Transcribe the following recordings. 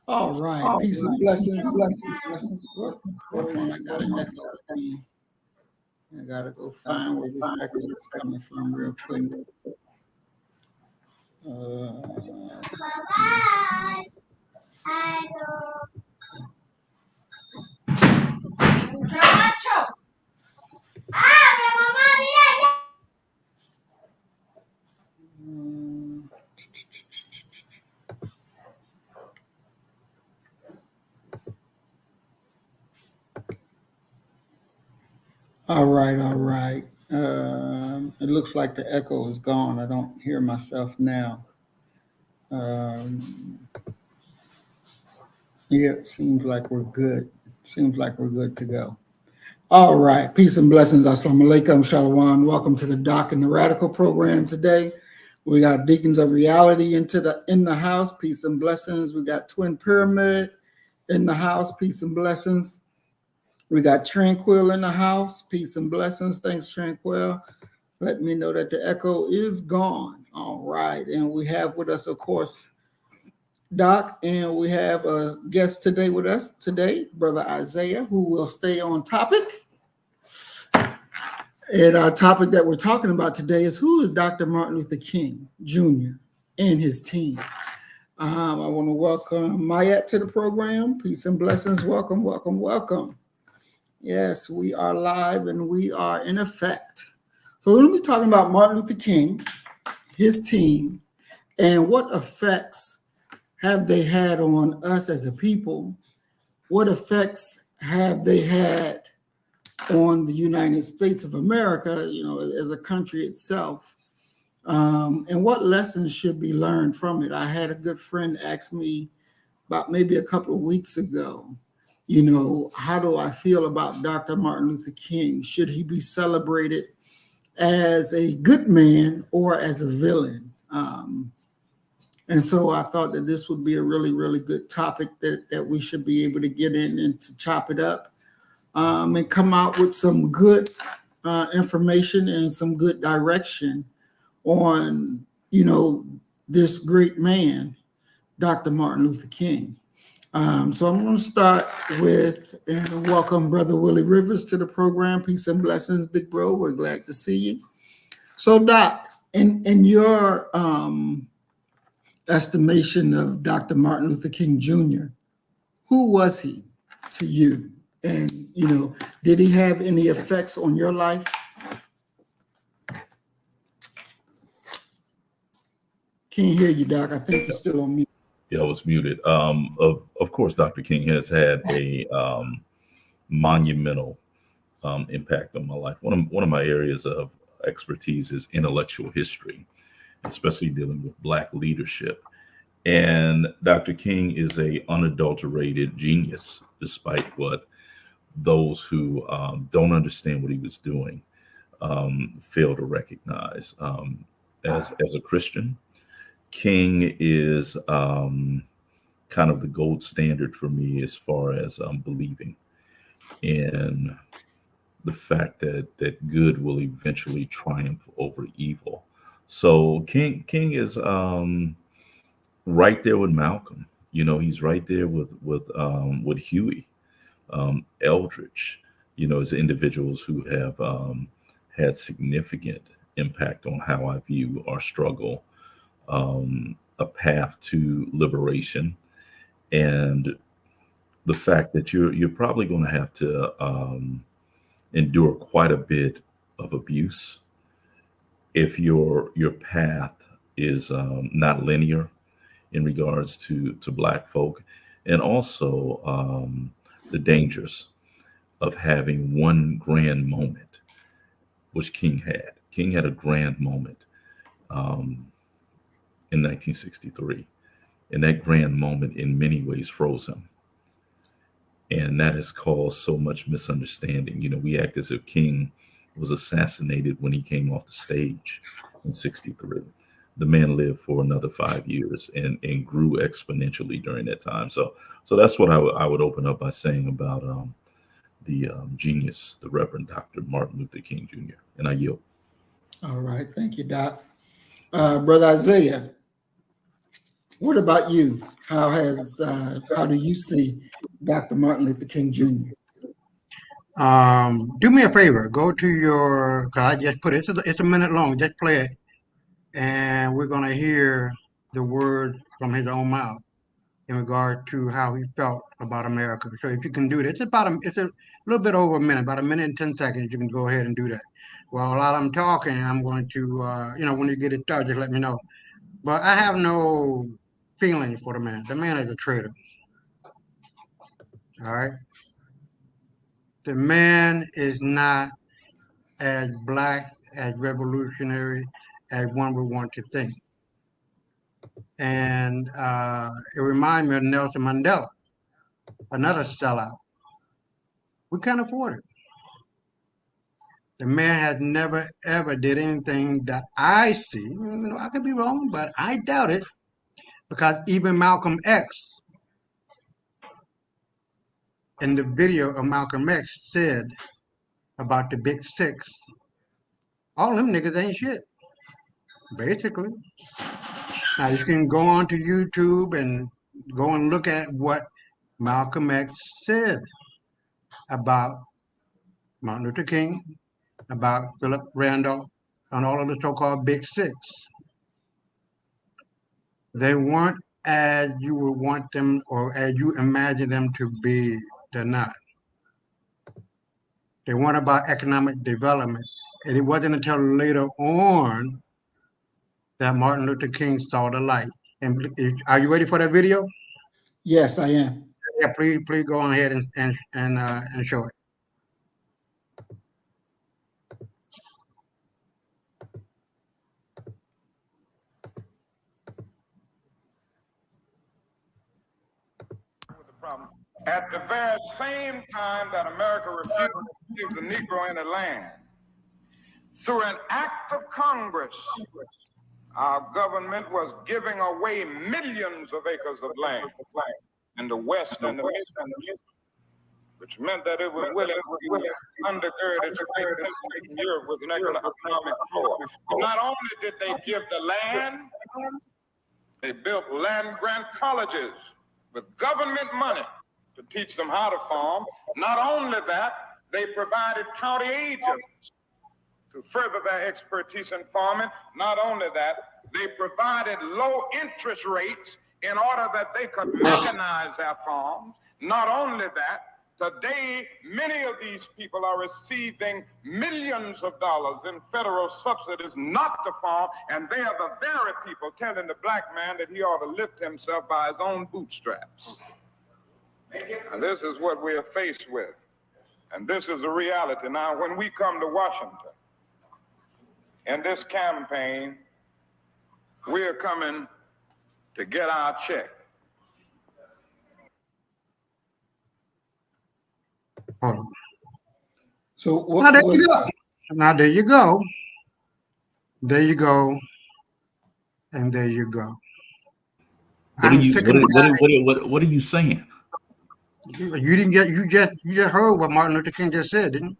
All right, peace and blessings. Hold on, I got an echo. I gotta go find where this echo is coming from real quick. All right. It looks like the echo is gone. I don't hear myself now. Yeah, seems like we're good. Seems like we're good to go. All right. Peace and blessings. Assalamu alaikum. Shalom. Welcome to the Doc and the Radical program today. We got Deacons of Reality in the house. Peace and blessings. We got Twin Pyramid in the house. Peace and blessings. We got Tranquil in the house. Peace and blessings. Thanks, Tranquil. Let me know that the echo is gone. All right. And we have with us, of course, Doc, and we have a guest today with us today, Brother Isaiah, who will stay on topic. And our topic that we're talking about today is who is Dr. Martin Luther King Jr. and his team. I want to welcome Mayette to the program. Peace and blessings. Welcome. Yes, we are live and we are in effect. So we're going to be talking about Martin Luther King, his team, and what effects have they had on us as a people? What effects have they had on the United States of America, as a country itself? And what lessons should be learned from it? I had a good friend ask me about maybe a couple of weeks ago, how do I feel about Dr. Martin Luther King? Should he be celebrated as a good man or as a villain? And so I thought that this would be a really, really good topic that we should be able to get in and to chop it up and come out with some good information and some good direction on, this great man, Dr. Martin Luther King. So I'm going to start with and welcome Brother Willie Rivers to the program. Peace and blessings, big bro. We're glad to see you. So, Doc, in your estimation of Dr. Martin Luther King Jr., who was he to you? And, did he have any effects on your life? Can't hear you, Doc. I think you're still on mute. Yeah, I was muted. Of course, Dr. King has had a monumental impact on my life. One of my areas of expertise is intellectual history, especially dealing with Black leadership. And Dr. King is a unadulterated genius, despite what those who don't understand what he was doing fail to recognize. As a Christian, King is kind of the gold standard for me as far as believing in the fact that good will eventually triumph over evil. So King is right there with Malcolm. He's right there with Huey, Eldridge. As individuals who have had significant impact on how I view our struggle, a path to liberation, and the fact that you're probably going to have to endure quite a bit of abuse if your path is not linear in regards to Black folk, and also the dangers of having one grand moment, which King had. King had a grand moment in 1963. And that grand moment in many ways froze him. And that has caused so much misunderstanding. You know, we act as if King was assassinated when he came off the stage in 63. The man lived for another 5 years and grew exponentially during that time. So that's what I would open up by saying about the genius, the Reverend Dr. Martin Luther King Jr. And I yield. All right. Thank you, Doc. Brother Isaiah, what about you? How do you see Dr. Martin Luther King Jr.? Do me a favor. Go to your, because I just put it, it's a minute long. Just play it. And we're going to hear the word from his own mouth in regard to how he felt about America. So if you can do it, it's a little bit over a minute, about a minute and 10 seconds. You can go ahead and do that. Well, while I'm talking, I'm going to, when you get it started, just let me know. But I have no feelings for the man. The man is a traitor. All right. The man is not as black, as revolutionary as one would want to think. And it reminds me of Nelson Mandela, another sellout. We can't afford it. The man has never, ever did anything that I see. I could be wrong, but I doubt it. Because even Malcolm X, in the video of Malcolm X, said about the Big Six, all them niggas ain't shit, basically. Now you can go on to YouTube and go and look at what Malcolm X said about Martin Luther King, about Philip Randolph, and all of the so-called Big Six. They weren't as you would want them or as you imagine them to be. They're not. They weren't about economic development. And it wasn't until later on that Martin Luther King saw the light. And are you ready for that video? Yes, I am. Yeah, please go on ahead and show it. At the very same time that America refused to give the Negro any land, through an act of Congress, our government was giving away millions of acres of land in the West and the East, which meant that it was willing to undergird its place in Europe with an economic power. Not only did they give the land, they built land grant colleges with government money to teach them how to farm. Not only that, they provided county agents to further their expertise in farming. Not only that, they provided low interest rates in order that they could mechanize their farms. Not only that, today, many of these people are receiving millions of dollars in federal subsidies not to farm, and they are the very people telling the black man that he ought to lift himself by his own bootstraps. And this is what we are faced with. And this is the reality. Now, when we come to Washington, in this campaign, we are coming to get our check. Hold on. So what, Now, there you go. Now, there you go. There you go. And there you go. What are you saying? You didn't get, you just heard what Martin Luther King just said, didn't you?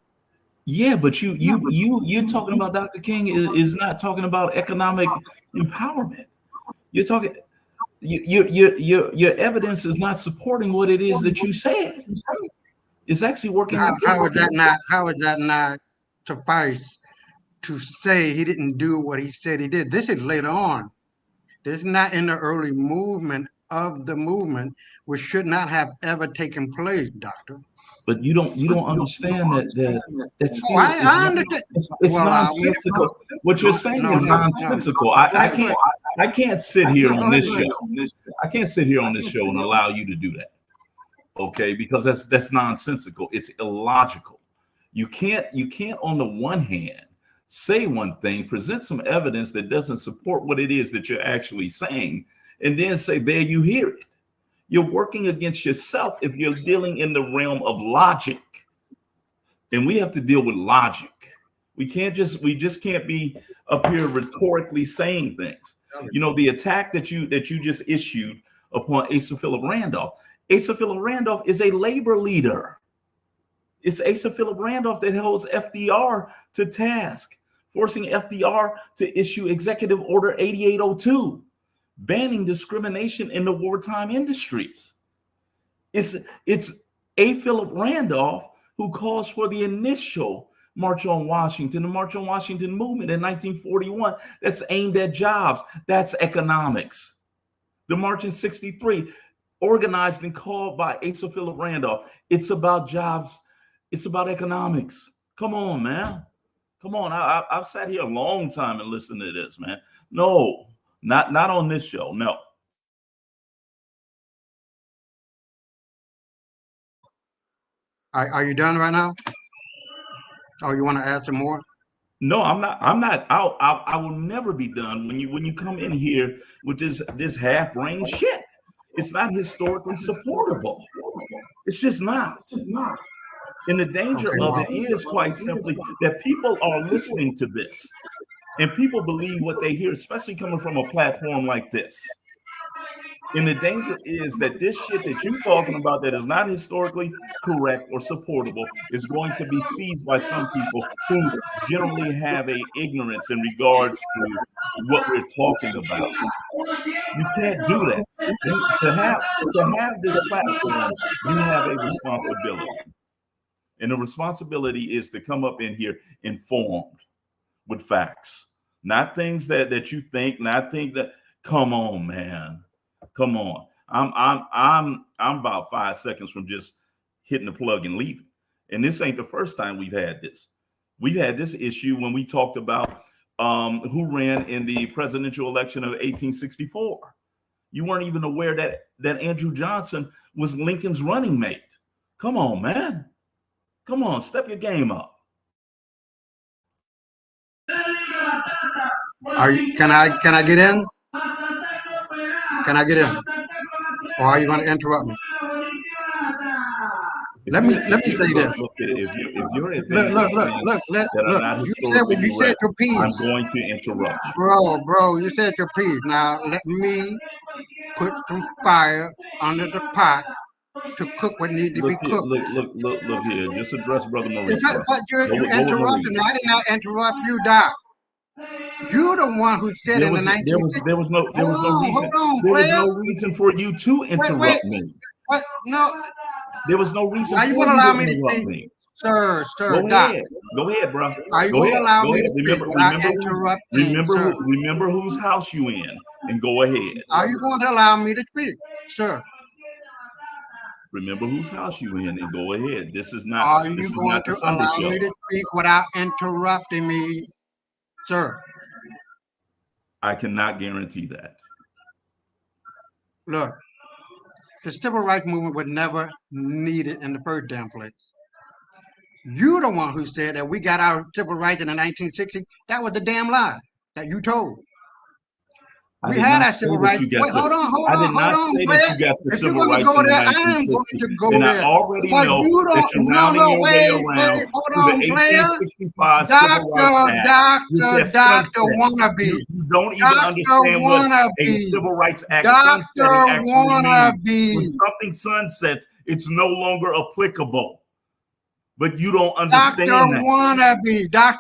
Yeah, but you're talking about Dr. King is not talking about economic empowerment. You're talking your evidence is not supporting what it is that you said. It's actually working. How is that not suffice to say he didn't do what he said he did? This is later on. This is not in the early movement of the movement, which should not have ever taken place, Doctor. But you don't understand that still I understand. It's nonsensical. What you're saying is nonsensical. I can't sit here on this show. I can't sit here on this show and allow you to do that. okay? Because that's nonsensical. It's illogical. You can't on the one hand say one thing, present some evidence that doesn't support what it is that you're actually saying, and then say, there you hear it. You're working against yourself if you're dealing in the realm of logic. And we have to deal with logic. We just can't be up here rhetorically saying things. You know, the attack that you just issued upon Asa Philip Randolph. Asa Philip Randolph is a labor leader. It's Asa Philip Randolph that holds FDR to task, forcing FDR to issue Executive Order 8802, banning discrimination in the wartime industries. It's A. Philip Randolph who calls for the initial March on Washington, the March on Washington movement in 1941 that's aimed at jobs. That's economics. The March in 63, organized and called by Asa Philip Randolph. It's about jobs. It's about economics. Come on, man. Come on. I've sat here a long time and listened to this, man. No, not on this show. No. Are you done right now? Oh, you want to add some more? No, I'm not. I will never be done when you come in here with this half-brain shit. It's not historically supportable. It's just not. And the danger of it is quite simply that people are listening to this, and people believe what they hear, especially coming from a platform like this. And the danger is that this shit that you're talking about that is not historically correct or supportable is going to be seized by some people who generally have a ignorance in regards to what we're talking about. You can't do that. To have this platform, you have a responsibility. And the responsibility is to come up in here informed with facts, not things that you think, not things that, come on, man. Come on. I'm about 5 seconds from just hitting the plug and leaving. And this ain't the first time we've had this. We've had this issue when we talked about who ran in the presidential election of 1864. You weren't even aware that Andrew Johnson was Lincoln's running mate. Come on, man. Come on, step your game up. Can I get in? Can I get in? Or are you going to interrupt me? Let me say this. Look, if you're Look. You said your piece. I'm going to interrupt you. Bro, you said your piece. Now let me put some fire under the pot to cook what needs to be cooked. Look here. Just address Brother Maurice. But you interrupted me. I did not interrupt you, Doc. You're the one who said in the 1960s. There was no reason for you to interrupt me. What? No. There was no reason for you to allow me to interrupt me. Sir, Doc. Go ahead, bro. Are you going to allow me to speak? Remember whose house you in, and go ahead. Are you going to allow me to speak, sir? Remember whose house you in, and go ahead. This is not. Are you going to allow me to speak without interrupting me, sir? I cannot guarantee that. Look, the civil rights movement was never needed in the first damn place. You're the one who said that we got our civil rights in the 1960s. That was the damn lie that you told. We had our civil rights. Wait, hold on, player. If you're going to go there, I am going to go there. I already know that you're rounding your way around hold on, player. Dr. Wannabe. You don't even understand what a civil rights act sunsetting actually means. When something sunsets, it's no longer applicable. But you don't understand Dr. Wannabe.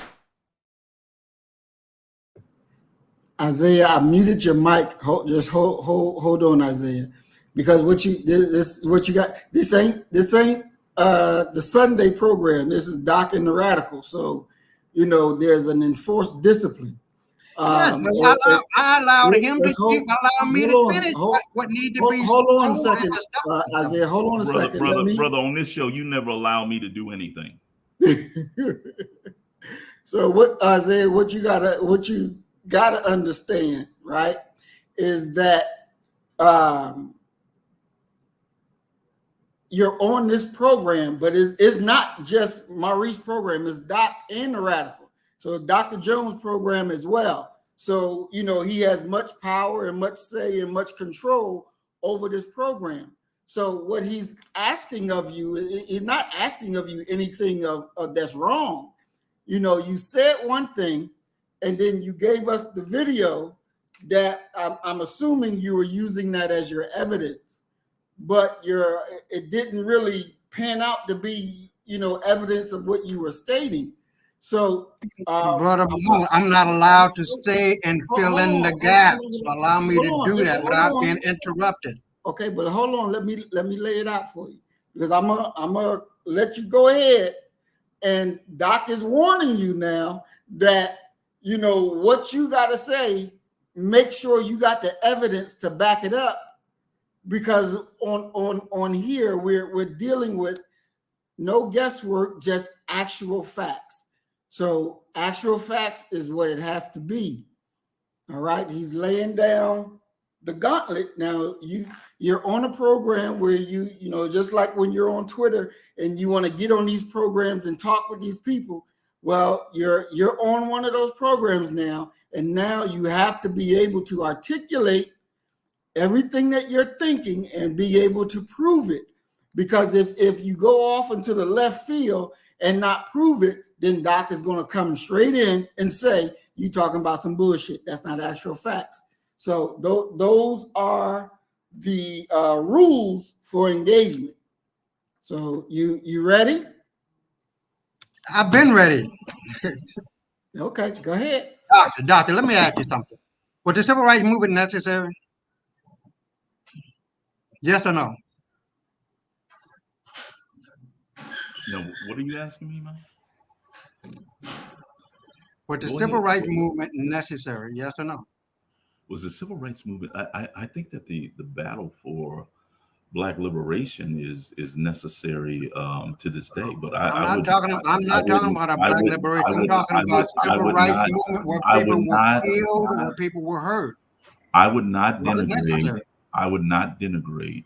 Isaiah, I muted your mic. Hold on, Isaiah, because what you got. This ain't the Sunday program. This is Doc and the Radical. So, there's an enforced discipline. I allowed him to speak. Allow me to finish what needs to be. Hold on a second, Isaiah. Hold on a second, brother. On this show, you never allow me to do anything. So what, Isaiah? What you gotta understand, right, is that you're on this program, but it's not just Maurice's program, it's Doc and the Radical. So Dr. Jones' program as well. So, you know, he has much power and much say and much control over this program. So what he's asking of you, he's not asking of you anything of that's wrong. You know, you said one thing, and then you gave us the video that I'm assuming you were using that as your evidence, but it didn't really pan out to be, you know, evidence of what you were stating. So, Brother, I'm not allowed to say and fill in the gaps. So allow me to do that without being interrupted. Okay, but hold on. Let me lay it out for you, because I'm gonna let you go ahead. And Doc is warning you now that, you know, what you got to say, make sure you got the evidence to back it up, because on here we're dealing with no guesswork, just actual facts. So actual facts is what it has to be. All right, he's laying down the gauntlet. Now you're on a program where you know, just like when you're on Twitter and you want to get on these programs and talk with these people. Well, you're on one of those programs now, and now you have to be able to articulate everything that you're thinking and be able to prove it. Because if you go off into the left field and not prove it, then Doc is going to come straight in and say, you talking about some bullshit. That's not actual facts. So those are the rules for engagement. So you ready? I've been ready. Okay, go ahead. Doctor, let me ask you something. Was the civil rights movement necessary? Yes or no? No, what are you asking me, man? Was the Go civil ahead. rights movement necessary? Yes or no? Was the civil rights movement? I think that the battle for Black liberation is necessary to this day. But I'm not talking about a Black liberation. I'm talking about civil rights movement where people were killed, where people were hurt. I would not denigrate. I would not denigrate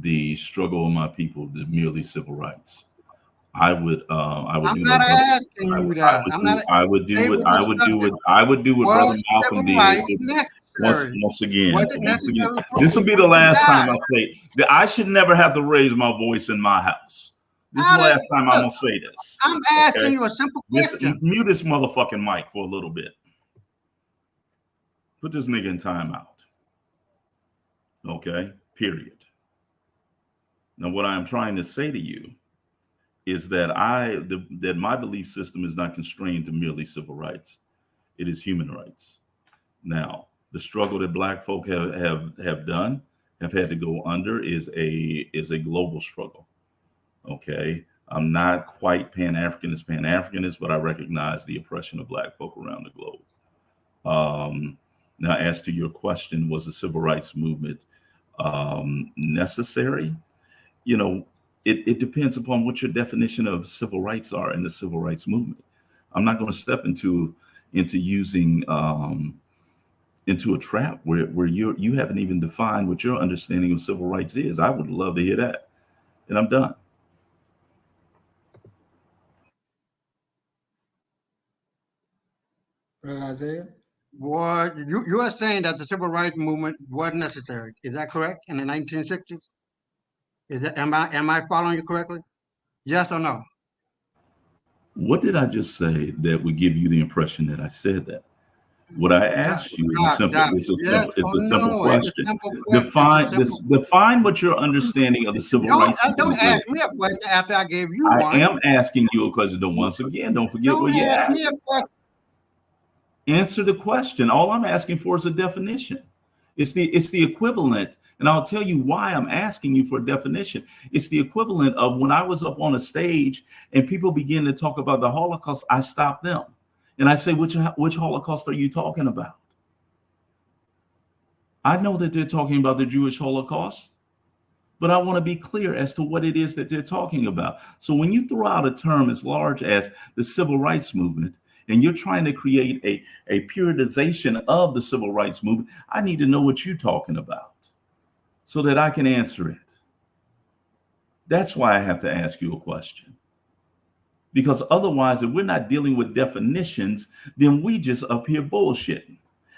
the struggle of my people to merely civil rights. I would. I'm not asking you that. I would do what Brother Malcolm did. Once again, this will be the last time I say that. I should never have to raise my voice in my house. This is the last time I'm gonna say this. I'm asking you a simple question. Mute this motherfucking mic for a little bit. Put this nigga in timeout. Okay, period. Now, what I am trying to say to you is that that my belief system is not constrained to merely civil rights. It is human rights. Now, the struggle that Black folk have had to go under is a global struggle. Okay, I'm not quite Pan-Africanist, but I recognize the oppression of Black folk around the globe. Now, as to your question, was the civil rights movement necessary? You know, it depends upon what your definition of civil rights are in the civil rights movement. I'm not going to step into using into a trap where you haven't even defined what your understanding of civil rights is. I would love to hear that, and I'm done. Isaiah? What you are saying that the civil rights movement was necessary? Is that correct? In the 1960s? Am I following you correctly? Yes or no? What did I just say that would give you the impression that I said that? What I asked you is a simple question. Define what your understanding of the civil rights. Don't ask me a question after I gave you one. I am asking you a question. Once again, don't forget what you asked. Answer the question. All I'm asking for is a definition. It's the equivalent, and I'll tell you why I'm asking you for a definition. It's the equivalent of when I was up on a stage and people begin to talk about the Holocaust, I stop them. And I say, which Holocaust are you talking about? I know that they're talking about the Jewish Holocaust, but I want to be clear as to what it is that they're talking about. So when you throw out a term as large as the civil rights movement, and you're trying to create a periodization of the civil rights movement, I need to know what you're talking about so that I can answer it. That's why I have to ask you a question. Because otherwise, if we're not dealing with definitions, then we just up here bullshitting.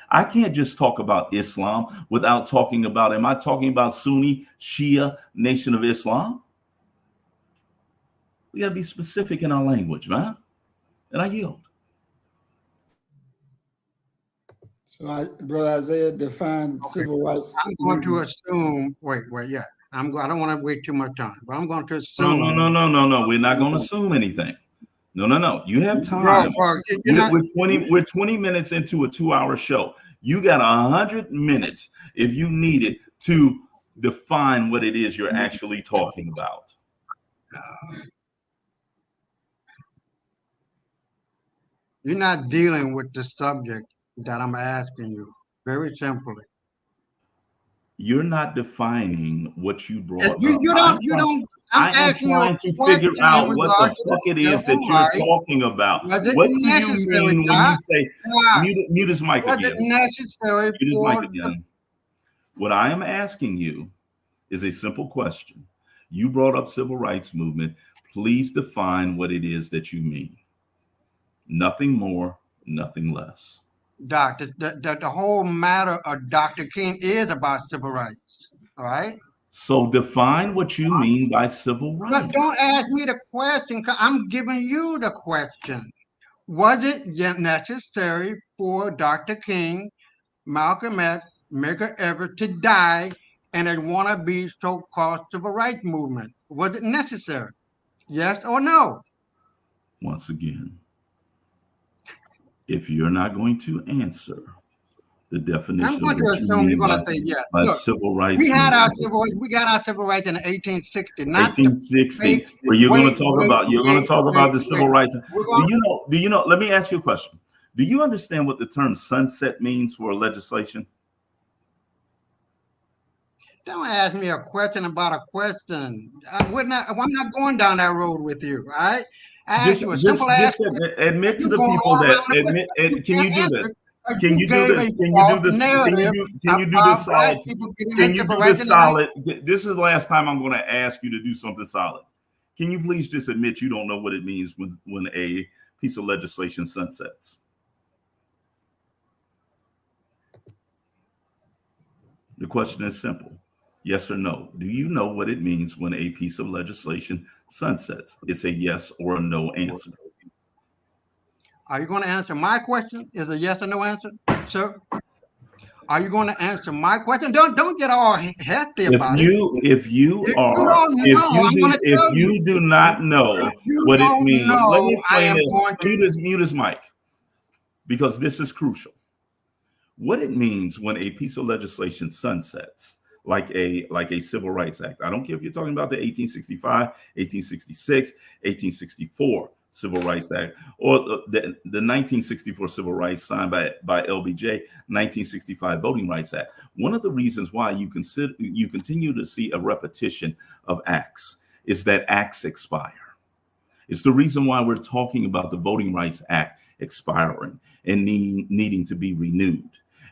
I can't just talk about Islam without talking about, am I talking about Sunni, Shia, Nation of Islam? We got to be specific in our language, man. And I yield. So, Brother Isaiah defined Okay. civil rights. I'm going to assume, yeah. I don't want to wait too much time, but I'm going to No, assume. no. We're not going to assume anything. No. You have time. Bro, you're not, We're 20 minutes into a 2-hour show. You got 100 minutes if you need it to define what it is you're actually talking about. you're not dealing with the subject that I'm asking you. Very simply. You're not defining what you brought up. You don't. I'm I am asking you trying a to question figure in out what the regards to fuck it is that civil you're rights. talking about. Was it What do you necessary, mean when you Doc? say Why? mute his mic Was again? it necessary Mute his for mic again. What I am asking you is a simple question. You brought up civil rights movement. Please define what it is that you mean. Nothing more, nothing less. Doc, the whole matter of Dr. King is about civil rights. All right? So define what you mean by civil But rights. don't ask me the question, because I'm giving you the question. Was it necessary for Dr. King, Malcolm X, Medgar Evers to die in a wannabe so-called civil rights movement? Was it necessary? Yes or no? Once again, if you're not going to answer the definition I'm going of to what you assume you're mean going to say yes. by Look, civil rights we got our movement, civil rights in 1860, not the 1860, where you're going to talk about the civil rights. Do you know? Let me ask you a question. Do you understand what the term sunset means for legislation? Don't ask me a question about a question. I'm not going down that road with you. All right? I asked you a simple ass question. Admit to You're the going people all that around the admit. question. Can you do can't this? answer it, Can you do gave this? a Can you do false this? narrative Can you do about this black solid? people getting Can their you civil do rights this in the solid? This is the last time I'm going to ask you to do something solid. Can you please just admit you don't know what it means when a piece of legislation sunsets? The question is simple. Yes or no? Do you know what it means when a piece of legislation sunsets? It's a yes or a no answer. Are you going to answer my question? Is a yes or no answer, sir? Are you going to answer my question? Don't get all hefty about it. If you do not know what it means, let me explain this. Mute his mic, because this is crucial. What it means when a piece of legislation sunsets, like a Civil Rights Act. I don't care if you're talking about the 1865, 1866, 1864 Civil Rights Act, or the 1964 Civil Rights signed by LBJ, 1965 Voting Rights Act. One of the reasons why you continue to see a repetition of acts is that acts expire. It's the reason why we're talking about the Voting Rights Act expiring and needing to be renewed.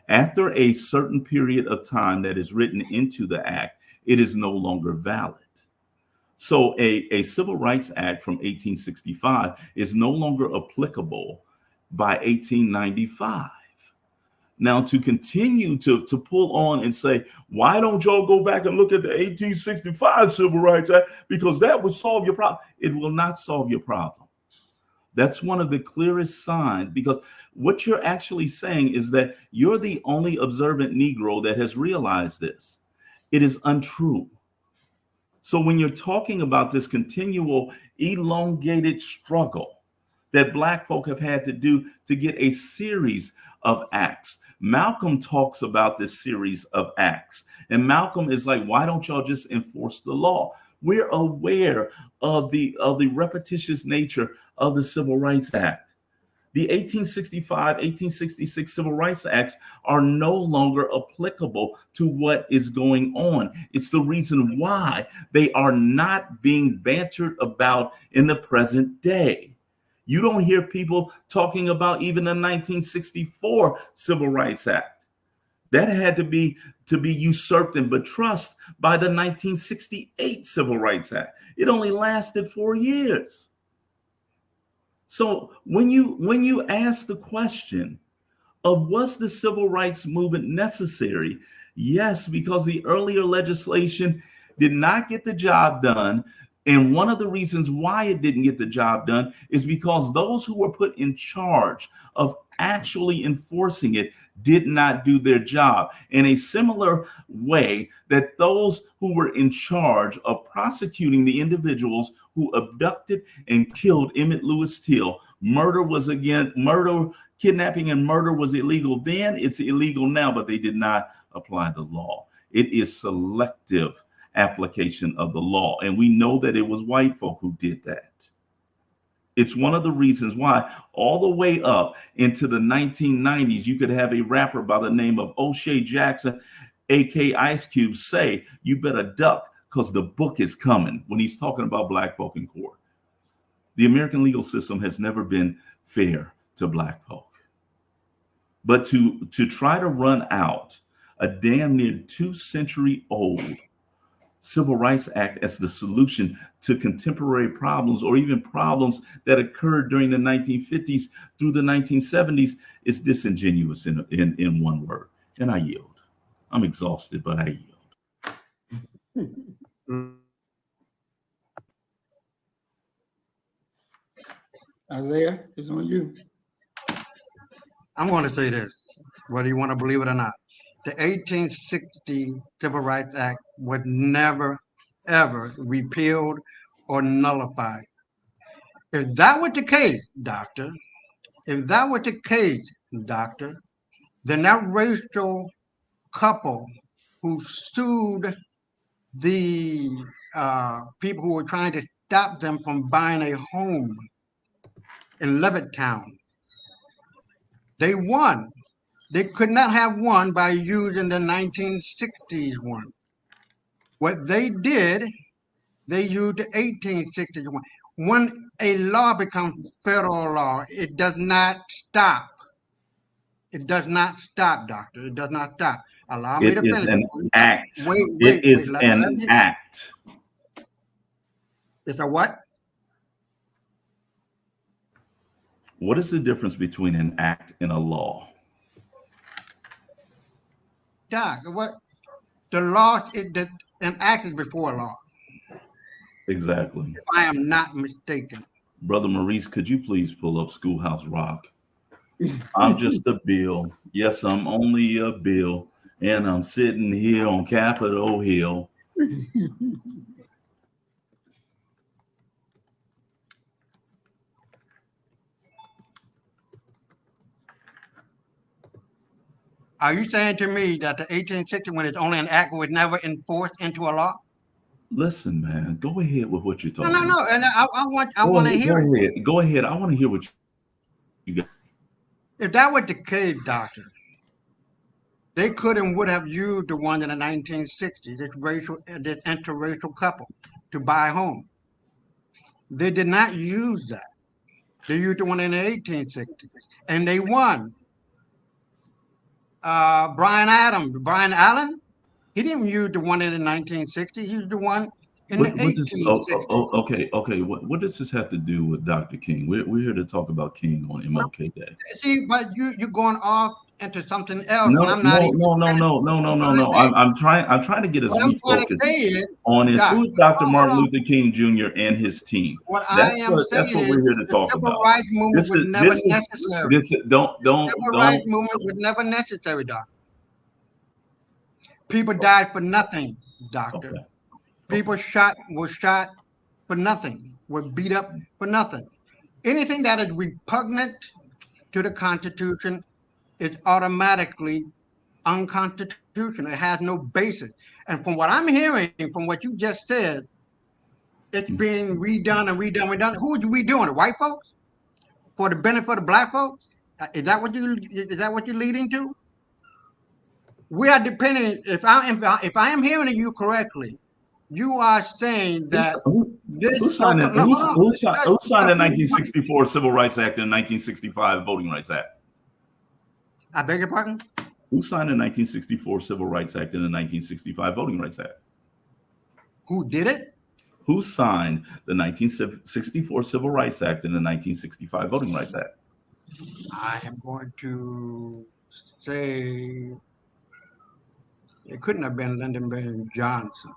After a certain period of time that is written into the act, it is no longer valid. So a Civil Rights Act from 1865 is no longer applicable by 1895. Now, to continue to pull on and say, why don't y'all go back and look at the 1865 Civil Rights Act? Because that would solve your problem. It will not solve your problem. That's one of the clearest signs, because what you're actually saying is that you're the only observant Negro that has realized this. It is untrue. So when you're talking about this continual elongated struggle that Black folk have had to do to get a series of acts, Malcolm talks about this series of acts. And Malcolm is like, why don't y'all just enforce the law? We're aware of the repetitious nature of the Civil Rights Act. The 1865, 1866 Civil Rights Acts are no longer applicable to what is going on. It's the reason why they are not being bantered about in the present day. You don't hear people talking about even the 1964 Civil Rights Act. That had to be to be usurped and buttressed by the 1968 Civil Rights Act. It only lasted 4 years. So when you ask the question of was the civil rights movement necessary? Yes, because the earlier legislation did not get the job done. And one of the reasons why it didn't get the job done is because those who were put in charge of actually enforcing it did not do their job. In a similar way that those who were in charge of prosecuting the individuals who abducted and killed Emmett Lewis Till, kidnapping and murder was illegal then, it's illegal now, but they did not apply the law. It is selective application of the law. And we know that it was white folk who did that. It's one of the reasons why all the way up into the 1990s, you could have a rapper by the name of O'Shea Jackson, AK Ice Cube, say, you better duck because the book is coming, when he's talking about black folk in court. The American legal system has never been fair to black folk. But to try to run out a damn near 2-century-old Civil Rights Act as the solution to contemporary problems or even problems that occurred during the 1950s through the 1970s is disingenuous in one word. And I yield. I'm exhausted, but I yield. Isaiah, it's on you. I'm going to say this, whether you want to believe it or not. The 1860 Civil Rights Act was never, ever repealed or nullified. If that were the case, doctor, then that racial couple who sued the people who were trying to stop them from buying a home in Levittown, they won. They could not have won by using the 1960s one. What they did, they used the 1860s one. When a law becomes federal law, it does not stop. It does not stop, doctor. It does not stop. Allow me to finish. It is an act. Wait, it is an act. It's a what? What is the difference between an act and a law? Doc, what? The law, an act is before a law. Exactly. If I am not mistaken. Brother Maurice, could you please pull up Schoolhouse Rock? I'm just a bill. Yes, I'm only a bill. And I'm sitting here on Capitol Hill. Are you saying to me that the 1860, when it's only an act, was never enforced into a law? Listen, man, go ahead with what you're talking about. No. And I want to hear it. Go ahead. I want to hear what you got. If that was the case, doctor, they could and would have used the one in the 1960s, this interracial couple, to buy a home. They did not use that. They used the one in the 1860s, and they won. Brian Allen, he didn't use the one in the 1960s. He used the one in the 1860s. Okay. What does this have to do with Dr. King? We're here to talk about King on MLK Day. See, but you're going off into something else. No. I'm trying to get us refocused on this. Who's Dr. Martin Luther King Jr. and his team? That's what we're here to talk about. The civil rights movement was never necessary. The civil rights movement was never necessary, doctor. People died for nothing, doctor. Okay. People were shot for nothing, were beat up for nothing. Anything that is repugnant to the Constitution is automatically unconstitutional. It has no basis. And from what I'm hearing, from what you just said, it's being redone. Who is redoing it? White folks? For the benefit of black folks? Is that what you're leading to? We are depending. If I am hearing you correctly, you are saying that who signed the 1964 Civil Rights Act and 1965 Voting Rights Act? I beg your pardon? Who signed the 1964 Civil Rights Act and the 1965 Voting Rights Act? Who did it? Who signed the 1964 Civil Rights Act and the 1965 Voting Rights Act? I am going to say it couldn't have been Lyndon Baines Johnson.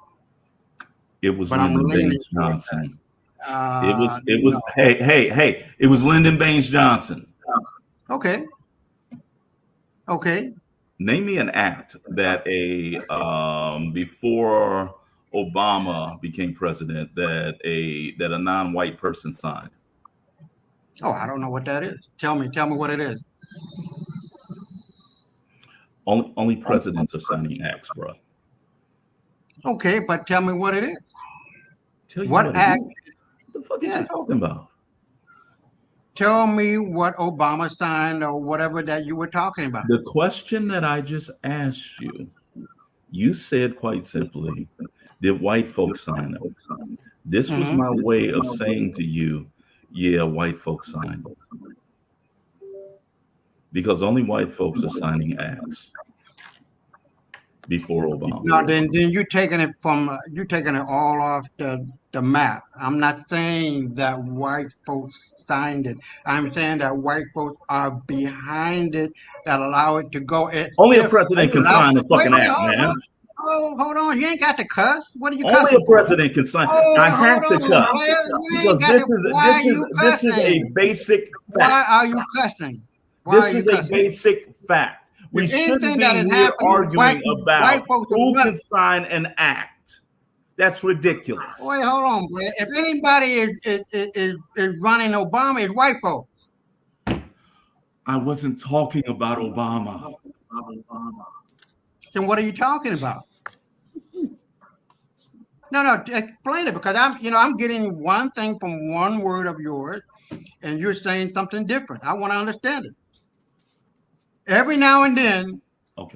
It was But I'm Lyndon leaning Baines Johnson. No. Hey, it was Lyndon Baines Johnson. Okay. Name me an act that before Obama became president that a non-white person signed. Oh, I don't know what that is. Tell me what it is. Only presidents are signing acts, bro. Okay, but tell me what it is. Tell you What act? What the fuck is you talking about? Tell me what Obama signed or whatever that you were talking about. The question that I just asked you, you said quite simply, did white folks sign it? This was my way of saying to you, yeah, white folks signed it. Because only white folks are signing acts before Obama. No, then you're taking it all off the map. I'm not saying that white folks signed it. I'm saying that white folks are behind it that allow it to go. Only a president can sign a fucking act, man. Hold on. You ain't got to cuss. What are you Only cussing a president can sign. I have to cuss because this is a basic fact. Why are you cussing? This is a basic fact. We shouldn't be here arguing about who can sign an act. That's ridiculous. Wait, hold on, bro. If anybody is running Obama, it's white folks. I wasn't talking about Obama. Then what are you talking about? No, explain it, because I'm getting one thing from one word of yours, and you're saying something different. I want to understand it. Every now and then,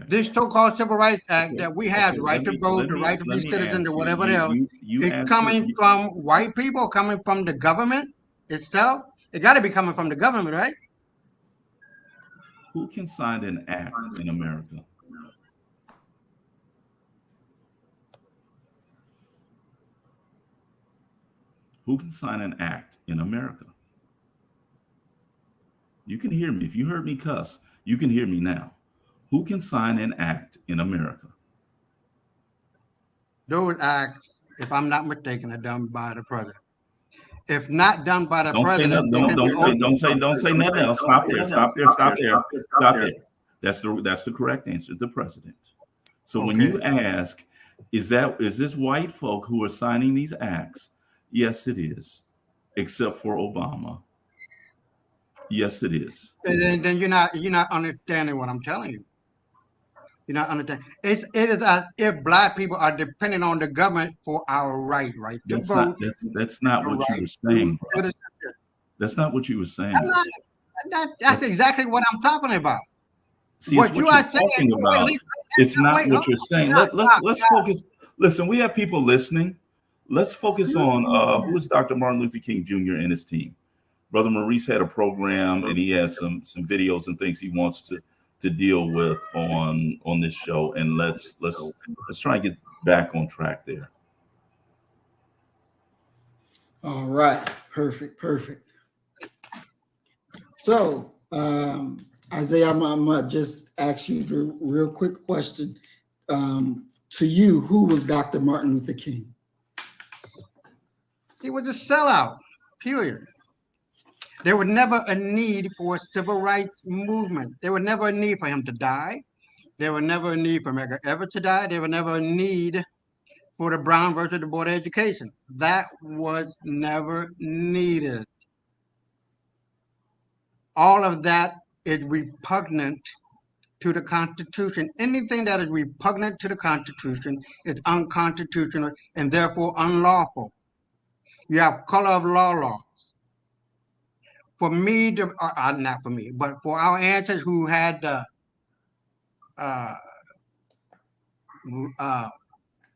this so-called Civil Rights Act that we have, the right to vote, the right to be citizens, or whatever else, it's coming from white people, coming from the government itself. It got to be coming from the government, right? Who can sign an act in America? Who can sign an act in America? You can hear me. If you heard me cuss, you can hear me now. Who can sign an act in America? Those acts, if I'm not mistaken, are done by the president. If not done by the president, don't say nothing else. Stop there. That's the correct answer. The president. So when you ask, is this white folk who are signing these acts? Yes, it is, except for Obama. Yes, it is. And then you're not understanding what I'm telling you. You're not understanding. It is as if black people are depending on the government for our right to vote. That's not what you were saying. That's not what you were saying. That's exactly what I'm talking about. See, what you are talking about. It's not what you're saying. Let's focus. Listen, we have people listening. Let's focus on who is Dr. Martin Luther King Jr. and his team. Brother Maurice had a program, and he has some videos and things he wants to deal with on this show. And let's try and get back on track there. All right, perfect. So, Isaiah, I'm gonna just ask you the real quick question. To you, who was Dr. Martin Luther King? He was a sellout, period. There was never a need for a civil rights movement. There was never a need for him to die. There was never a need for America ever to die. There was never a need for the Brown versus the Board of Education. That was never needed. All of that is repugnant to the Constitution. Anything that is repugnant to the Constitution is unconstitutional and therefore unlawful. You have color of laws. For me, not for me, but for our ancestors who had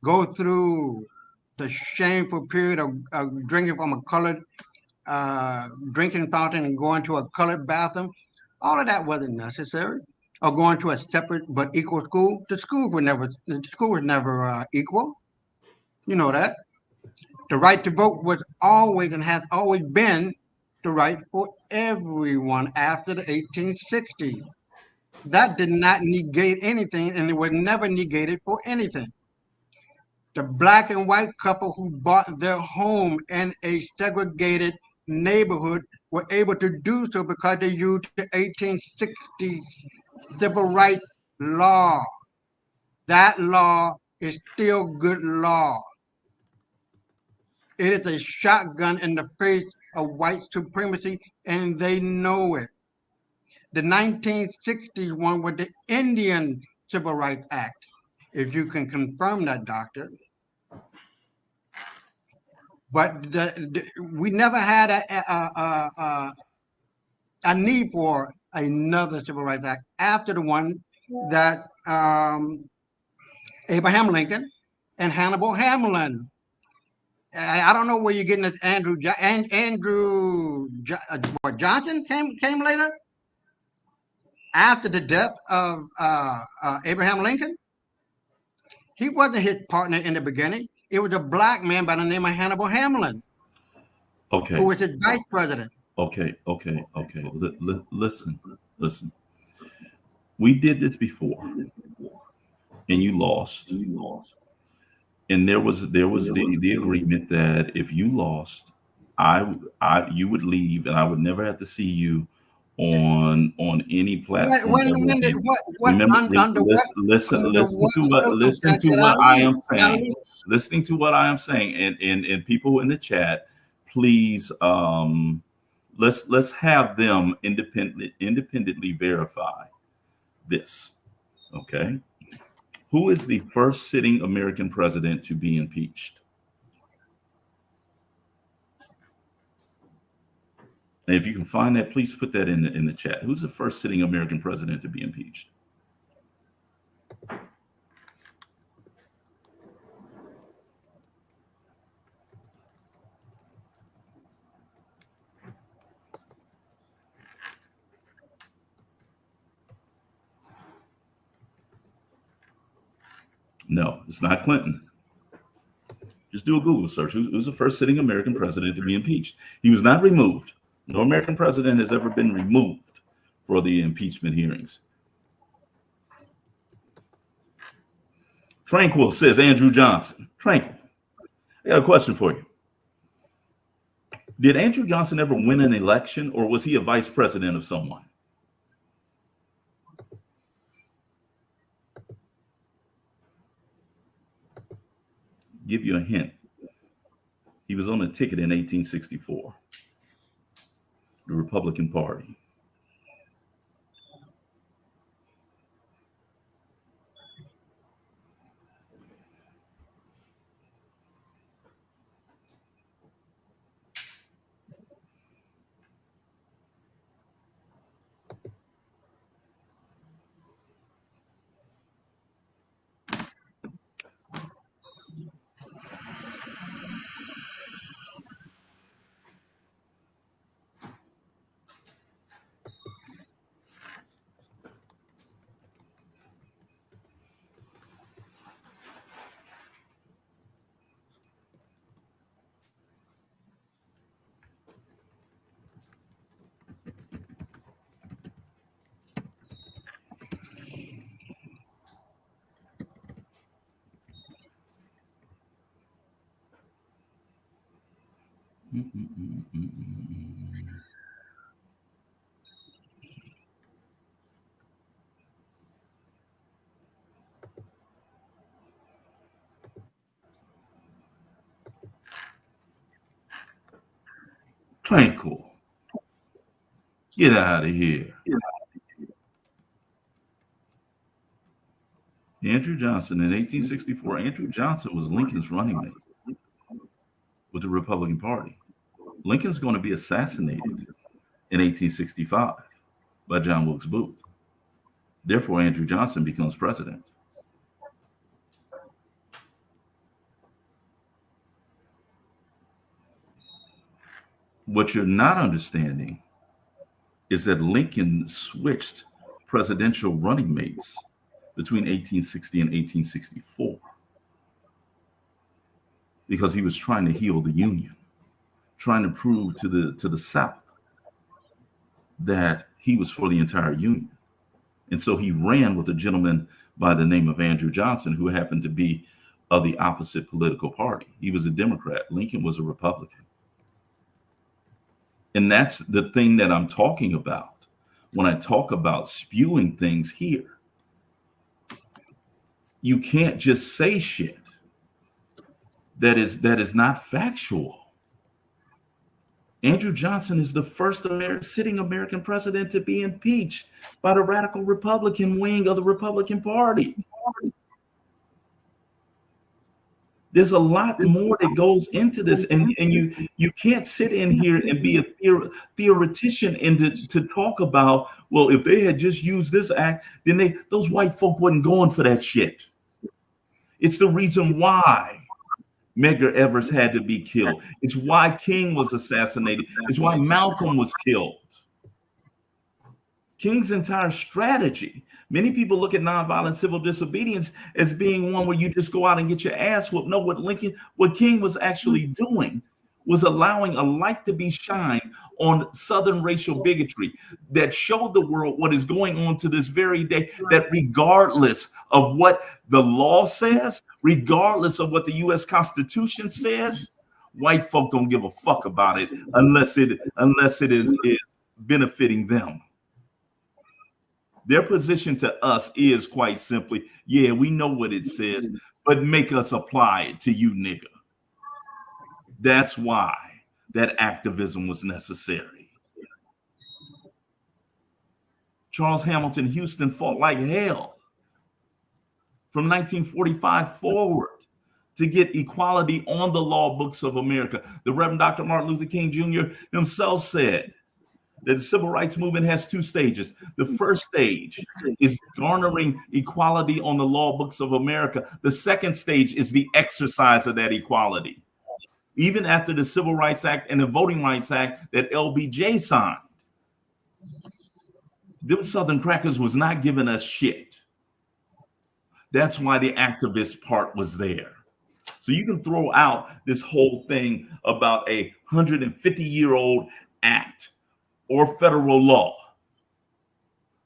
go through the shameful period of drinking from a colored drinking fountain and going to a colored bathroom, all of that wasn't necessary. or going to a separate but equal school. The school was never equal. You know that. The right to vote was always and has always been the right for everyone after the 1860s. That did not negate anything, and it was never negated for anything. The black and white couple who bought their home in a segregated neighborhood were able to do so because they used the 1860 civil rights law. That law is still good law. It is a shotgun in the face of white supremacy, and they know it. The 1960s one was the Indian Civil Rights Act. If you can confirm that, doctor. But we never had a need for another Civil Rights Act after the one that Abraham Lincoln and Hannibal Hamlin. I don't know where you're getting this Andrew Johnson came later after the death of Abraham Lincoln. He wasn't his partner in the beginning. It was a black man by the name of Hannibal Hamlin, Okay. who was his vice president. Okay. Listen. We did this before, and you lost. And there was the agreement that if you lost, you would leave, and I would never have to see you on any platform. Listen to what I am saying. Listening to what I am saying, and people in the chat, please, let's have them independently verify this. Okay. Who is the first sitting American president to be impeached? And if you can find that, please put that in the chat. Who's the first sitting American president to be impeached? No, it's not Clinton. Just do a Google search. Who's the first sitting American president to be impeached? He was not removed. No American president has ever been removed for the impeachment hearings. Tranquil says Andrew Johnson. Tranquil, I got a question for you. Did Andrew Johnson ever win an election, or was he a vice president of someone? Give you a hint. He was on a ticket in 1864, the Republican Party. Tranquil. Get out of here. Andrew Johnson in 1864. Andrew Johnson was Lincoln's running mate with the Republican Party. Lincoln's going to be assassinated in 1865 by John Wilkes Booth. Therefore, Andrew Johnson becomes president. What you're not understanding is that Lincoln switched presidential running mates between 1860 and 1864 because he was trying to heal the Union, trying to prove to the South that he was for the entire Union. And so he ran with a gentleman by the name of Andrew Johnson, who happened to be of the opposite political party. He was a Democrat. Lincoln was a Republican. And that's the thing that I'm talking about when I talk about spewing things here. You can't just say shit that is not factual. Andrew Johnson is the first sitting American president to be impeached by the radical Republican wing of the Republican Party. There's a lot more that goes into this, and you can't sit in here and be a theoretician and to talk about, well, if they had just used this act, then those white folk wasn't going for that shit. It's the reason why Medgar Evers had to be killed. It's why King was assassinated. It's why Malcolm was killed. King's entire strategy. Many people look at nonviolent civil disobedience as being one where you just go out and get your ass whooped. No, what King was actually doing was allowing a light to be shined on Southern racial bigotry that showed the world what is going on to this very day, that regardless of what the law says, regardless of what the U.S. Constitution says, white folk don't give a fuck about it unless it is benefiting them. Their position to us is quite simply, yeah, we know what it says, but make us apply it to you, nigga. That's why that activism was necessary. Charles Hamilton Houston fought like hell from 1945 forward to get equality on the law books of America. The Reverend Dr. Martin Luther King Jr. himself said that the civil rights movement has two stages. The first stage is garnering equality on the law books of America. The second stage is the exercise of that equality. Even after the Civil Rights Act and the Voting Rights Act that LBJ signed, them Southern crackers was not giving us shit. That's why the activist part was there. So you can throw out this whole thing about a 150-year-old act or federal law.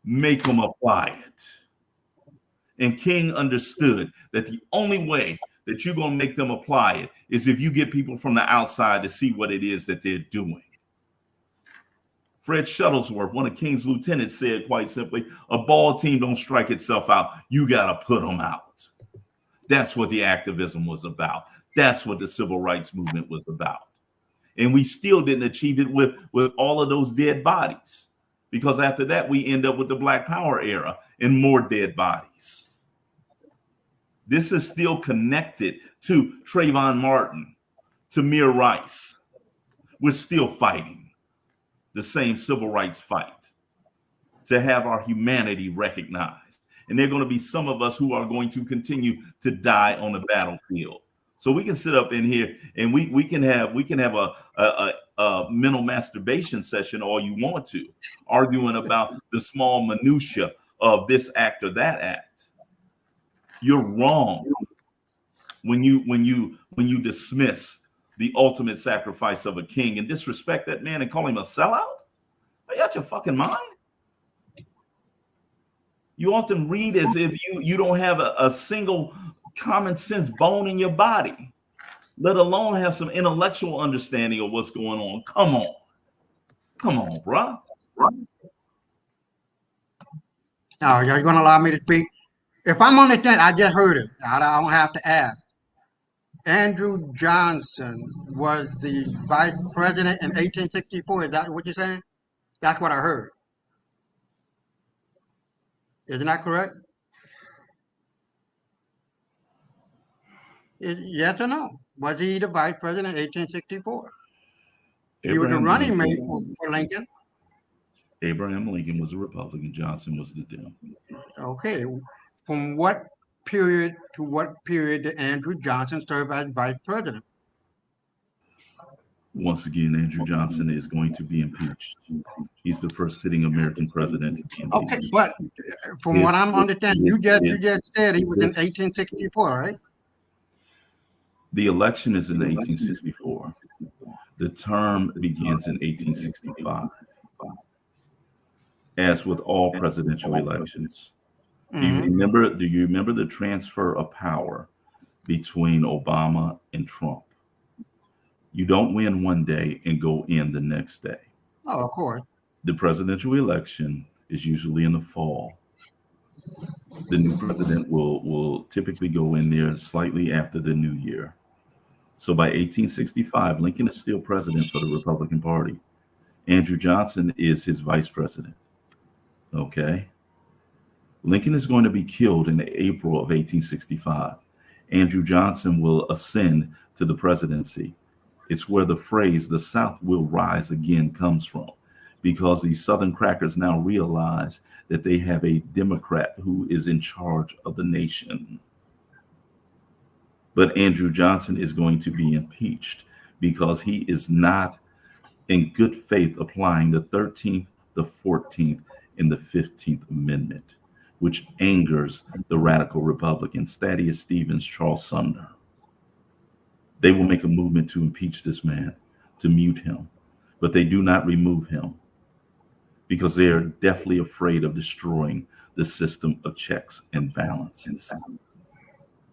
Make them apply it. And King understood that the only way that you're going to make them apply it is if you get people from the outside to see what it is that they're doing. Fred Shuttlesworth, one of King's lieutenants, said quite simply, a ball team don't strike itself out. You got to put them out. That's what the activism was about. That's what the civil rights movement was about. And we still didn't achieve it with all of those dead bodies, because after that, we end up with the Black Power era and more dead bodies. This is still connected to Trayvon Martin, to Tamir Rice. We're still fighting the same civil rights fight to have our humanity recognized. And there are going to be some of us who are going to continue to die on the battlefield. So we can sit up in here and we can have a mental masturbation session all you want to, arguing about the small minutia of this act or that act. You're wrong when you dismiss the ultimate sacrifice of a king and disrespect that man and call him a sellout. Are you out your fucking mind? You often read as if you don't have a single common sense bone in your body, let alone have some intellectual understanding of what's going on. Come on, bro. Now, you're going to allow me to speak? If I'm on the tent, I just heard it. I don't have to ask. Andrew Johnson was the vice president in 1864. Is that what you're saying? That's what I heard. Isn't that correct? Yes or no? Was he the vice president in 1864? He was the running mate for Lincoln. Abraham Lincoln was a Republican. Johnson was the Dem. Okay. From what period to what period did Andrew Johnson serve as vice president? Once again, Andrew Johnson is going to be impeached. He's the first sitting American president to be Okay, impeached. but from what I'm understanding, you this- just said he was in this- 1864, right? The election is in 1864. The term begins in 1865. As with all presidential elections, do you remember the transfer of power between Obama and Trump? You don't win one day and go in the next day. Oh, of course. The presidential election is usually in the fall. The new president will typically go in there slightly after the new year. So by 1865, Lincoln is still president for the Republican Party. Andrew Johnson is his vice president. Okay. Lincoln is going to be killed in April of 1865. Andrew Johnson will ascend to the presidency. It's where the phrase, the South will rise again, comes from, because these Southern crackers now realize that they have a Democrat who is in charge of the nation. But Andrew Johnson is going to be impeached because he is not in good faith applying the 13th, the 14th, and the 15th Amendment, which angers the radical Republicans, Thaddeus Stevens, Charles Sumner. They will make a movement to impeach this man, to mute him, but they do not remove him because they are deathly afraid of destroying the system of checks and balances.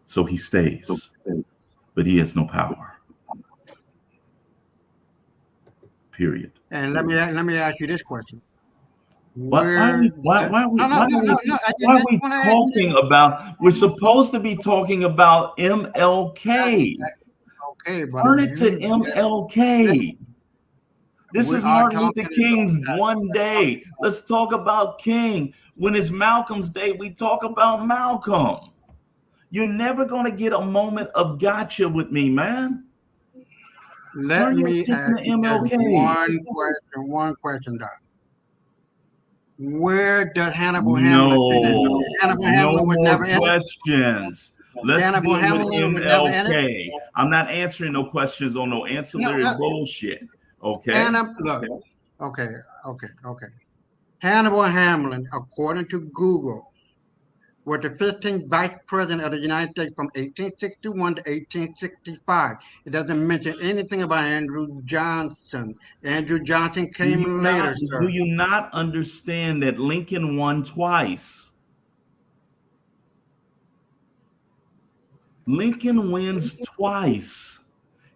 So he stays, but he has no power. Period. And let me ask you this question. Why are we talking about? We're supposed to be talking about MLK. Okay, but Turn it to MLK. This is Martin Luther King's one day. Let's talk about King. When it's Malcolm's day, we talk about Malcolm. You're never going to get a moment of gotcha with me, man. Let me ask you one question, Doc. Where does Hannibal Hamlin fit in? Hannibal Hamlin was never in it. Questions. Let's deal with MLK. I'm not answering no questions on no ancillary bullshit. Okay. Okay. Hannibal Hamlin, according to Google, was the 15th vice president of the United States from 1861 to 1865. It doesn't mention anything about Andrew Johnson. Andrew Johnson came later, sir. Do you not understand that Lincoln won twice? Lincoln wins twice.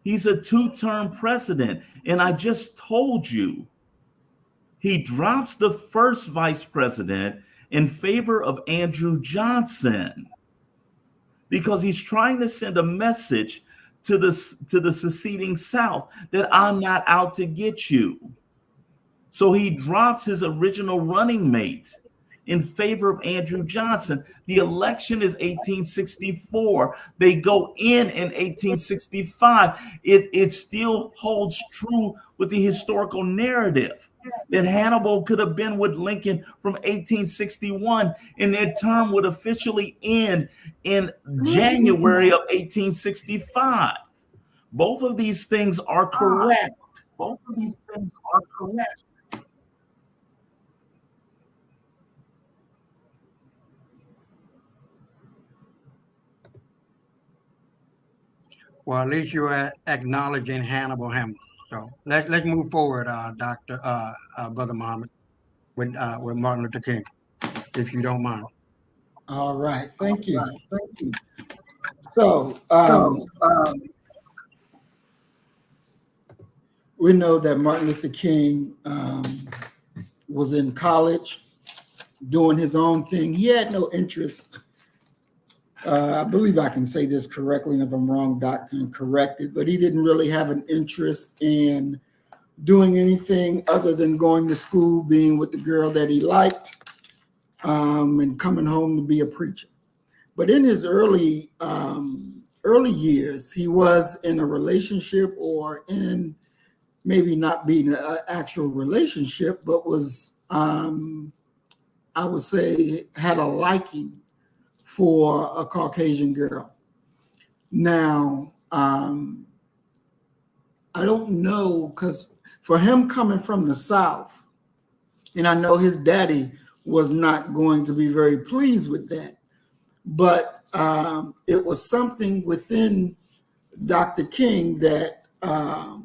He's a two-term president. And I just told you, he drops the first vice president in favor of Andrew Johnson because he's trying to send a message to the seceding South that I'm not out to get you. So he drops his original running mate in favor of Andrew Johnson. The election is 1864. They go in 1865. It still holds true with the historical narrative that Hannibal could have been with Lincoln from 1861, and their term would officially end in January of 1865. Both of these things are correct. Both of these things are correct. Well, at least you're acknowledging Hannibal Hamlin. So let's move forward, Brother Muhammad, with Martin Luther King, if you don't mind. All right, thank you. So we know that Martin Luther King was in college doing his own thing. He had no interest. I believe I can say this correctly, and if I'm wrong, Doc can correct it, but he didn't really have an interest in doing anything other than going to school, being with the girl that he liked, and coming home to be a preacher. But in his early years, he was in a relationship, or in maybe not being an actual relationship, but was, I would say, had a liking for a Caucasian girl. Now, I don't know, because for him coming from the South, and I know his daddy was not going to be very pleased with that, but it was something within Dr. King that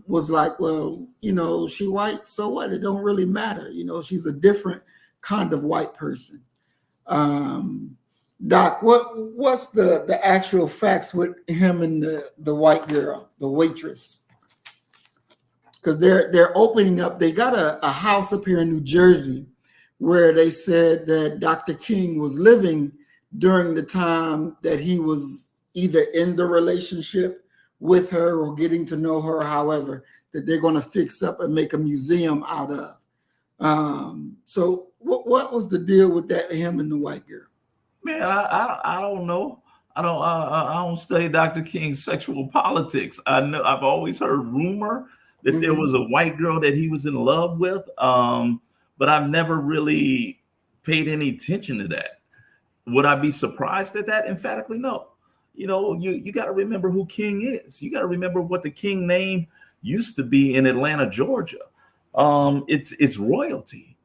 was like, well, you know, she white, so what? It don't really matter. You know, she's a different kind of white person. Doc, what's the actual facts with him and the white girl, the waitress? Because they're opening up. They got a house up here in New Jersey where they said that Dr. King was living during the time that he was either in the relationship with her or getting to know her, however, that they're going to fix up and make a museum out of. So what was the deal with that, him and the white girl? Man, I don't know. I don't study Dr. King's sexual politics. I know I've always heard rumor that there was a white girl that he was in love with, but I've never really paid any attention to that. Would I be surprised at that? Emphatically, no. You know, you got to remember who King is. You got to remember what the King name used to be in Atlanta, Georgia. It's royalty.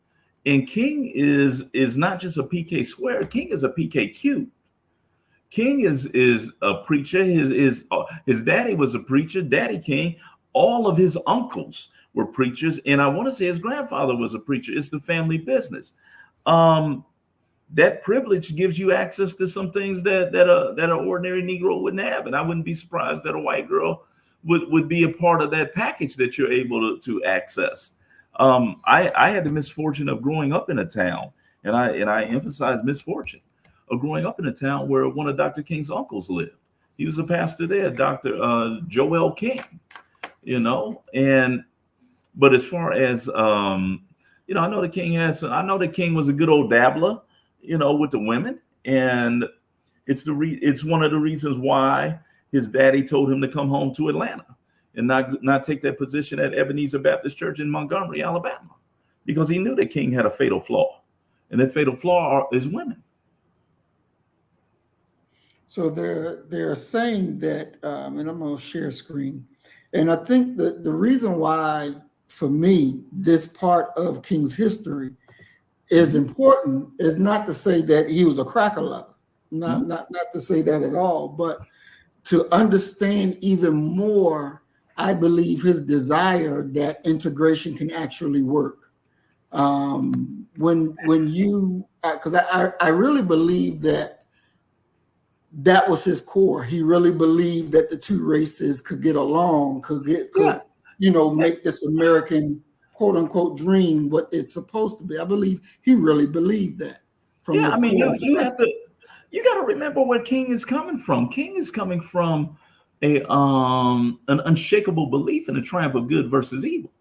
And King is not just a PK squared. King is a PK cubed. King is a preacher. His daddy was a preacher, Daddy King. All of his uncles were preachers, and I want to say his grandfather was a preacher. It's the family business. That privilege gives you access to some things that an ordinary Negro wouldn't have, and I wouldn't be surprised that a white girl would be a part of that package that you're able to access. I had the misfortune of growing up in a town, and I emphasize misfortune of growing up in a town where one of Dr. King's uncles lived. He was a pastor there, Dr. Joel King, you know. But as far as you know, I know the King was a good old dabbler, you know, with the women, and it's one of the reasons why his daddy told him to come home to Atlanta and not take that position at Ebenezer Baptist Church in Montgomery, Alabama, because he knew that King had a fatal flaw, and that fatal flaw is women. So they're saying that, and I'm going to share screen, and I think that the reason why, for me, this part of King's history is important is not to say that he was a cracker lover, not to say that at all, but to understand even more, I believe, his desire that integration can actually work. When you, because I really believe that was his core. He really believed that the two races could get along, could you know, make this American quote unquote dream what it's supposed to be. I believe he really believed that. You got to remember where King is coming from. King is coming from an unshakable belief in the triumph of good versus evil.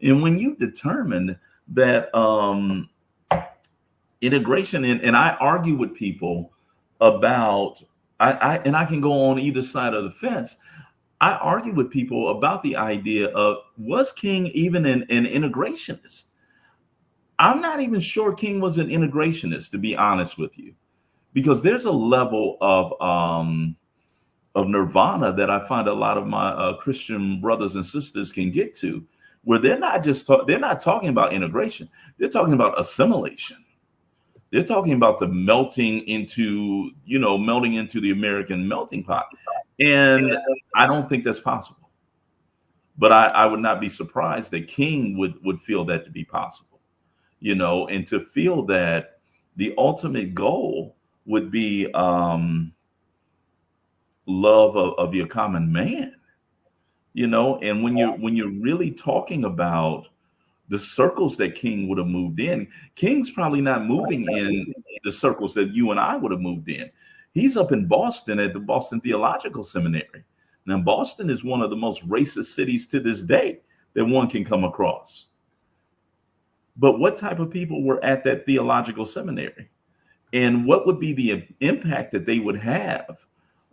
And when you determine that integration, and I argue with people about, I can go on either side of the fence. I argue with people about the idea of, was King even an integrationist? I'm not even sure King was an integrationist, to be honest with you, because there's a level of nirvana that I find a lot of my Christian brothers and sisters can get to, where they're not talking about integration. They're talking about assimilation. They're talking about the melting into the American melting pot. And I don't think that's possible. But I would not be surprised that King would feel that to be possible, you know, and to feel that the ultimate goal would be love of your common man, you know. And when you're really talking about the circles that King would have moved in, King's probably not moving in the circles that you and I would have moved in. He's up in Boston at the Boston Theological Seminary. Now, Boston is one of the most racist cities to this day that one can come across. But what type of people were at that theological seminary? And what would be the impact that they would have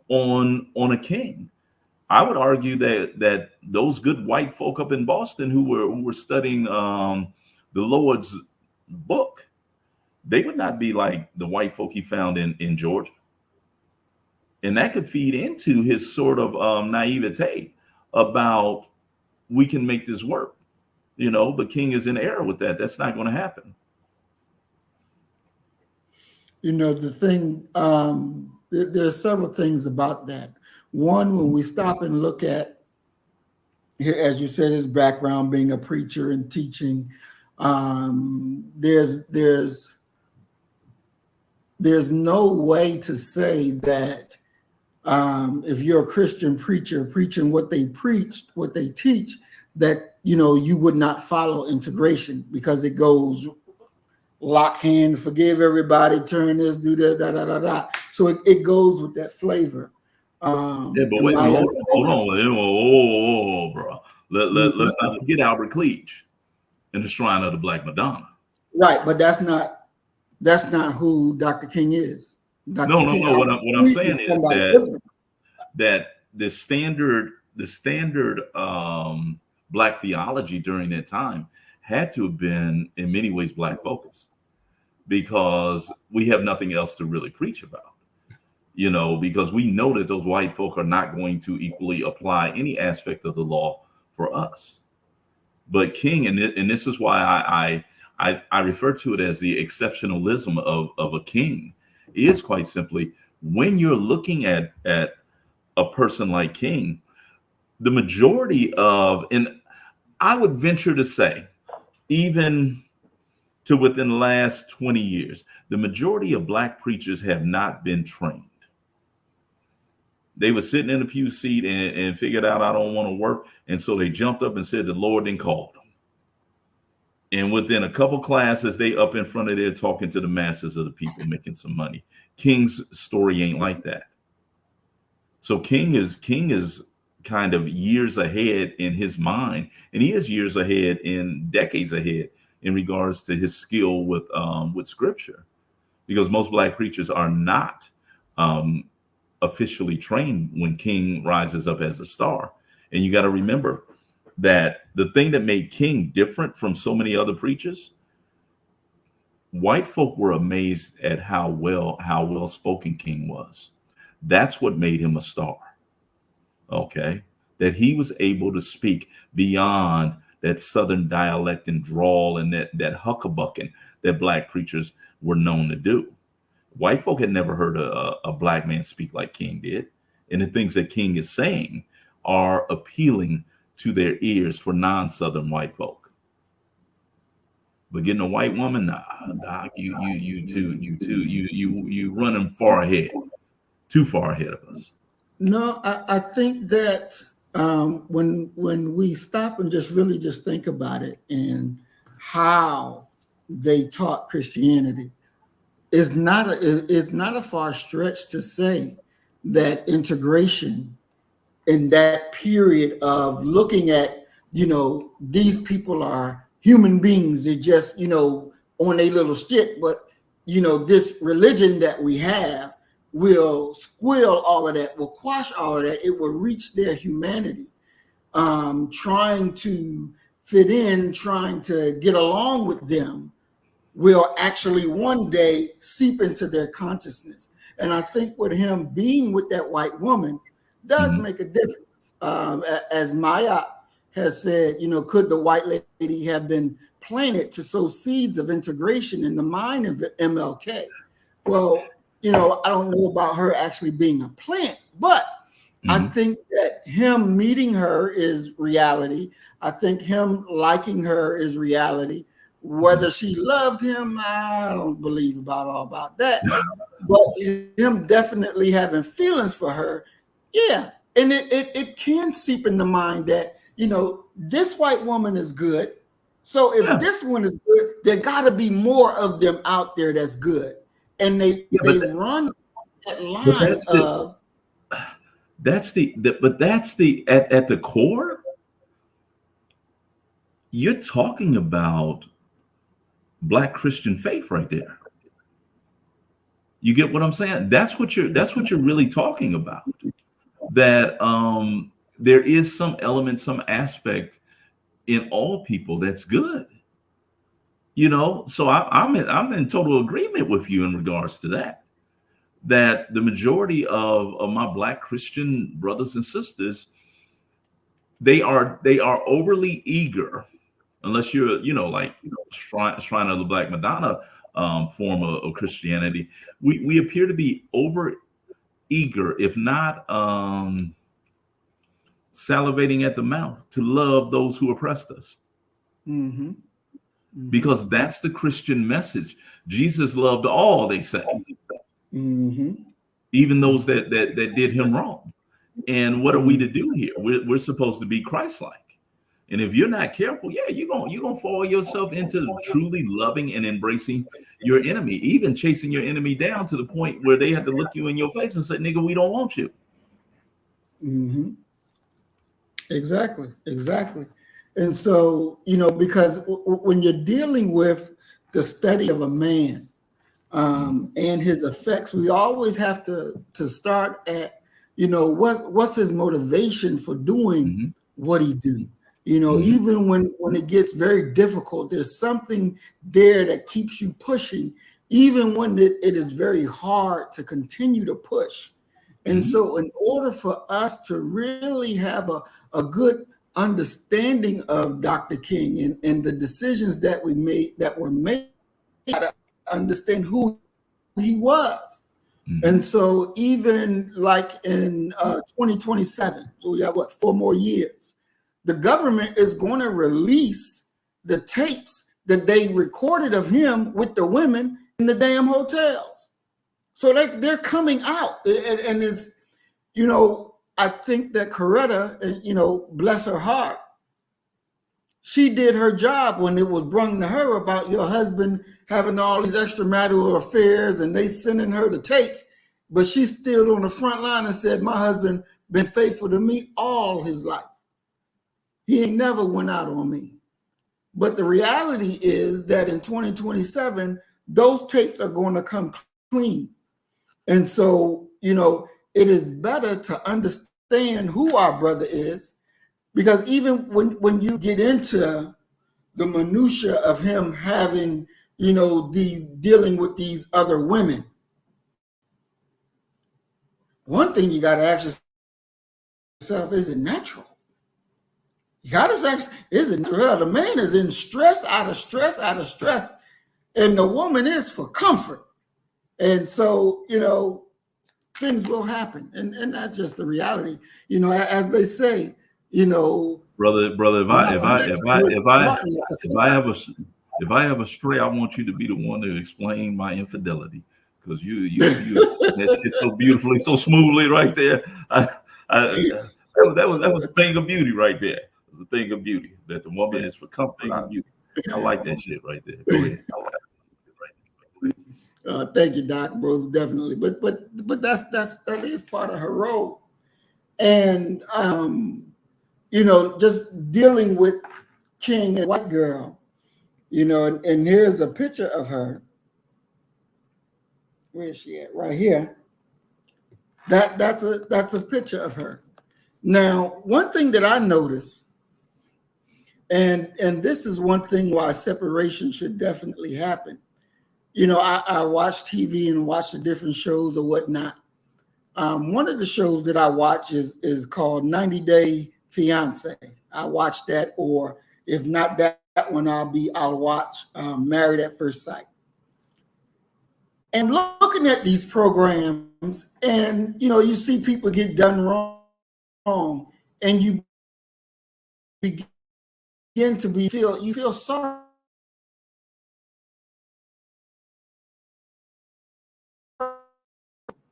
on a king? I would argue that those good white folk up in Boston who were studying the Lord's book, they would not be like the white folk he found in Georgia. And that could feed into his sort of naivete about we can make this work, but King is in error with that. That's not going to happen. The thing, there's several things about that. One, when we stop and look at, here, as you said, his background being a preacher and teaching, there's no way to say that if you're a Christian preacher preaching what they preached, what they teach, that you would not follow integration, because it goes lock hand, forgive everybody, turn this, do that, da da da da. So it goes with that flavor. Yeah, but wait, hold on, bro. Let's not forget Albert Cleage and the Shrine of the Black Madonna. Right, but that's not who Dr. King is. Dr. No. King, What I'm saying is that the standard Black theology during that time had to have been in many ways Black focused, because we have nothing else to really preach about. Because we know that those white folk are not going to equally apply any aspect of the law for us. But King, and this is why I refer to it as the exceptionalism of a king, is quite simply, when you're looking at a person like King, the majority of, and I would venture to say, even to within the last 20 years, the majority of Black preachers have not been trained. They were sitting in a pew seat and figured out, I don't want to work. And so they jumped up and said, the Lord didn't call them. And within a couple classes, they up in front of there talking to the masses of the people, making some money. King's story ain't like that. So King is kind of years ahead in his mind, and he is years ahead, in decades ahead, in regards to his skill with scripture, because most Black preachers are not officially trained when King rises up as a star. And you got to remember that the thing that made King different from so many other preachers, white folk were amazed at how well spoken King was. That's what made him a star. Okay, that he was able to speak beyond that Southern dialect and drawl and that huckabucking that Black preachers were known to do. White folk had never heard a Black man speak like King did. And the things that King is saying are appealing to their ears for non-Southern white folk. But getting a white woman, nah, Doc, you running far ahead, too far ahead of us. No, I think that when we stop and just really just think about it and how they taught Christianity, it's not a far stretch to say that integration in that period of looking at, these people are human beings, they're just, on a little shit, but, this religion that we have will squill all of that, will quash all of that. It will reach their humanity, trying to fit in, trying to get along with them, will actually one day seep into their consciousness. And I think with him being with that white woman does make a difference. As Maya has said, could the white lady have been planted to sow seeds of integration in the mind of MLK? Well, I don't know about her actually being a plant, but I think that him meeting her is reality. I think him liking her is reality. Whether she loved him, I don't believe about that. But him definitely having feelings for her, yeah. And it can seep in the mind that, this white woman is good. So if this one is good, there got to be more of them out there that's good. And they run that line of. That's at the core, you're talking about Black Christian faith right there. You get what I'm saying? That's what you're really talking about. That there is some element, some aspect in all people that's good. So I'm in total agreement with you in regards to that. That the majority of my Black Christian brothers and sisters, they are overly eager, unless you're, Shrine of the Black Madonna form of Christianity. We appear to be over eager, if not salivating at the mouth, to love those who oppressed us. Mm-hmm. Mm-hmm. Because that's the Christian message. Jesus loved all, they say, Mm-hmm. even those that did him wrong. And what are we to do here? We're supposed to be Christ-like. And if you're not careful, you're gonna fall yourself into truly loving and embracing your enemy, even chasing your enemy down to the point where they have to look you in your face and say, "Nigga, we don't want you." Mm-hmm. Exactly. And so, because when you're dealing with the study of a man and his effects, we always have to start at, what's his motivation for doing what he do. Even when it gets very difficult, there's something there that keeps you pushing, even when it is very hard to continue to push. And so in order for us to really have a good understanding of Dr. King and the decisions that were made, to understand who he was. And so even like in 2027, so we got 4 more years, the government is going to release the tapes that they recorded of him with the women in the damn hotels. So they're coming out, and it's, I think that Coretta, bless her heart, she did her job when it was brung to her about your husband having all these extramarital affairs, and they sending her the tapes, but she stood on the front line and said, my husband been faithful to me all his life. He ain't never went out on me. But the reality is that in 2027, those tapes are going to come clean. And so, it is better to understand who our brother is, because even when you get into the minutia of him having, these dealing with these other women, one thing you got to ask yourself, is it natural? You got to ask, is it natural? The man is in stress, out of stress, and the woman is for comfort. And so, things will happen, and that's just the reality. As they say, brother, if I ever stray, I want you to be the one to explain my infidelity, because you it's so beautifully, so smoothly right there. That was a thing of beauty right there. It was a thing of beauty, that the woman is for comfort and beauty. I like that shit right there. Go ahead. Thank you, Doc. Bros, definitely. But that is part of her role, and just dealing with King and white girl, and here's a picture of her. Where is she at? Right here. That's a picture of her. Now, one thing that I noticed, and this is one thing why separation should definitely happen. I watch TV and watch the different shows or whatnot. One of the shows that I watch is called 90 Day Fiance. I watch that, or if not that one, I'll watch Married at First Sight. And looking at these programs, and you see people get done wrong, and you begin to feel sorry.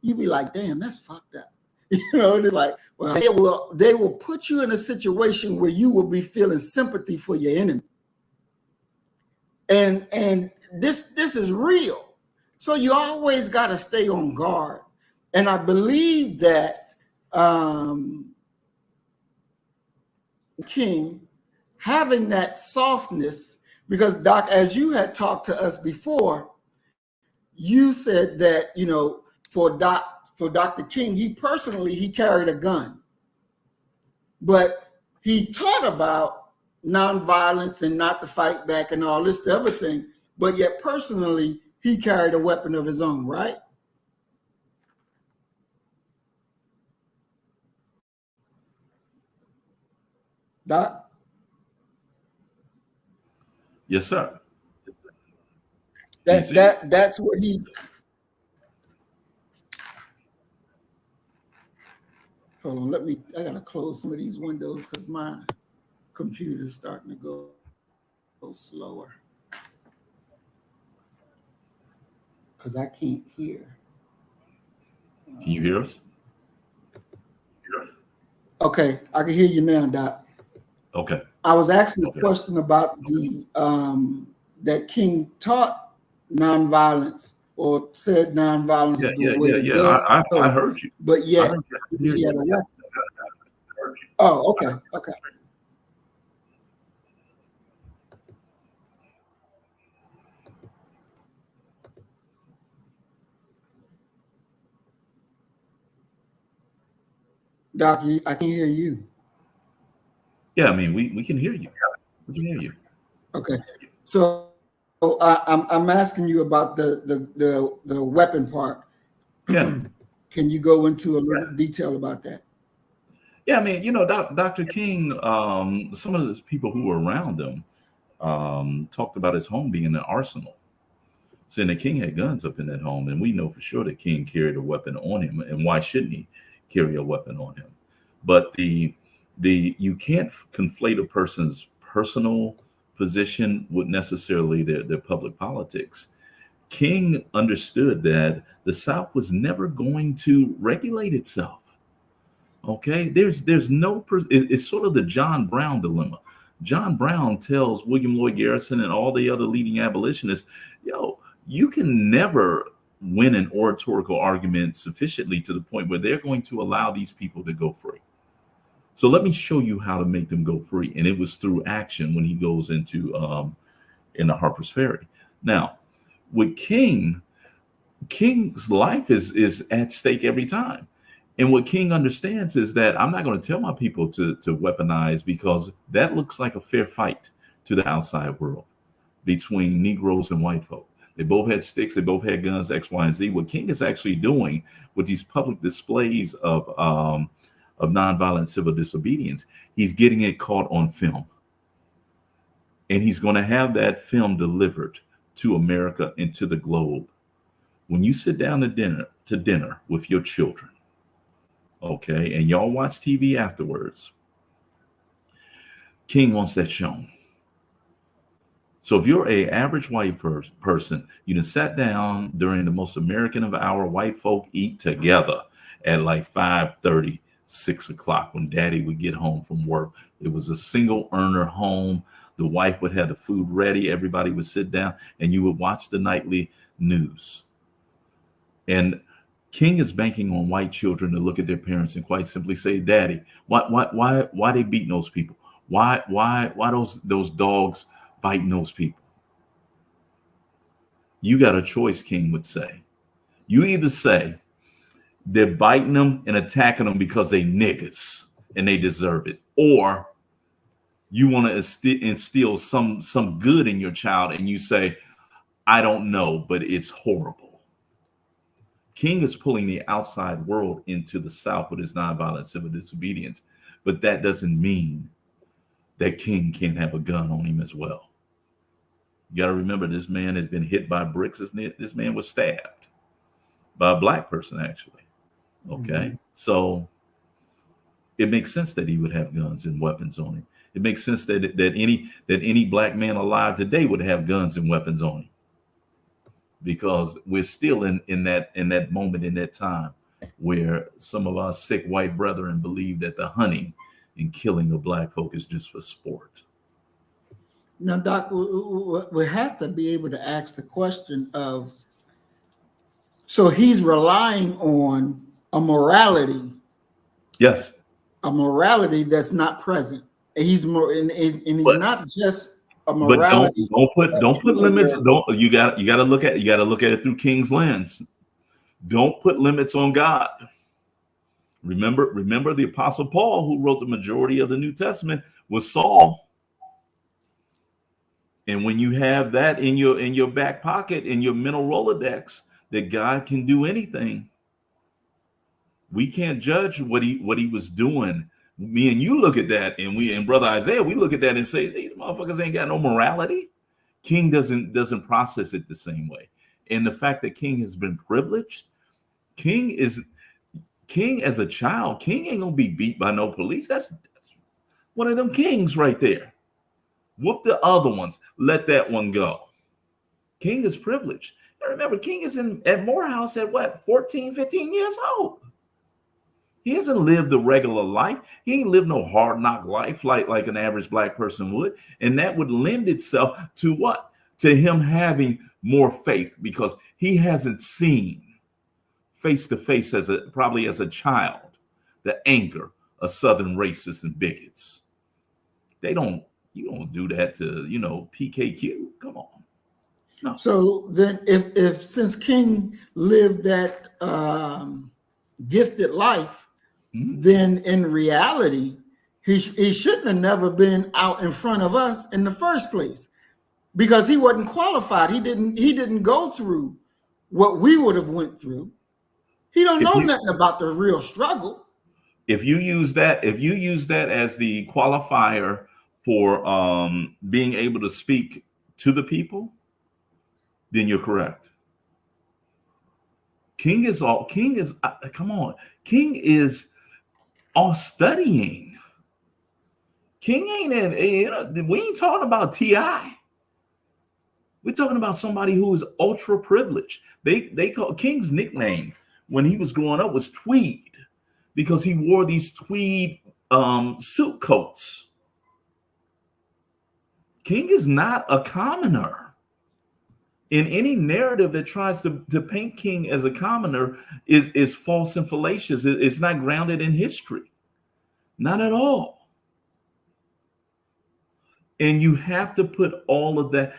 You be like, damn, that's fucked up. They're like, well, they will put you in a situation where you will be feeling sympathy for your enemy. And this is real. So you always got to stay on guard. And I believe that King having that softness, because Doc, as you had talked to us before, you said that, for Dr. King, he carried a gun, but he taught about nonviolence and not to fight back and all this other thing, but yet personally, he carried a weapon of his own, right? Doc? Yes, sir. PC? That's what he. Hold on, I gotta close some of these windows because my computer's starting to go slower. Because I can't hear. Can you hear us? Okay, I can hear you now, Doc. Okay. I was asking a Okay. question about the that King taught nonviolence or said nonviolence is the way to go. I heard you. But I yet heard you. he had a weapon. Oh, okay, okay. Doc, I can hear you. Yeah, I mean, we can hear you. We can hear you. Okay, so I'm asking you about the weapon part. Yeah. Can you go into a little detail about that? Yeah, I mean, Dr. King, some of the people who were around him talked about his home being an arsenal. Saying that King had guns up in that home, and we know for sure that King carried a weapon on him, and why shouldn't he carry a weapon on him? But the you can't conflate a person's personal position with necessarily their public politics. King understood that the South was never going to regulate itself. Okay, there's no it's sort of the John Brown dilemma. John Brown tells William Lloyd Garrison and all the other leading abolitionists, you can never win an oratorical argument sufficiently to the point where they're going to allow these people to go free. So let me show you how to make them go free. And it was through action when he goes into Harper's Ferry. Now, with King's life is at stake every time. And what King understands is that I'm not going to tell my people to weaponize, because that looks like a fair fight to the outside world between Negroes and white folk. They both had sticks, they both had guns, X, Y, and Z. What King is actually doing with these public displays of nonviolent civil disobedience, he's getting it caught on film. And he's going to have that film delivered to America and to the globe. When you sit down to dinner with your children, okay, and y'all watch TV afterwards, King wants that shown. So if you're an average white person, you done sat down during the most American of our white folk eat together at like 5:30, 6 o'clock when daddy would get home from work. It was a single earner home. The wife would have the food ready. Everybody would sit down and you would watch the nightly news. And King is banking on white children to look at their parents and quite simply say, Daddy, why they beating those people? Why those dogs biting those people? You got a choice, King would say. You either say they're biting them and attacking them because they niggas and they deserve it, or you want to instill some good in your child and you say, I don't know, but it's horrible. King is pulling the outside world into the South with his nonviolent civil disobedience, but that doesn't mean that King can't have a gun on him as well. You got to remember, this man has been hit by bricks. This man was stabbed by a black person, actually. Okay, mm-hmm. So it makes sense that he would have guns and weapons on him. It makes sense that any black man alive today would have guns and weapons on him, because we're still in that moment, in that time where some of our sick white brethren believe that the hunting and killing of black folk is just for sport. Now, Doc, we have to be able to ask the question of, so he's relying on a morality. Yes. A morality that's not present. He's more, and he's not just a morality. But don't put limits. You got to look at it through King's lens. Don't put limits on God. Remember the Apostle Paul, who wrote the majority of the New Testament, was Saul. And when you have that in your back pocket, in your mental Rolodex, that God can do anything, we can't judge what he was doing Me and you look at that, and we and Brother Isaiah, we look at that and say, these motherfuckers ain't got no morality. King doesn't process it the same way. And the fact that King has been privileged, King as a child, King ain't gonna be beat by no police. That's one of them kings right there. Whoop the other ones, let that one go. King is privileged. And remember, King is at Morehouse at what, 14, 15 years old. He hasn't lived a regular life. He ain't lived no hard knock life like an average black person would. And that would lend itself to what? To him having more faith, because he hasn't seen face to face probably as a child, the anger of Southern racists and bigots. You don't do that to, PKQ. Come on. No. So then if since King lived that gifted life, then in reality, he shouldn't have never been out in front of us in the first place, because he wasn't qualified. He didn't go through what we would have went through. He don't know nothing about the real struggle. If you use that as the qualifier for being able to speak to the people, then you're correct. King is all studying. King ain't we ain't talking about T.I. We're talking about somebody who is ultra privileged. They call King's nickname when he was growing up was Tweed, because he wore these tweed suit coats. King is not a commoner. In any narrative that tries to paint King as a commoner is false and fallacious. It's not grounded in history. Not at all. And you have to put all of that.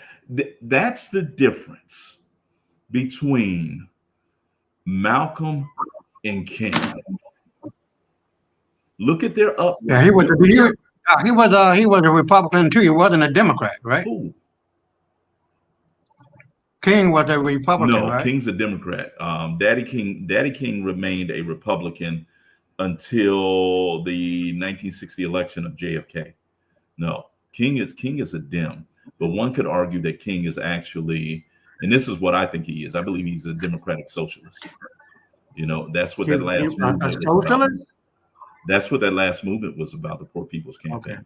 That's the difference between Malcolm and King. Look at their up. Yeah, he was a Republican too. He wasn't a Democrat, right? Ooh. King was a Republican, no, right? King's a Democrat. Daddy King remained a Republican until the 1960 election of JFK. No, King is a Dem, but one could argue that King is actually, and this is what I think he is. I believe he's a democratic socialist. That's what that last movement was about. That's what that last movement was about, the Poor People's Campaign. Okay.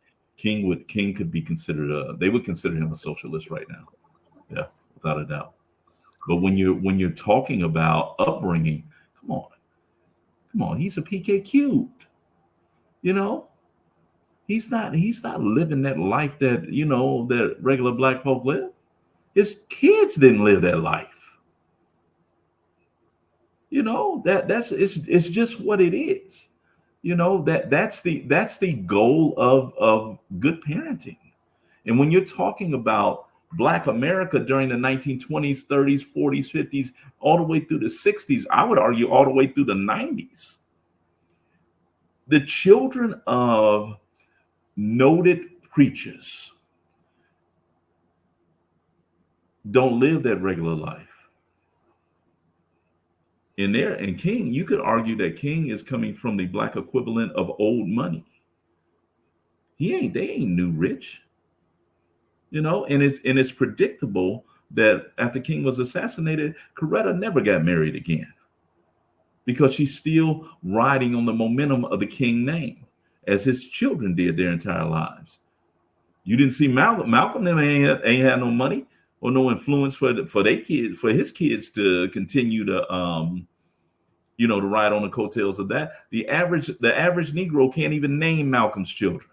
King could be considered they would consider him a socialist right now. Yeah, without a doubt. But when you're talking about upbringing, come on, he's a PKQ. He's not living that life that that regular black folk live. His kids didn't live that life. It's just what it is. That's the goal of good parenting. And when you're talking about Black America during the 1920s, 30s, 40s, 50s, all the way through the 60s, I would argue all the way through the 90s, the children of noted preachers don't live that regular life. And King, you could argue that King is coming from the black equivalent of old money. They ain't new rich. And it's predictable that after King was assassinated, Coretta never got married again, because she's still riding on the momentum of the King name, as his children did their entire lives. You didn't see Malcolm them ain't had no money or no influence for their kids, for his kids to continue to to ride on the coattails of that. The average Negro can't even name Malcolm's children.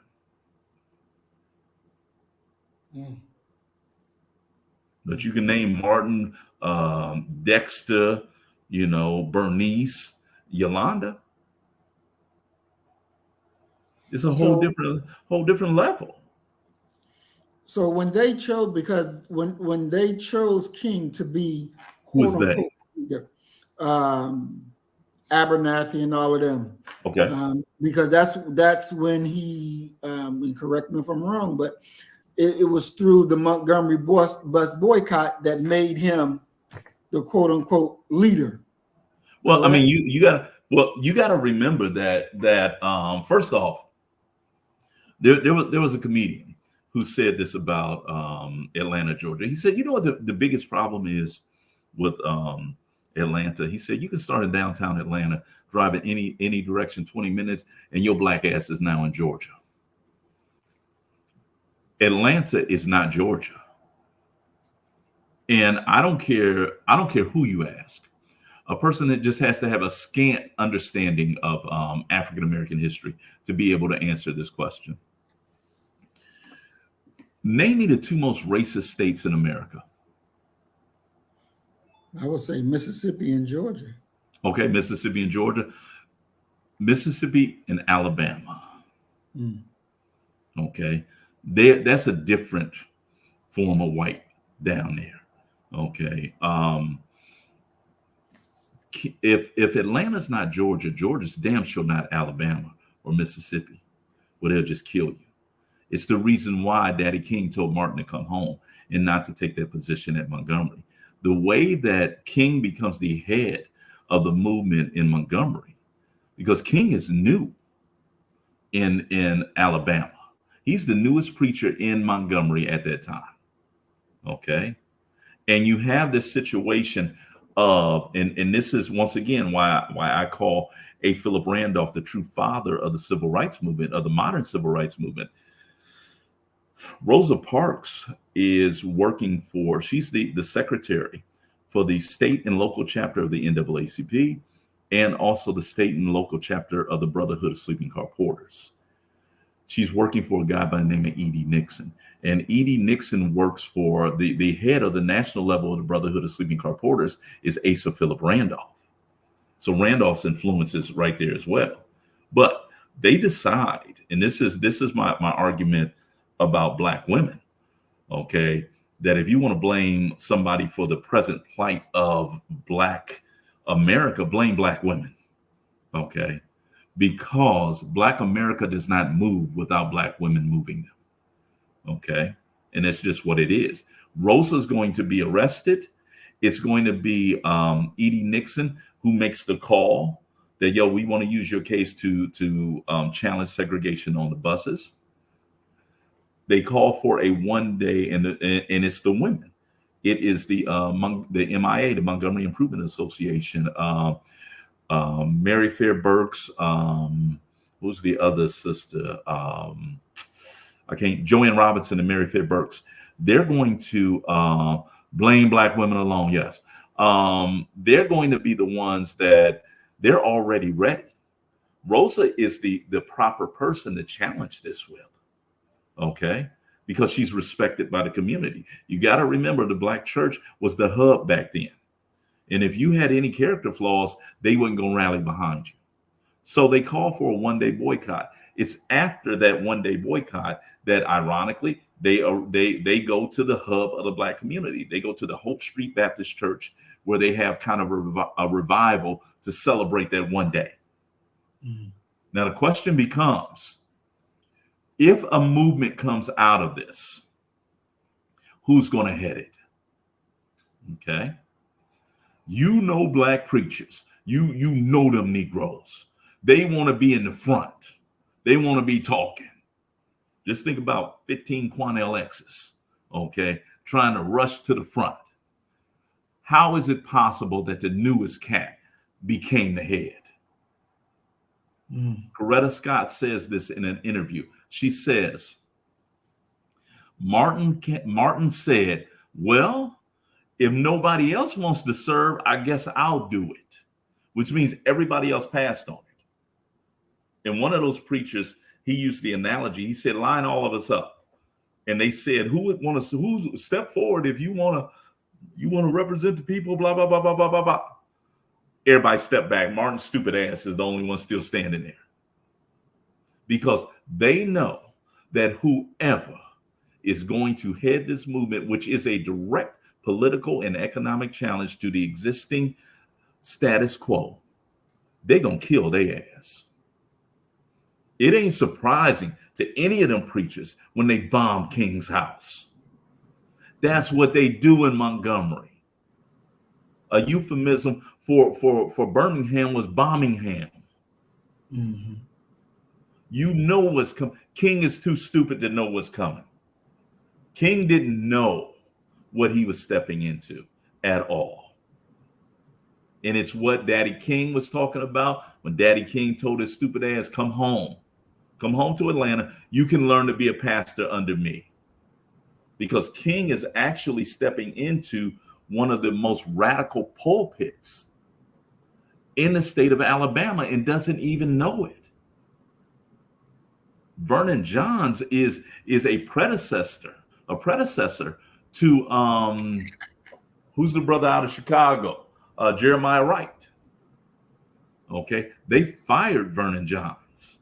But you can name Martin, Dexter, Bernice, Yolanda. It's a whole different level. So when they chose, because when they chose King to be, who's that? Abernathy and all of them. Okay. Because that's when he, correct me if I'm wrong, but it was through the Montgomery bus boycott that made him the quote unquote leader. Well, I mean, you gotta remember that first off, There was a comedian who said this about Atlanta, Georgia. He said, you know what the biggest problem is with Atlanta? He said, you can start in downtown Atlanta, drive in any direction 20 minutes, and your black ass is now in Georgia. Atlanta is not Georgia. And I don't care who you ask. A person that just has to have a scant understanding of African American history to be able to answer this question. Name me the two most racist states in America. I would say Mississippi and Georgia. Okay, Mississippi and Georgia. Mississippi and Alabama. Okay, that's a different form of white down there. Okay, if Atlanta's not Georgia, Georgia's damn sure not Alabama or Mississippi, where they'll just kill you. It's the reason why Daddy King told Martin to come home and not to take that position at Montgomery. The way that King becomes the head of the movement in Montgomery, because King is new in Alabama. He's the newest preacher in Montgomery at that time. Okay. And you have this situation of, and this is once again why I call A. Philip Randolph the true father of the civil rights movement, of the modern civil rights movement. Rosa Parks is working for, she's the secretary for the state and local chapter of the NAACP, and also the state and local chapter of the Brotherhood of Sleeping Car Porters. She's working for a guy by the name of E.D. Nixon. And E.D. Nixon works for the head of the national level of the Brotherhood of Sleeping Car Porters is Asa Philip Randolph. So Randolph's influence is right there as well. But they decide, and this is my argument about black women, okay, that if you want to blame somebody for the present plight of black America, blame black women, okay, because black America does not move without black women moving them, okay, and that's just what it is. Rosa's going to be arrested. It's going to be E.D. Nixon who makes the call that, yo, we want to use your case to challenge segregation on the buses. They call for a 1 day, and it's the women. It is the MIA, the Montgomery Improvement Association. Mary Fair Burks. Who's the other sister? Joanne Robinson and Mary Fair Burks. They're going to blame black women alone. Yes, they're going to be the ones that they're already ready. Rosa is the proper person to challenge this with. Okay, because she's respected by the community. You got to remember the black church was the hub back then. And if you had any character flaws, they weren't going to rally behind you. So they call for a 1 day boycott. It's after that 1 day boycott that, ironically, they go to the hub of the black community. They go to the Hope Street Baptist Church, where they have kind of a revival to celebrate that 1 day. Now the question becomes, if a movement comes out of this, who's going to head it? Okay. You know, black preachers, you know them Negroes. They want to be in the front. They want to be talking. Just think about 15 Quanell X's, okay, trying to rush to the front. How is it possible that the newest cat became the head? Coretta Scott says this in an interview. She says, Martin said, well, if nobody else wants to serve, I guess I'll do it, which means everybody else passed on it. And one of those preachers, he used the analogy. He said, line all of us up. And they said, who step forward if you want to represent the people, blah, blah, blah, blah, blah, blah, blah. Everybody step back. Martin's stupid ass is the only one still standing there. Because they know that whoever is going to head this movement, which is a direct political and economic challenge to the existing status quo, they're going to kill their ass. It ain't surprising to any of them preachers when they bomb King's house. That's what they do in Montgomery. A euphemism for Birmingham was Bombingham. You know what's coming. King is too stupid to know what's coming. King didn't know what he was stepping into at all. And it's what Daddy King was talking about when Daddy King told his stupid ass, come home to Atlanta. You can learn to be a pastor under me. Because King is actually stepping into one of the most radical pulpits in the state of Alabama and doesn't even know it. Vernon Johns is a predecessor to who's the brother out of Chicago? Jeremiah Wright. Okay, they fired Vernon Johns.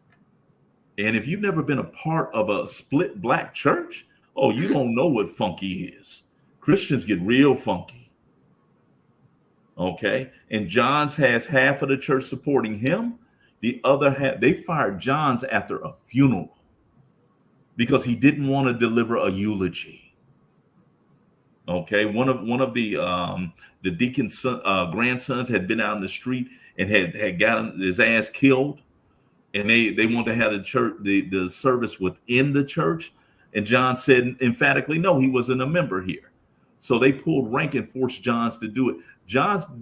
And if you've never been a part of a split black church, oh, you don't know what funky is. Christians get real funky. Okay, and Johns has half of the church supporting him. The other half, they fired Johns after a funeral because he didn't want to deliver a eulogy. Okay, one of the deacon's grandsons had been out in the street and had gotten his ass killed, and they wanted to have the church the service within the church, and John said emphatically no, he wasn't a member here. So they pulled rank and forced Johns to do it.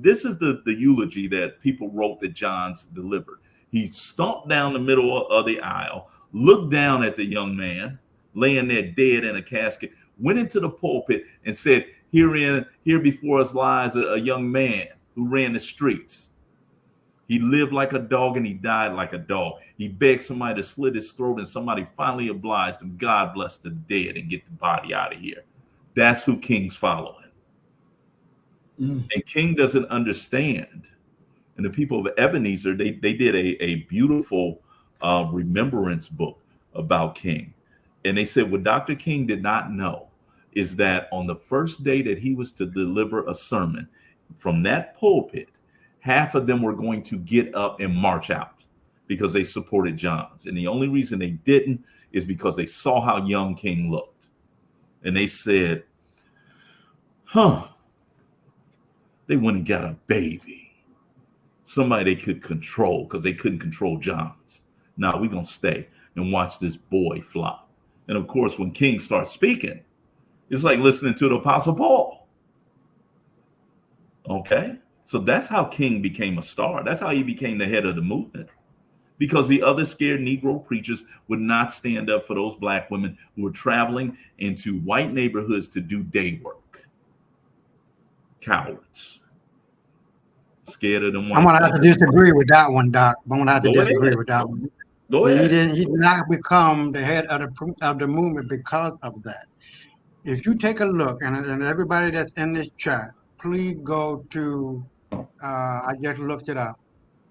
This is the eulogy that people wrote that Johns delivered. He stomped down the middle of the aisle, looked down at the young man laying there dead in a casket, went into the pulpit and said, here before us lies a young man who ran the streets. He lived like a dog and he died like a dog. He begged somebody to slit his throat and somebody finally obliged him. God bless the dead and get the body out of here. That's who King's following. And King doesn't understand. And the people of Ebenezer, they did a beautiful remembrance book about King. And they said what Dr. King did not know is that on the first day that he was to deliver a sermon from that pulpit, half of them were going to get up and march out because they supported Johns. And the only reason they didn't is because they saw how young King looked. And they said, they went and got a baby. Somebody they could control because they couldn't control Johns. Now we're going to stay and watch this boy fly. And of course, when King starts speaking, it's like listening to the Apostle Paul. Okay? So that's how King became a star. That's how he became the head of the movement. Because the other scared Negro preachers would not stand up for those black women who were traveling into white neighborhoods to do day work. Cowards. Scared of them white. I'm going to have to disagree with that one, Doc. I'm going to have to disagree with that one. Go ahead. He did not become the head of the movement because of that. If you take a look, and everybody that's in this chat, please go to, I just looked it up,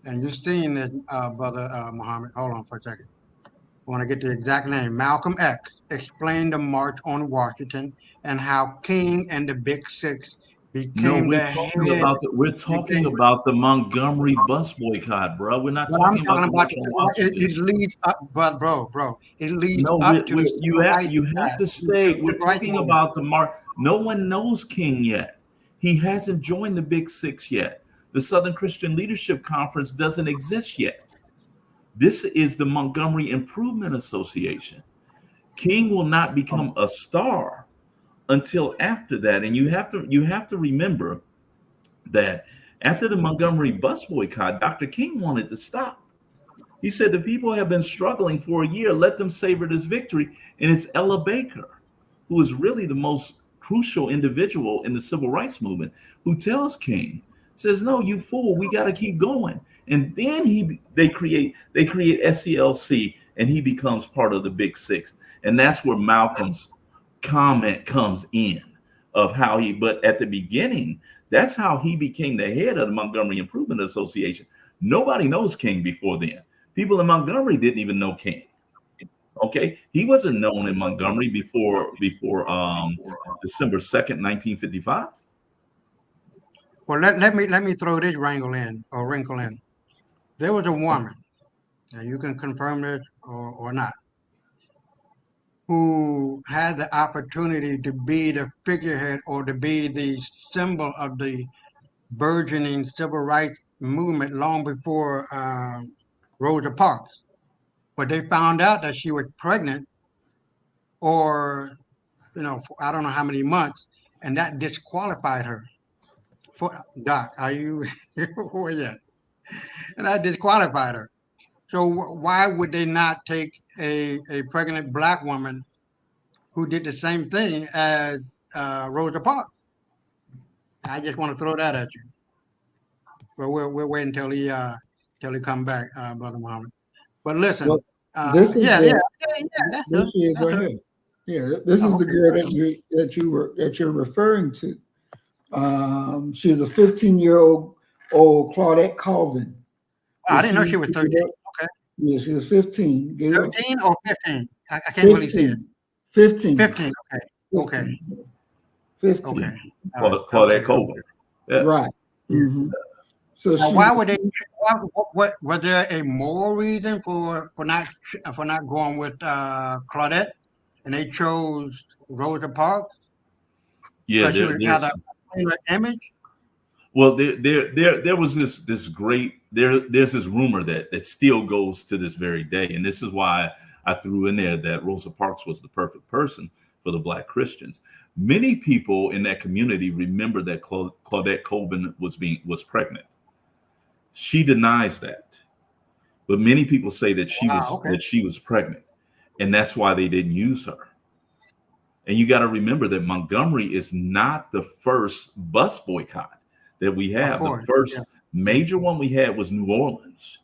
and you've seen it, Brother Muhammad. Hold on for a second. I want to get the exact name. Malcolm X explained the March on Washington and how King and the Big Six became we're talking about the Montgomery bus boycott, bro. We're not talking about it leads up, but bro, it leads up to you have to stay. We're talking about the March. No one knows King yet. He hasn't joined the Big Six yet. The Southern Christian Leadership Conference doesn't exist yet. This is the Montgomery Improvement Association. King will not become a star until after that. And you have to remember that after the Montgomery bus boycott, Dr. King wanted to stop. He said the people have been struggling for a year. Let them savor this victory. And it's Ella Baker, who is really the most crucial individual in the civil rights movement, who tells King, says, no, you fool, we got to keep going. And then they create SCLC and he becomes part of the Big Six. And that's where Malcolm's comment comes in of how but at the beginning, that's how he became the head of the Montgomery Improvement Association. Nobody knows King before then. People in Montgomery didn't even know King. Okay, he wasn't known in Montgomery before December 2nd, 1955. Well, let me throw this wrinkle in. There was a woman, and you can confirm it or not, who had the opportunity to be the figurehead or to be the symbol of the burgeoning civil rights movement long before Rosa Parks. but they found out that she was pregnant, or for I don't know how many months, and that disqualified her. For Doc, are you where you at? And that disqualified her. So why would they not take a pregnant black woman who did the same thing as Rosa Parks? I just want to throw that at you. But we're waiting till he come back, Brother Muhammad. But listen, Well, this is yeah, the- that's This it. is That's right it. here. Yeah, this is the okay. girl that you're referring to. She was a 15-year-old Claudette Colvin. Oh, I didn't know she was 13. Okay. Yeah, she was 15. 13 or 15? I can't really see it. 15. 15. Okay. 15. Okay. Claudette Colvin. Yeah. Right. Mm-hmm. So Now, why would they? What was there a moral reason for not going with Claudette, and they chose Rosa Parks? Yeah, Because she had a similar image. well, there was this great there's this rumor that still goes to this very day, and this is why I threw in there that Rosa Parks was the perfect person for the Black Christians. Many people in that community remember that Claudette Colvin was pregnant. She denies that, but many people say that she was pregnant, and that's why they didn't use her. And you got to remember that Montgomery is not the first bus boycott that we have. The first major one we had was New Orleans,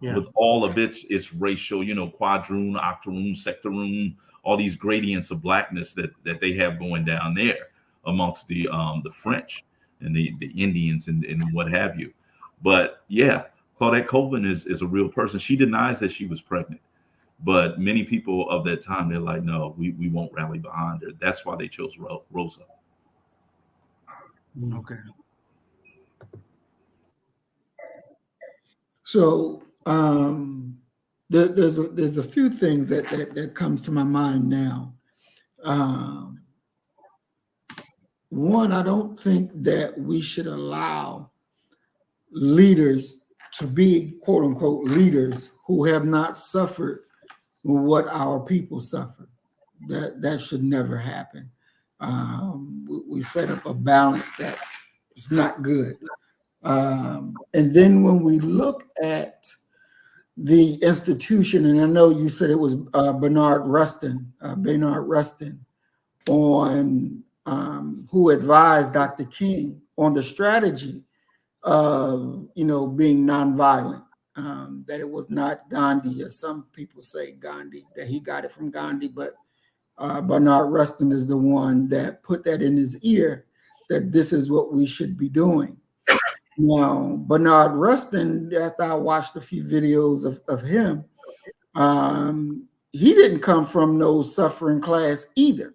with all of its racial, quadroon, octoroon, sectoroon, all these gradients of blackness that they have going down there amongst the French and the Indians and what have you. But yeah, Claudette Colvin is a real person. She denies that she was pregnant. But many people of that time, they're like, no, we won't rally behind her. That's why they chose Rosa. Okay. So there's a few things that comes to my mind now. One, I don't think that we should allow leaders to be quote unquote leaders who have not suffered what our people suffered. That should never happen. We set up a balance that is not good. And then when we look at the institution, and I know you said it was Bernard Rustin, on who advised Dr. King on the strategy of being nonviolent. That it was not Gandhi, or some people say Gandhi, that he got it from Gandhi, but Bernard Rustin is the one that put that in his ear, that this is what we should be doing. Now, Bernard Rustin, after I watched a few videos of him, he didn't come from no suffering class either.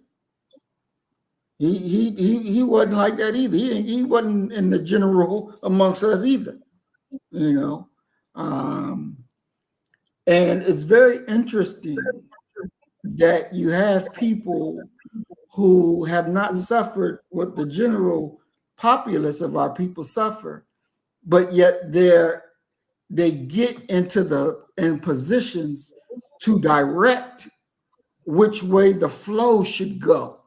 He wasn't like that either. He wasn't in the general amongst us either, and it's very interesting that you have people who have not suffered what the general populace of our people suffer, but yet they get in positions to direct which way the flow should go.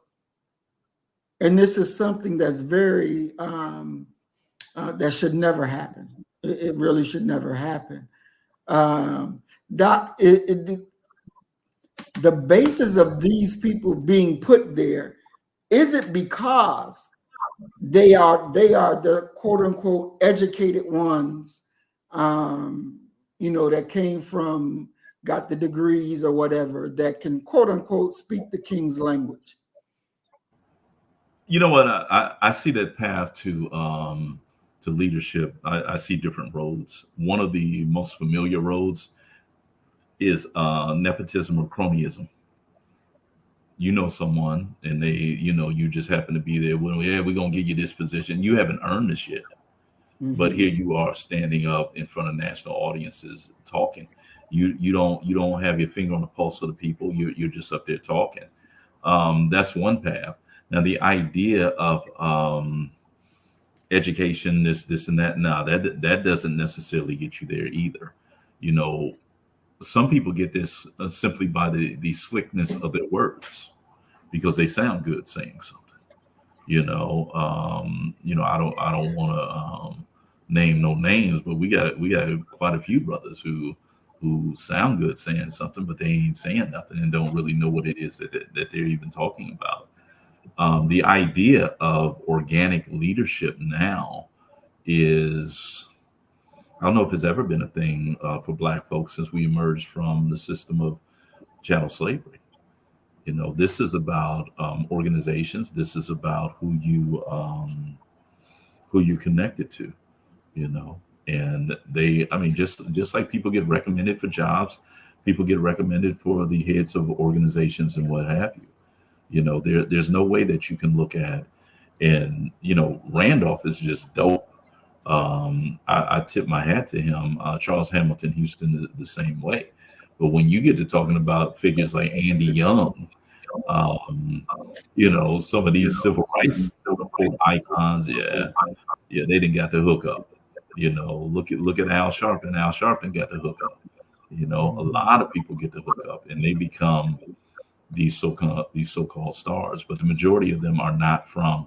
And this is something that's very that should never happen. It really should never happen. Doc, the basis of these people being put there, is it because they are the quote unquote educated ones, that came from, got the degrees or whatever, that can quote unquote speak the King's language? You know what? I see that path to leadership. I see different roads. One of the most familiar roads is nepotism or cronyism. You know someone, and they, you just happen to be there. Well, yeah, we're gonna give you this position. You haven't earned this yet, but here you are standing up in front of national audiences talking. You don't have your finger on the pulse of the people. You're just up there talking. That's one path. Now, the idea of education, this and that, no, that doesn't necessarily get you there either. some people get this simply by the slickness of their words, because they sound good saying something. I don't want to name no names, but we got quite a few brothers who sound good saying something, but they ain't saying nothing and don't really know what it is that they're even talking about. The idea of organic leadership now is, I don't know if it's ever been a thing for Black folks since we emerged from the system of chattel slavery. This is about organizations. This is about who you connected to, and just like people get recommended for jobs, people get recommended for the heads of organizations and what have you. There's no way that you can look at, and Randolph is just dope. I tip my hat to him. Charles Hamilton Houston the same way. But when you get to talking about figures like Andy Young, some of these civil rights icons, they didn't got the hook up. Look at Al Sharpton. Al Sharpton got the hook up. A lot of people get the hook up, and they become these so-called stars. But the majority of them are not from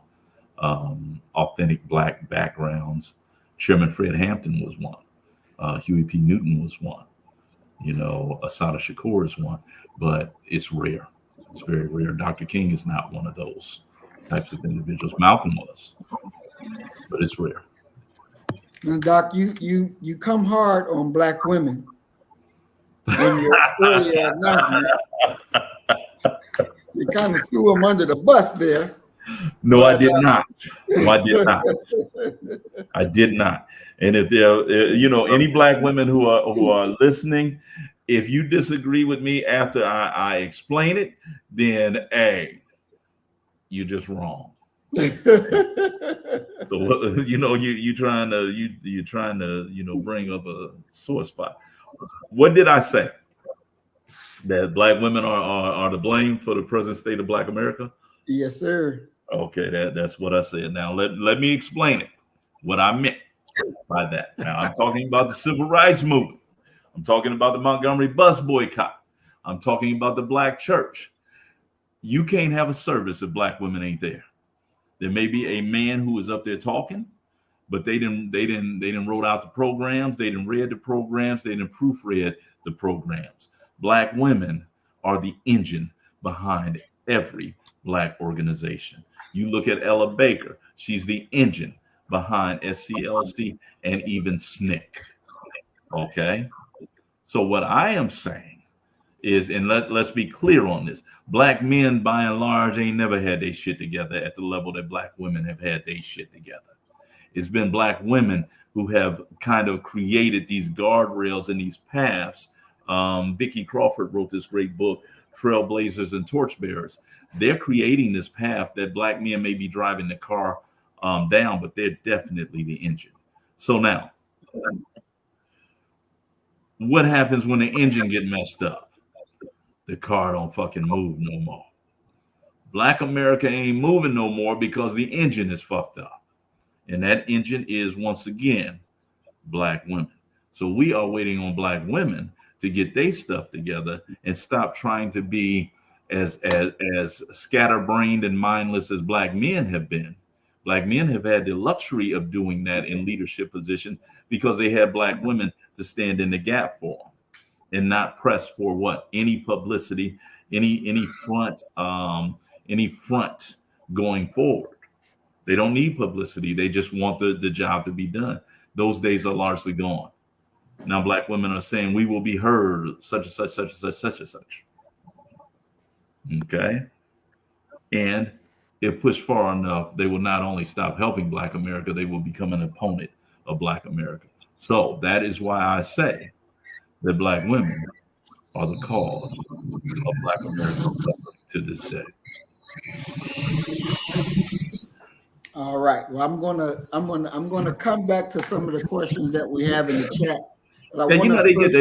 authentic Black backgrounds. Chairman Fred Hampton was one. Huey P. Newton was one. Assata Shakur is one, but it's rare. It's very rare. Dr. King is not one of those types of individuals. Malcolm was, but it's rare. Now, Doc, you come hard on Black women in your earlier announcement. You kind of threw them under the bus there. No, I did not. No, I did not. I did not. And if there, any Black women who are listening, if you disagree with me after I explain it, then you're just wrong. So you're trying to bring up a sore spot. What did I say? That Black women are to blame for the present state of Black America? Yes, sir. Okay, that's what I said. Now let me explain it. What I meant by that. Now I'm talking about the civil rights movement. I'm talking about the Montgomery bus boycott. I'm talking about the Black church. You can't have a service if Black women ain't there. There may be a man who is up there talking, but they didn't wrote out the programs, they didn't read the programs, they didn't proofread the programs. Black women are the engine behind every Black organization. You look at Ella Baker, she's the engine behind SCLC and even SNCC. Okay? So what I am saying is, and let's be clear on this, Black men by and large ain't never had their shit together at the level that Black women have had their shit together. It's been Black women who have kind of created these guardrails and these paths. Vicki Crawford wrote this great book, Trailblazers and Torchbearers. They're creating this path that Black men may be driving the car down, but they're definitely the engine. So now, what happens when the engine get messed up? The car don't fucking move no more. Black America ain't moving no more because the engine is fucked up. And that engine is, once again, Black women. So we are waiting on Black women to get their stuff together and stop trying to be as scatterbrained and mindless as Black men have been. Black men have had the luxury of doing that in leadership positions because they had Black women to stand in the gap for them and not press for what? Any publicity, any front going forward. They don't need publicity. They just want the job to be done. Those days are largely gone. Now Black women are saying we will be heard, such and such, such and such, such and such. Okay. And if pushed far enough, they will not only stop helping Black America, they will become an opponent of Black America. So that is why I say that Black women are the cause of Black America to this day. All right. Well, I'm gonna come back to some of the questions that we have in the chat.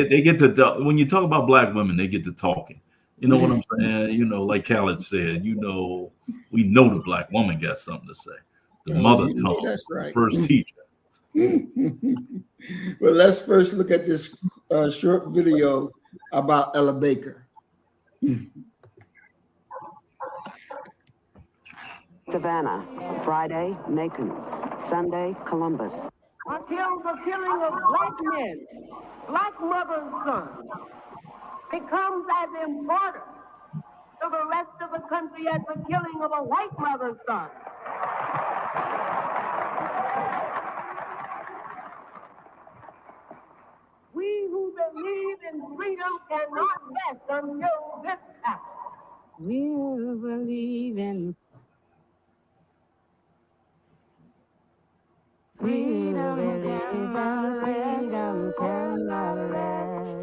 They get to when you talk about Black women, they get to talking. You know what I'm saying? Like Khaled said, we know the Black woman got something to say. The mother tongue, that's right. First teacher. Well, let's first look at this a short video about Ella Baker. Savannah, Friday, Macon, Sunday, Columbus. Until the killing of black men, black mothers' sons, becomes as important to the rest of the country as the killing of a white mother's son. We who believe in freedom cannot rest until this happens. We who believe in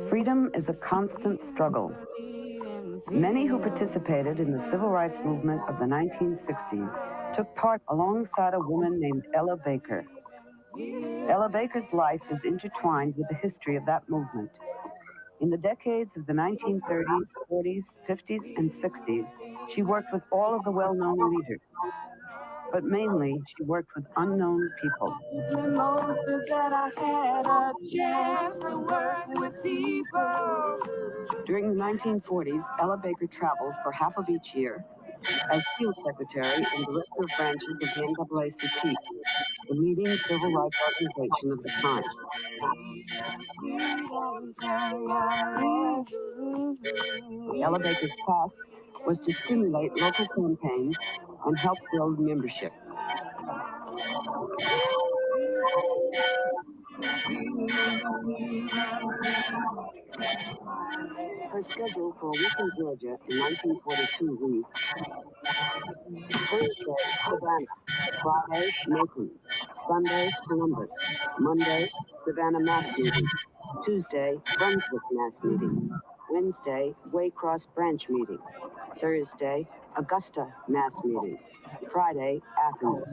Freedom is a constant struggle. Many who participated in the civil rights movement of the 1960s took part alongside a woman named Ella Baker. Ella Baker's life is intertwined with the history of that movement. In the decades of the 1930s, 40s, 50s, and 60s, she worked with all of the well-known leaders. But mainly, she worked with unknown people. During the 1940s, Ella Baker traveled for half of each year as field secretary and director of branches of the NAACP, the leading civil rights organization of the time. Ella Baker's task was to stimulate local campaigns and help build membership. Her schedule for a week in Georgia in 1942 reads: Thursday, Savannah; Friday, Macon; Sunday, Columbus; Monday, Savannah Mass Meeting; Tuesday, Brunswick Mass Meeting; Wednesday, Waycross Branch Meeting; Thursday, Augusta Mass Meeting; Friday, Athens.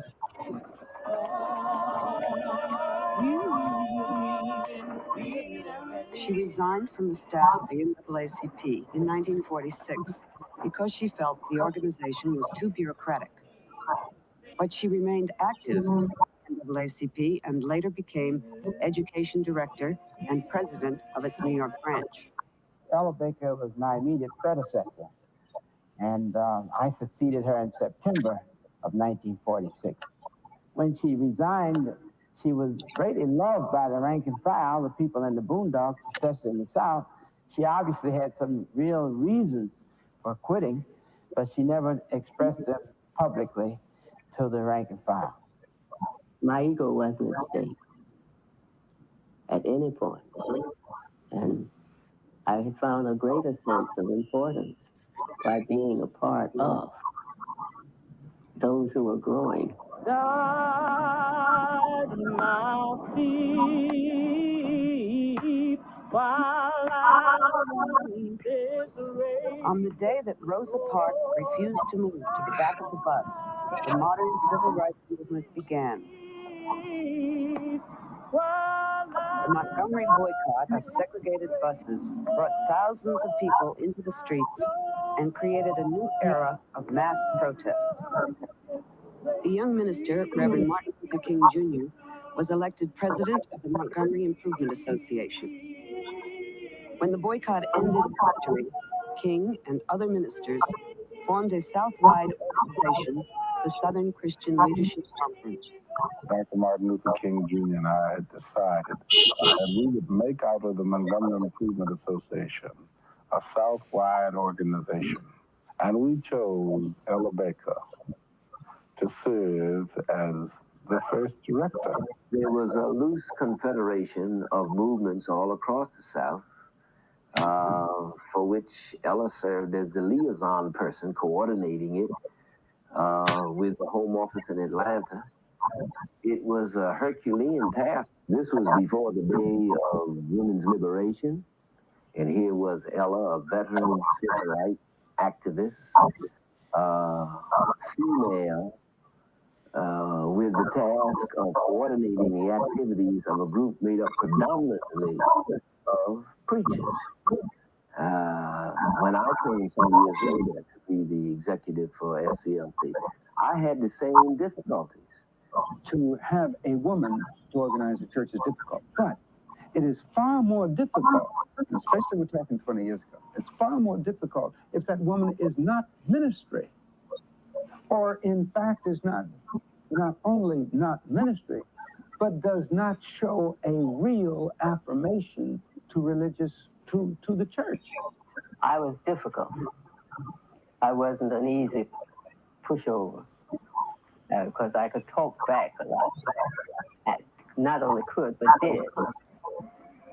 She resigned from the staff of the NAACP in 1946 because she felt the organization was too bureaucratic. But she remained active in the NAACP and later became education director and president of its New York branch. Ella Baker was my immediate predecessor, and I succeeded her in September of 1946. When she resigned, she was greatly loved by the rank and file, the people in the boondocks, especially in the South. She obviously had some real reasons for quitting, but she never expressed them publicly to the rank and file. My ego wasn't at stake at any point. And I found a greater sense of importance by being a part of those who were growing. God, my feet, while I'm in this race. On the day that Rosa Parks refused to move to the back of the bus, the modern civil rights movement began. The Montgomery boycott of segregated buses brought thousands of people into the streets and created a new era of mass protest. The young minister, Reverend Martin Luther King Jr., was elected president of the Montgomery Improvement Association. When the boycott ended victory, King and other ministers formed a Southwide organization, the Southern Christian Leadership Conference. Dr. Martin Luther King Jr. and I had decided that we would make out of the Montgomery Improvement Association a Southwide organization. And we chose Ella Baker to serve as the first director. There was a loose confederation of movements all across the South, for which Ella served as the liaison person coordinating it with the Home Office in Atlanta. It was a Herculean task. This was before the day of women's liberation. And here was Ella, a veteran civil rights activist, female, with the task of coordinating the activities of a group made up predominantly of preachers. When I came some years later to be the executive for SCLC, I had the same difficulties. To have a woman to organize a church is difficult, but It is far more difficult, especially we're talking 20 years ago, it's far more difficult if that woman is not ministry, or in fact is not only not ministry, but does not show a real affirmation to the church. I was difficult. I wasn't an easy pushover because I could talk back a lot. Not only could, but did.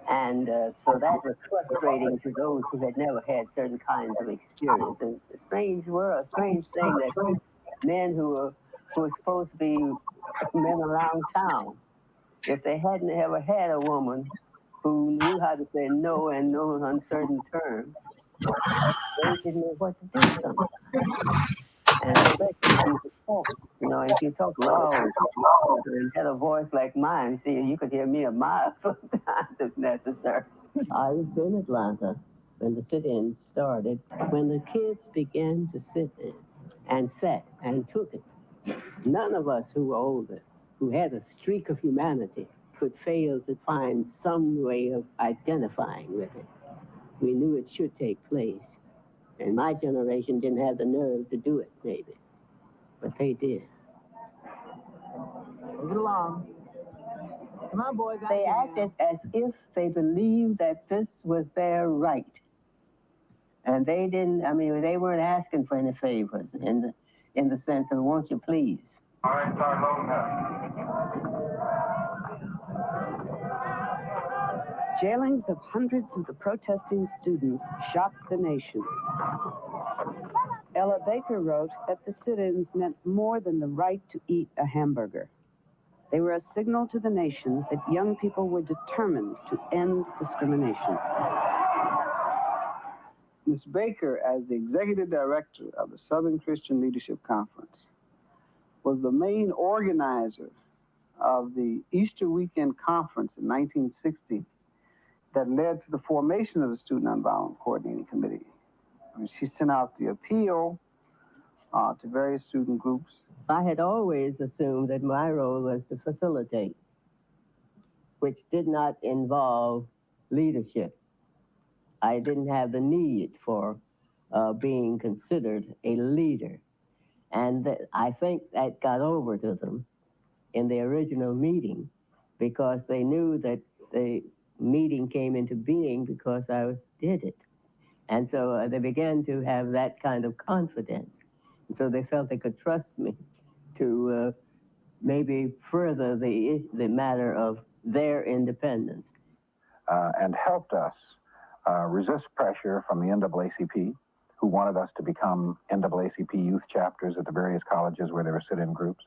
And so that was frustrating to those who had never had certain kinds of experience. And a strange thing that men who were supposed to be men around town, if they hadn't ever had a woman who knew how to say no and no in uncertain terms, they didn't know what to do sometimes. And especially if you could talk, if you talk loud and had a voice like mine, see, you could hear me a mile sometimes if necessary. I was in Atlanta when the sit-in started. When the kids began to sit in and sat and took it, none of us who were older, who had a streak of humanity, could fail to find some way of identifying with it. We knew it should take place. And my generation didn't have the nerve to do it, maybe. But they did. Move it along. Come on, boys. They acted as if they believed that this was their right. And they didn't, they weren't asking for any favors in the sense of, won't you please? All right, start loading up. Jailings of hundreds of the protesting students shocked the nation. Ella Baker wrote that the sit-ins meant more than the right to eat a hamburger. They were a signal to the nation that young people were determined to end discrimination. Ms. Baker, as the executive director of the Southern Christian Leadership Conference, was the main organizer of the Easter Weekend Conference in 1960 that led to the formation of the Student Nonviolent Coordinating Committee. She sent out the appeal to various student groups. I had always assumed that my role was to facilitate, which did not involve leadership. I didn't have the need for being considered a leader. And I think that got over to them in the original meeting because they knew that the meeting came into being because I did it. And so they began to have that kind of confidence. And so they felt they could trust me to maybe further the matter of their independence. And helped us resist pressure from the NAACP, who wanted us to become NAACP youth chapters at the various colleges where there were sit-in groups,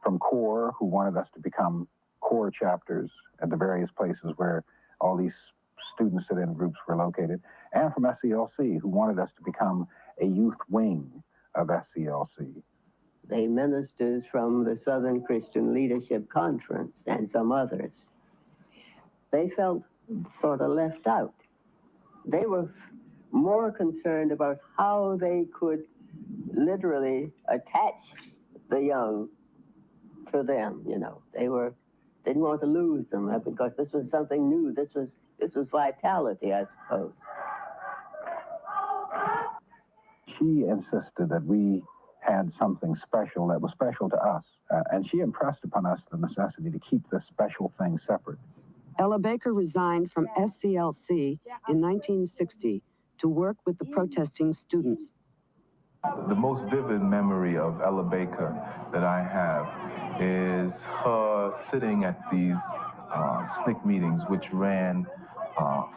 from CORE, who wanted us to become CORE chapters at the various places where all these student sit-in groups were located, and from SCLC, who wanted us to become a youth wing of SCLC. The ministers from the Southern Christian Leadership Conference and some others, they felt sort of left out. They were more concerned about how they could literally attach the young to them, They didn't want to lose them because this was something new. This was vitality, I suppose. She insisted that we had something special that was special to us, and she impressed upon us the necessity to keep this special thing separate. Ella Baker resigned from SCLC in 1960 to work with the protesting students. The most vivid memory of Ella Baker that I have is her sitting at these SNCC meetings, which ran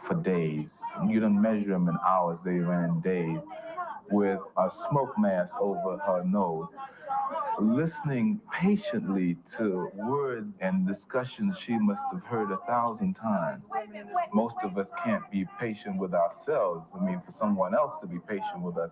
for days. You don't measure them in hours, they ran in days, with a smoke mask over her nose, listening patiently to words and discussions she must have heard 1,000 times. Most of us can't be patient with ourselves. For someone else to be patient with us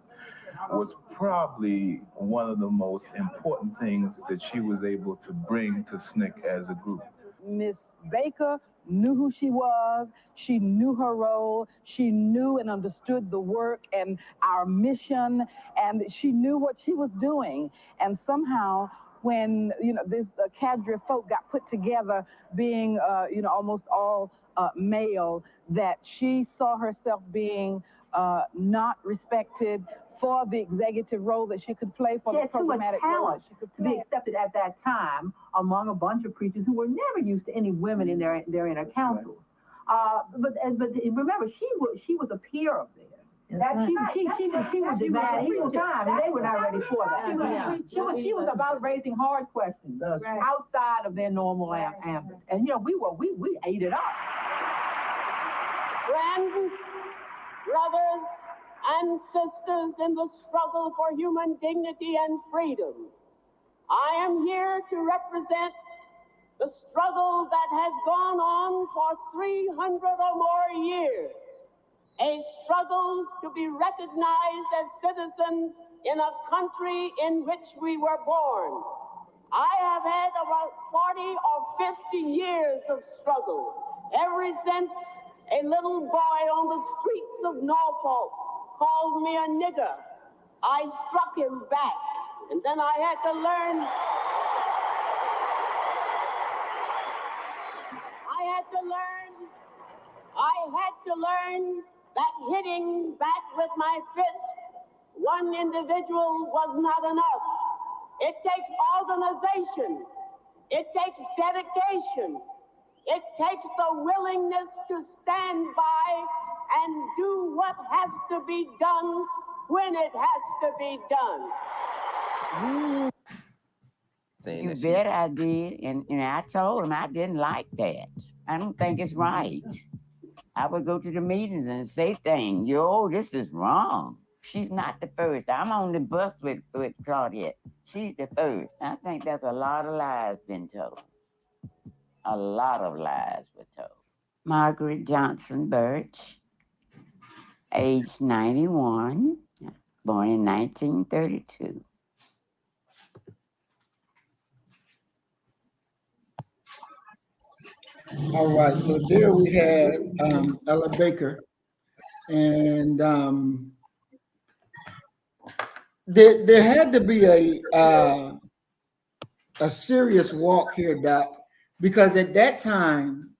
was probably one of the most important things that she was able to bring to SNCC as a group. Miss Baker knew who she was, she knew her role, she knew and understood the work and our mission, and she knew what she was doing. And somehow when, this cadre of folk got put together being, almost all male, that she saw herself being not respected for the executive role that she could play, for the programmatic role that she could play. To be accepted at that time among a bunch of preachers who were never used to any women in their inner councils. But remember, she was a peer of theirs. She was demanding equal time, and they were not ready for that. She was about raising hard questions outside of their normal ambit. And we ate it up. Friends, brothers, and sisters in the struggle for human dignity and freedom, I am here to represent the struggle that has gone on for 300 or more years, a struggle to be recognized as citizens in a country in which we were born. I have had about 40 or 50 years of struggle, ever since a little boy on the streets of Norfolk called me a nigger. I struck him back, and then I had to learn. I had to learn that hitting back with my fist one individual was not enough. It takes organization. It takes dedication. It takes the willingness to stand by and do what has to be done when it has to be done. You bet I did. And I told him I didn't like that. I don't think it's right. I would go to the meetings and say things. This is wrong. She's not the first. I'm on the bus with Claudette. She's the first. I think there's a lot of lies been told. A lot of lies were told. Margaret Johnson Birch, age 91, born in 1932. All right, so there we had Ella Baker, and there had to be a serious walk here, Doc, because at that time,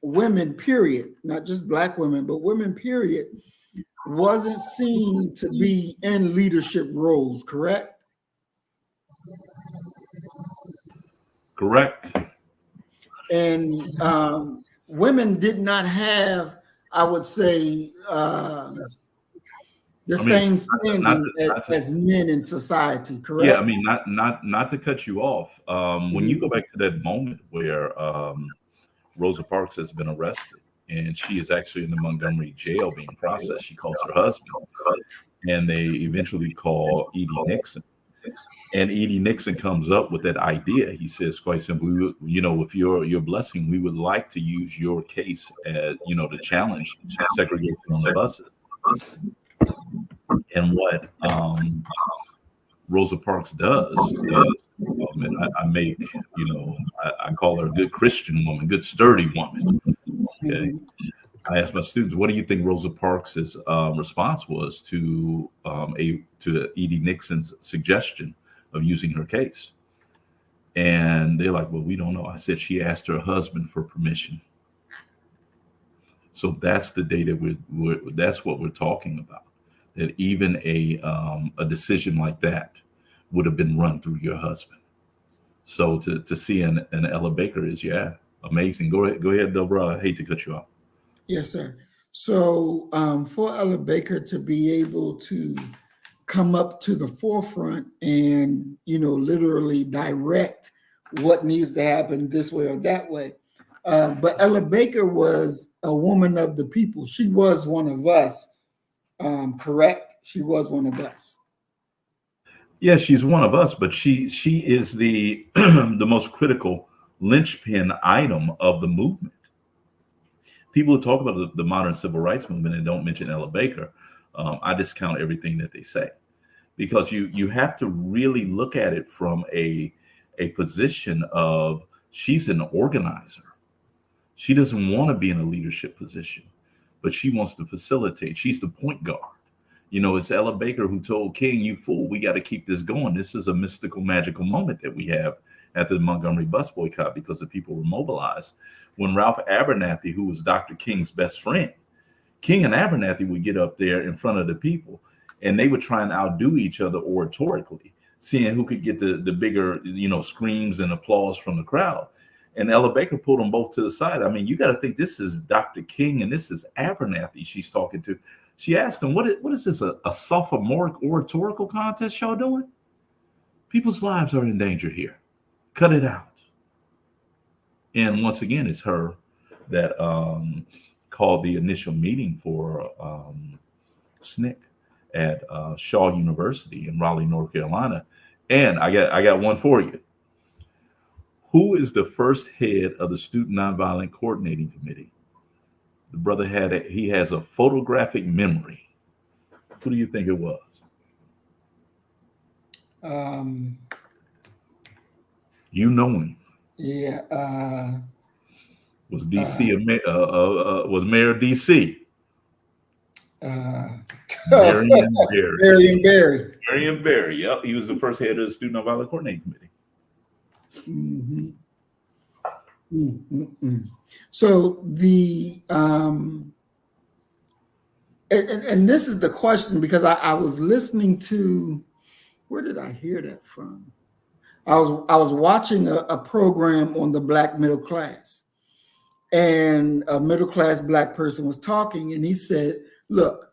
women, period, not just Black women, but women, period, wasn't seen to be in leadership roles, correct? Correct. And women did not have, I would say, same standing as men in society, correct? Yeah, I mean, not to cut you off. When you go back to that moment where Rosa Parks has been arrested and she is actually in the Montgomery jail being processed, she calls her husband, and they eventually call Edie Nixon. And Edie Nixon comes up with that idea. He says, quite simply, with your blessing, we would like to use your case as, to challenge segregation on the buses. And what Rosa Parks does is, I make, I call her a good Christian woman, good sturdy woman. Okay. I asked my students, what do you think Rosa Parks' response was to Edie Nixon's suggestion of using her case? And they're like, well, we don't know. I said she asked her husband for permission. So that's the day that that's what we're talking about. That even a decision like that would have been run through your husband. So to see an Ella Baker is, amazing. Go ahead, Deborah. I hate to cut you off. Yes, sir. So for Ella Baker to be able to come up to the forefront and, literally direct what needs to happen this way or that way. But Ella Baker was a woman of the people. She was one of us, correct? She was one of us. Yeah, she's one of us, but she is the the most critical linchpin item of the movement. People who talk about the modern civil rights movement and don't mention Ella Baker, I discount everything that they say, because you have to really look at it from a position of she's an organizer. She doesn't want to be in a leadership position, but she wants to facilitate. She's the point guard. You know, it's Ella Baker who told King, "You fool, we got to keep this going. This is a mystical, magical moment that we have at the Montgomery bus boycott because the people were mobilized." When Ralph Abernathy, who was Dr. King's best friend, King and Abernathy would get up there in front of the people and they would try and outdo each other oratorically, seeing who could get the bigger, you know, screams and applause from the crowd. And Ella Baker pulled them both to the side. I mean, you got to think this is Dr. King and this is Abernathy she's talking to. She asked him, what is this, a sophomoric oratorical contest y'all doing? People's lives are in danger here. Cut it out. And once again, it's her that called the initial meeting for SNCC at Shaw University in Raleigh, North Carolina. And I got one for you. Who is the first head of the Student Nonviolent Coordinating Committee? The brother he has a photographic memory. Who do you think it was? You know him. Yeah. Was DC was Mayor DC? Marion Barry. Marion Barry. Marion Barry. Yep, he was the first head of the Student Nonviolent Coordinating Committee. Mm-hmm. Mm-hmm. So the and this is the question, because I was listening to, where did I hear that from? I was watching a program on the Black middle class, and a middle class Black person was talking, and he said, look,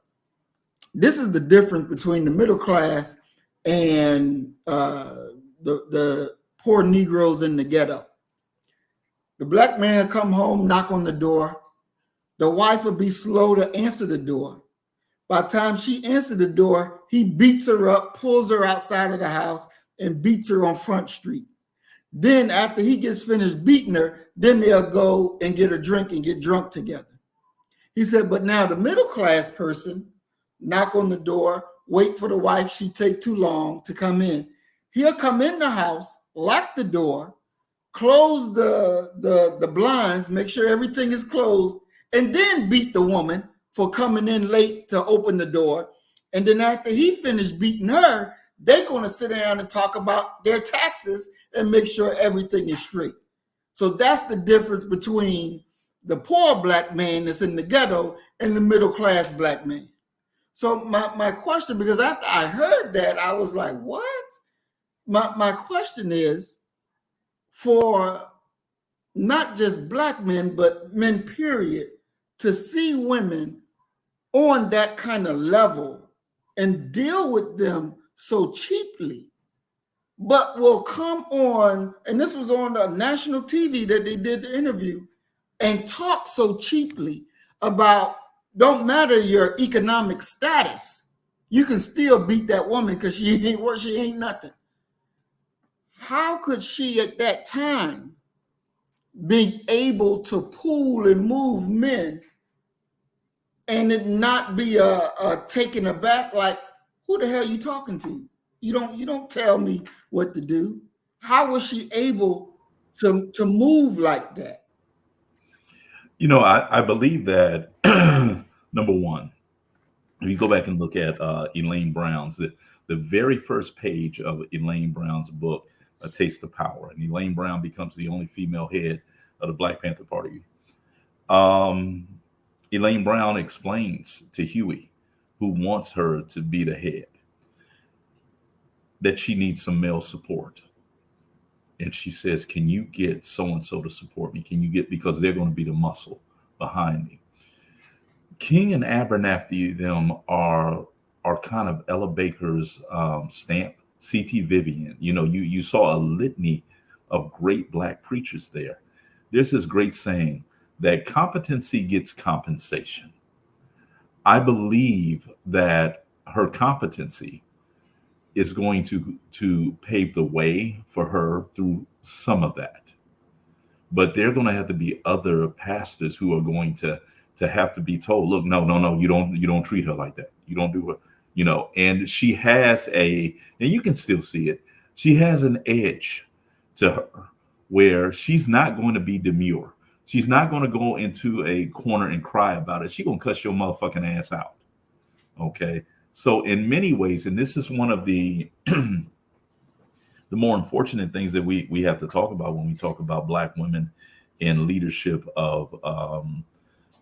this is the difference between the middle class and the poor Negroes in the ghetto. The Black man come home, knock on the door. The wife would be slow to answer the door. By the time she answered the door, he beats her up, pulls her outside of the house, and beats her on Front Street. Then after he gets finished beating her, then they'll go and get a drink and get drunk together. He said, but now the middle class person, knock on the door, wait for the wife, she take too long to come in. He'll come in the house, lock the door, close the blinds, make sure everything is closed, and then beat the woman for coming in late to open the door. And then after he finished beating her, they're going to sit down and talk about their taxes and make sure everything is straight. So that's the difference between the poor Black man that's in the ghetto and the middle class Black man. So my question, because after I heard that, I was like, what? My question is, for not just Black men, but men, period, to see women on that kind of level and deal with them so cheaply, but will come on, and this was on the national TV that they did the interview, and talk so cheaply about, don't matter your economic status, you can still beat that woman because she ain't nothing. How could she at that time be able to pull and move men and it not be a taken aback, like, who the hell are you talking to? You don't tell me what to do. How was she able to move like that? You know, I believe that number one, if you go back and look at Elaine Brown's, the very first page of Elaine Brown's book, A Taste of Power, and Elaine Brown becomes the only female head of the Black Panther Party. Elaine Brown explains to Huey, who wants her to be the head, that she needs some male support. And she says, can you get so-and-so to support me? Can you get, because they're going to be the muscle behind me. King and Abernathy, them are kind of Ella Baker's stamp, C.T. Vivian. You know, you saw a litany of great Black preachers there. There's this great saying that competency gets compensation. I believe that her competency is going to pave the way for her through some of that. But there are going to have to be other pastors who are going to have to be told, look, no, you don't treat her like that. You don't do her, you know. And she has and you can still see it, she has an edge to her where she's not going to be demure. She's not going to go into a corner and cry about it. She's going to cuss your motherfucking ass out. Okay. So in many ways, and this is one of the the more unfortunate things that we have to talk about when we talk about Black women in leadership of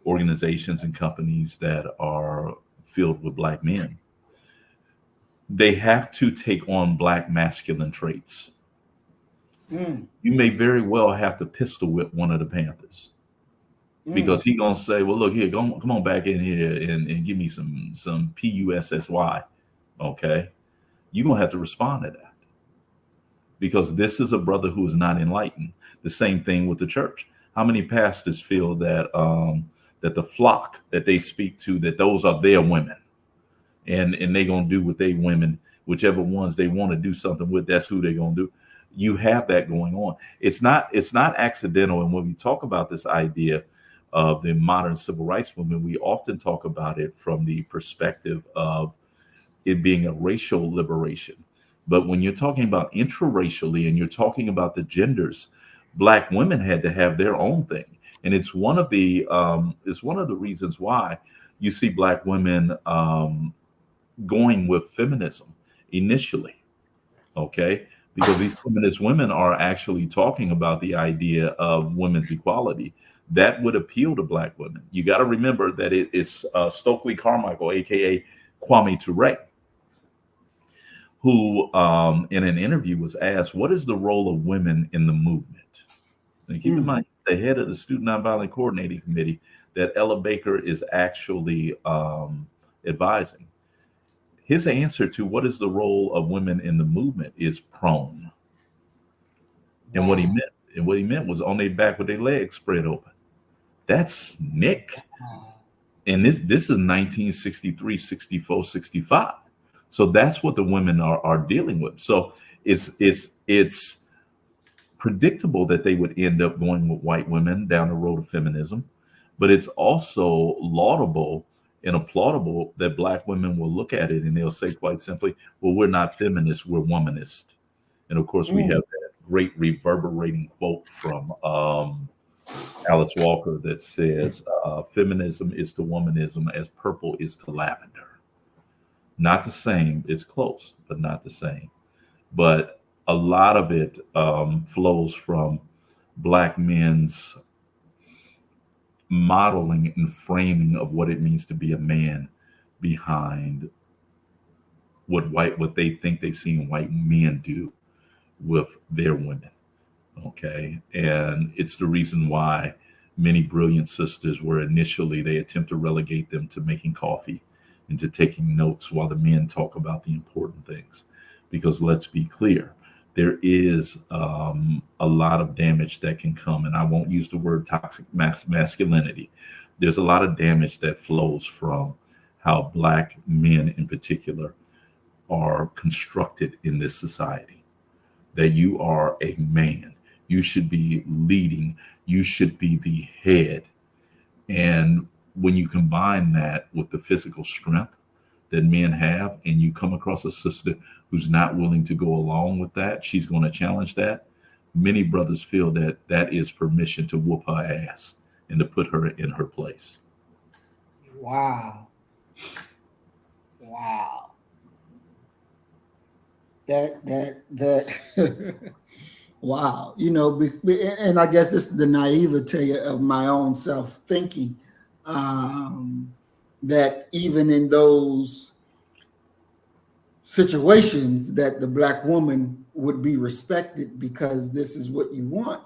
organizations and companies that are filled with Black men. They have to take on Black masculine traits. You may very well have to pistol whip one of the Panthers because he gonna say, "Well, look here, come on back in here and give me some PUSSY." Okay, you're gonna have to respond to that because this is a brother who is not enlightened. The same thing with the church. How many pastors feel that that the flock that they speak to, that those are their women, and they gonna do with they women, whichever ones they want to do something with, that's who they're gonna do. You have that going on. It's not accidental. And when we talk about this idea of the modern civil rights movement, we often talk about it from the perspective of it being a racial liberation. But when you're talking about intraracially and you're talking about the genders, Black women had to have their own thing. And it's one of the reasons why you see Black women going with feminism initially. Okay. Because these feminist women are actually talking about the idea of women's equality that would appeal to Black women. You got to remember that it is Stokely Carmichael, aka Kwame Ture, who in an interview was asked, "What is the role of women in the movement?" And keep in mind, he's the head of the Student Nonviolent Coordinating Committee that Ella Baker is actually advising. His answer to what is the role of women in the movement is prone. And what he meant was on their back with their legs spread open. That's Nick. And this is 1963, 64, 65. So that's what the women are dealing with. So it's predictable that they would end up going with white women down the road of feminism, but it's also laudable and applaudable that Black women will look at it and they'll say quite simply, well, we're not feminists, we're womanist. And of course, we have that great reverberating quote from Alice Walker that says, feminism is to womanism as purple is to lavender. Not the same, it's close, but not the same. But a lot of it flows from Black men's modeling and framing of what it means to be a man behind what they think they've seen white men do with their women. Okay. And it's the reason why many brilliant sisters were initially, they attempt to relegate them to making coffee and to taking notes while the men talk about the important things. Because let's be clear, there is a lot of damage that can come, and I won't use the word toxic masculinity. There's a lot of damage that flows from how Black men in particular are constructed in this society. That you are a man, you should be leading, you should be the head. And when you combine that with the physical strength that men have, and you come across a sister who's not willing to go along with that, she's going to challenge that. Many brothers feel that that is permission to whoop her ass and to put her in her place. Wow. Wow. That wow. You know, and I guess this is the naivete of my own self thinking. That even in those situations that the Black woman would be respected because this is what you want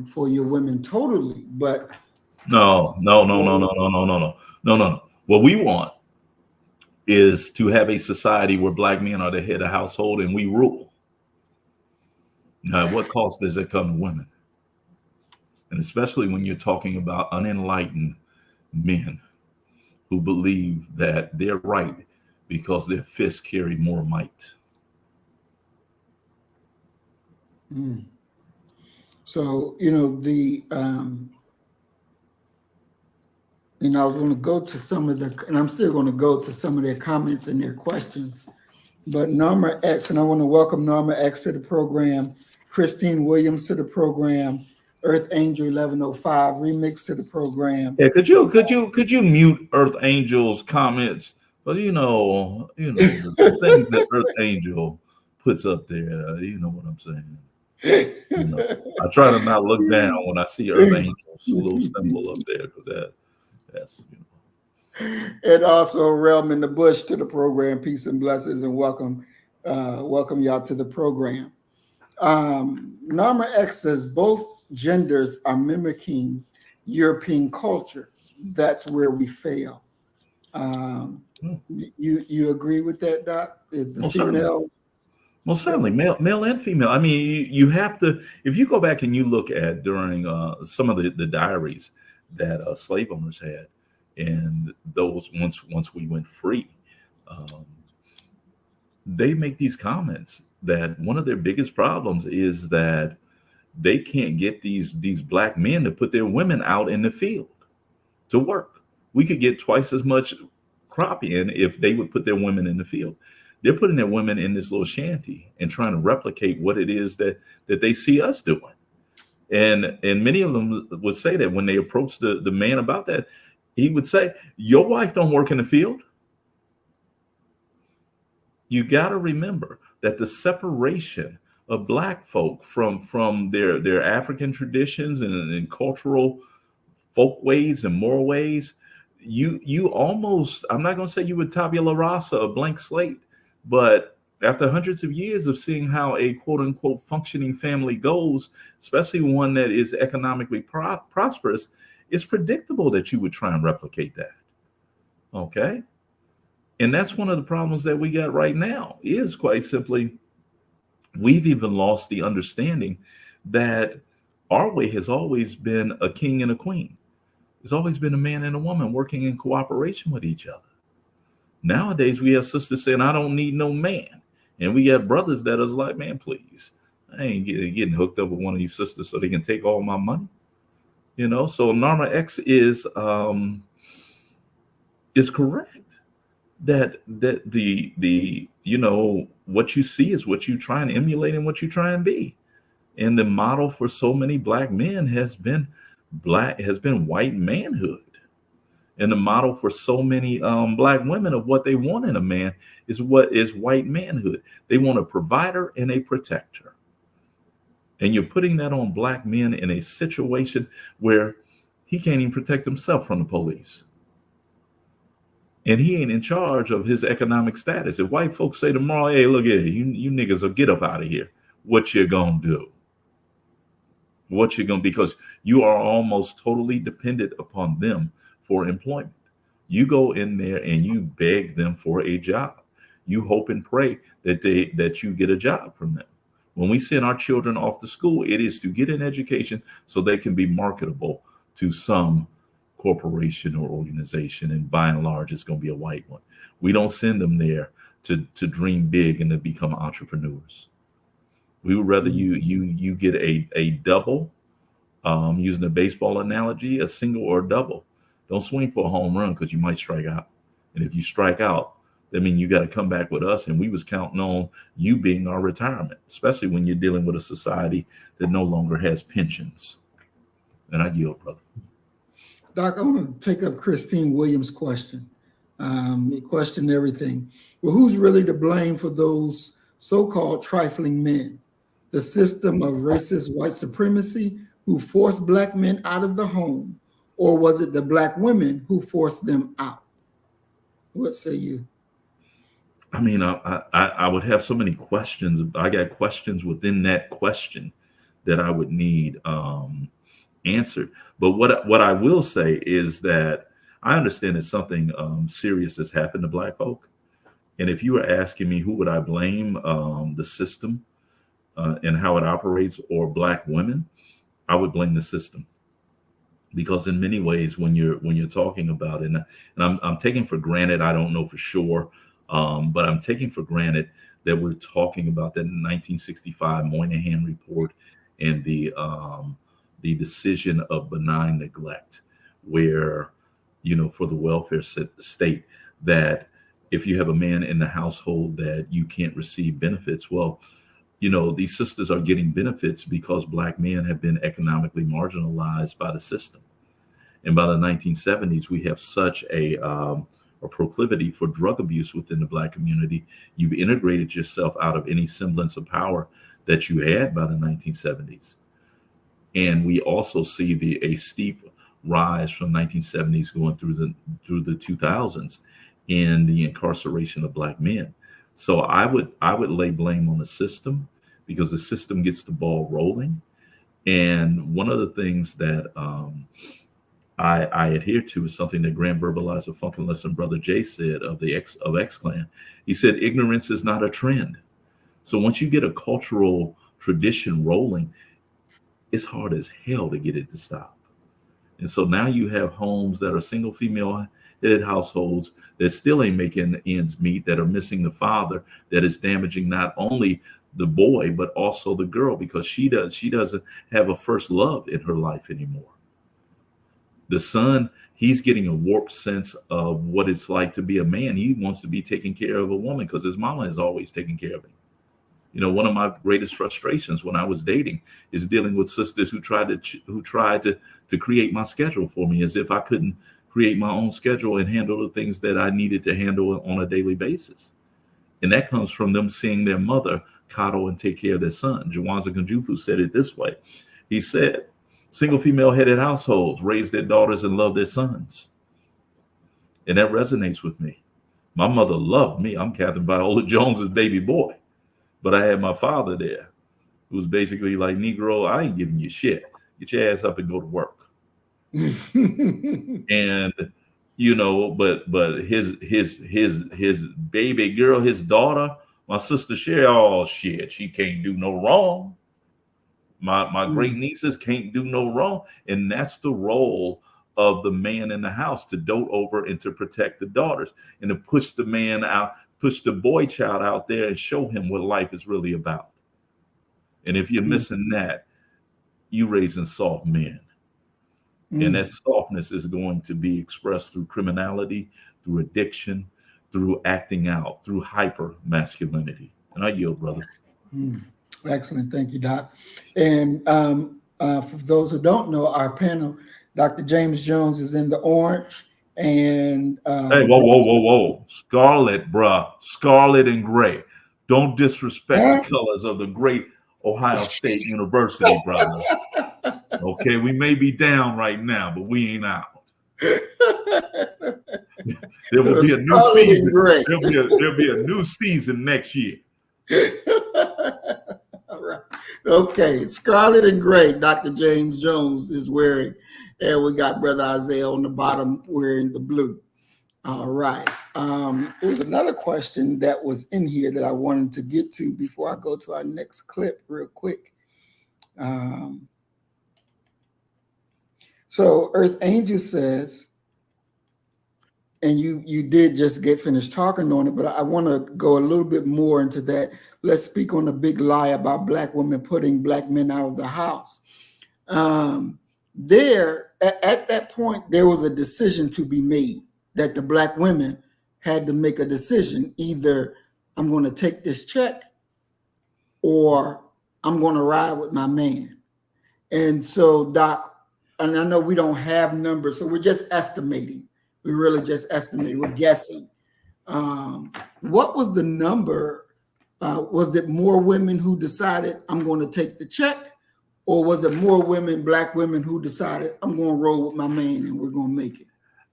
for your women totally. But no. What we want is to have a society where Black men are the head of household and we rule. Now, at what cost does it come to women? And especially when you're talking about unenlightened men who believe that they're right because their fists carry more might. So, you know, I was going to go to some of the, and I'm still going to go to some of their comments and their questions, but Norma X, and I want to welcome Norma X to the program, Christine Williams to the program, Earth Angel 1105 remix to the program. Yeah, could you mute Earth Angel's comments But the things that Earth Angel puts up there, you know what I'm saying. I try to not look down when I see Earth Angel's little symbol up there, because that's. And also Realm in the Bush to the program. Peace and blessings, and welcome y'all to the program. Norma X says both genders are mimicking European culture. That's where we fail. You agree with that, Doc? Is the female? Most certainly, male and female. I mean, you have to, if you go back and you look at during some of the diaries that slave owners had, and those once we went free, they make these comments that one of their biggest problems is that they can't get these black men to put their women out in the field to work. We could get twice as much crop in if they would put their women in the field. They're putting their women in this little shanty and trying to replicate what it is that they see us doing. And many of them would say that when they approach the man about that, he would say, your wife don't work in the field. You got to remember that the separation of black folk from their African traditions and cultural folk ways and moral ways, you almost, I'm not going to say you would tabula rasa, a blank slate, but after hundreds of years of seeing how a quote unquote functioning family goes, especially one that is economically prosperous, it's predictable that you would try and replicate that. Okay. And that's one of the problems that we got right now, is quite simply, we've even lost the understanding that our way has always been a king and a queen. It's always been a man and a woman working in cooperation with each other. Nowadays, we have sisters saying, I don't need no man. And we got brothers that is like, man, please, I ain't getting hooked up with one of these sisters so they can take all my money. So Norma X is correct that the what you see is what you try and emulate and what you try and be. And the model for so many black men has been white manhood. And the model for so many black women of what they want in a man is white manhood. They want a provider and a protector. And you're putting that on black men in a situation where he can't even protect himself from the police. And he ain't in charge of his economic status. If white folks say tomorrow, hey, look here, you niggas will get up out of here, what you gonna do? Because you are almost totally dependent upon them for employment. You go in there and you beg them for a job. You hope and pray that you get a job from them. When we send our children off to school, it is to get an education so they can be marketable to some corporation or organization. And by and large, it's going to be a white one. We don't send them there to dream big and to become entrepreneurs. We would rather you get a double, using a baseball analogy, a single or a double. Don't swing for a home run because you might strike out. And if you strike out, that means you got to come back with us. And we was counting on you being our retirement, especially when you're dealing with a society that no longer has pensions. And I yield, brother. Doc, I want to take up Christine Williams' question. He questioned everything. Well, who's really to blame for those so-called trifling men? The system of racist white supremacy who forced black men out of the home, or was it the black women who forced them out? What say you? I mean, I would have so many questions. I got questions within that question that I would need answered. But what I will say is that I understand that something serious has happened to black folk. And if you were asking me who would I blame, the system and how it operates, or black women, I would blame the system. Because in many ways, when you're talking about it, and I'm taking for granted, I don't know for sure, but I'm taking for granted that we're talking about that 1965 Moynihan report and the decision of benign neglect, where, for the welfare state, that if you have a man in the household that you can't receive benefits, well, these sisters are getting benefits because black men have been economically marginalized by the system. And by the 1970s, we have such a or proclivity for drug abuse within the Black community. You've integrated yourself out of any semblance of power that you had by the 1970s. And we also see a steep rise from 1970s going through the 2000s in the incarceration of Black men. So I would lay blame on the system, because the system gets the ball rolling. And one of the things that I adhere to is something that Grand Verbalizer Funkin' Lesson Brother Jay said of X-Clan. He said, ignorance is not a trend. So once you get a cultural tradition rolling, it's hard as hell to get it to stop. And so now you have homes that are single female headed households that still ain't making ends meet, that are missing the father, that is damaging not only the boy, but also the girl, because she doesn't have a first love in her life anymore. The son, he's getting a warped sense of what it's like to be a man. He wants to be taking care of a woman because his mama is always taking care of him. You know, one of my greatest frustrations when I was dating is dealing with sisters who tried to create my schedule for me, as if I couldn't create my own schedule and handle the things that I needed to handle on a daily basis. And that comes from them seeing their mother coddle and take care of their son. Jawanza Kunjufu said it this way. He said, single female headed households raise their daughters and love their sons. And that resonates with me. My mother loved me. I'm Catherine Viola Jones's baby boy. But I had my father there, who was basically like, Negro, I ain't giving you shit. Get your ass up and go to work. And, you know, but his baby girl, his daughter, my sister Sherry, oh shit, she can't do no wrong. My great nieces can't do no wrong. And that's the role of the man in the house, to dote over and to protect the daughters, and to push the man out, push the boy child out there and show him what life is really about. And if you're missing that, you raising soft men. And that softness is going to be expressed through criminality, through addiction, through acting out, through hyper masculinity. And I yield, brother. Excellent. Thank you, Doc. And for those who don't know, our panel, Dr. James Jones is in the orange. And hey, whoa. Scarlet, bruh. Scarlet and gray. Don't disrespect the colors of the great Ohio State University, brother. Okay, we may be down right now, but we ain't out. There will be a new season. There'll be a new season next year. All right. Okay, scarlet and gray, Dr. James Jones is wearing, and we got Brother Isaiah on the bottom wearing the blue. All right. There was another question that was in here that I wanted to get to before I go to our next clip real quick. So Earth Angel says, and you did just get finished talking on it, but I want to go a little bit more into that. Let's speak on the big lie about Black women putting Black men out of the house. There, at that point, there was a decision to be made that the Black women had to make a decision. Either I'm going to take this check or I'm going to ride with my man. And so, Doc, and I know we don't have numbers, so we're just estimating. We're really just estimating. We're guessing. What was the number? Was it more women who decided I'm going to take the check, or was it more women, Black women, who decided I'm going to roll with my man and we're going to make it?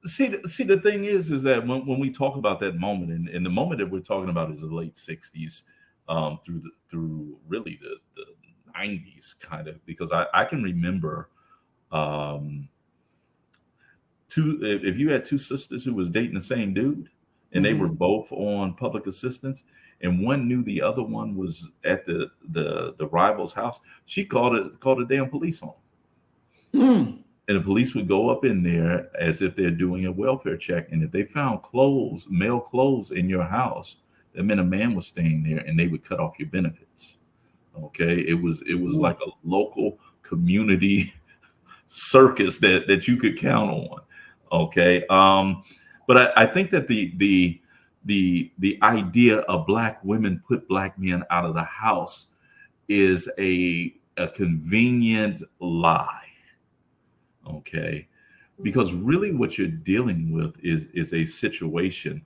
See, the thing is that when we talk about that moment, and the moment that we're talking about is the late 60s through really the 90s, kind of, because I can remember if you had two sisters who was dating the same dude, and they were both on public assistance, and one knew the other one was at the rival's house, she called a damn police on him. And the police would go up in there as if they're doing a welfare check, and if they found male clothes in your house, that meant a man was staying there, and they would cut off your benefits. Okay, it was like a local community circus that you could count on. Okay, but I think that the idea of Black women put Black men out of the house is a convenient lie. Okay, because really what you're dealing with is a situation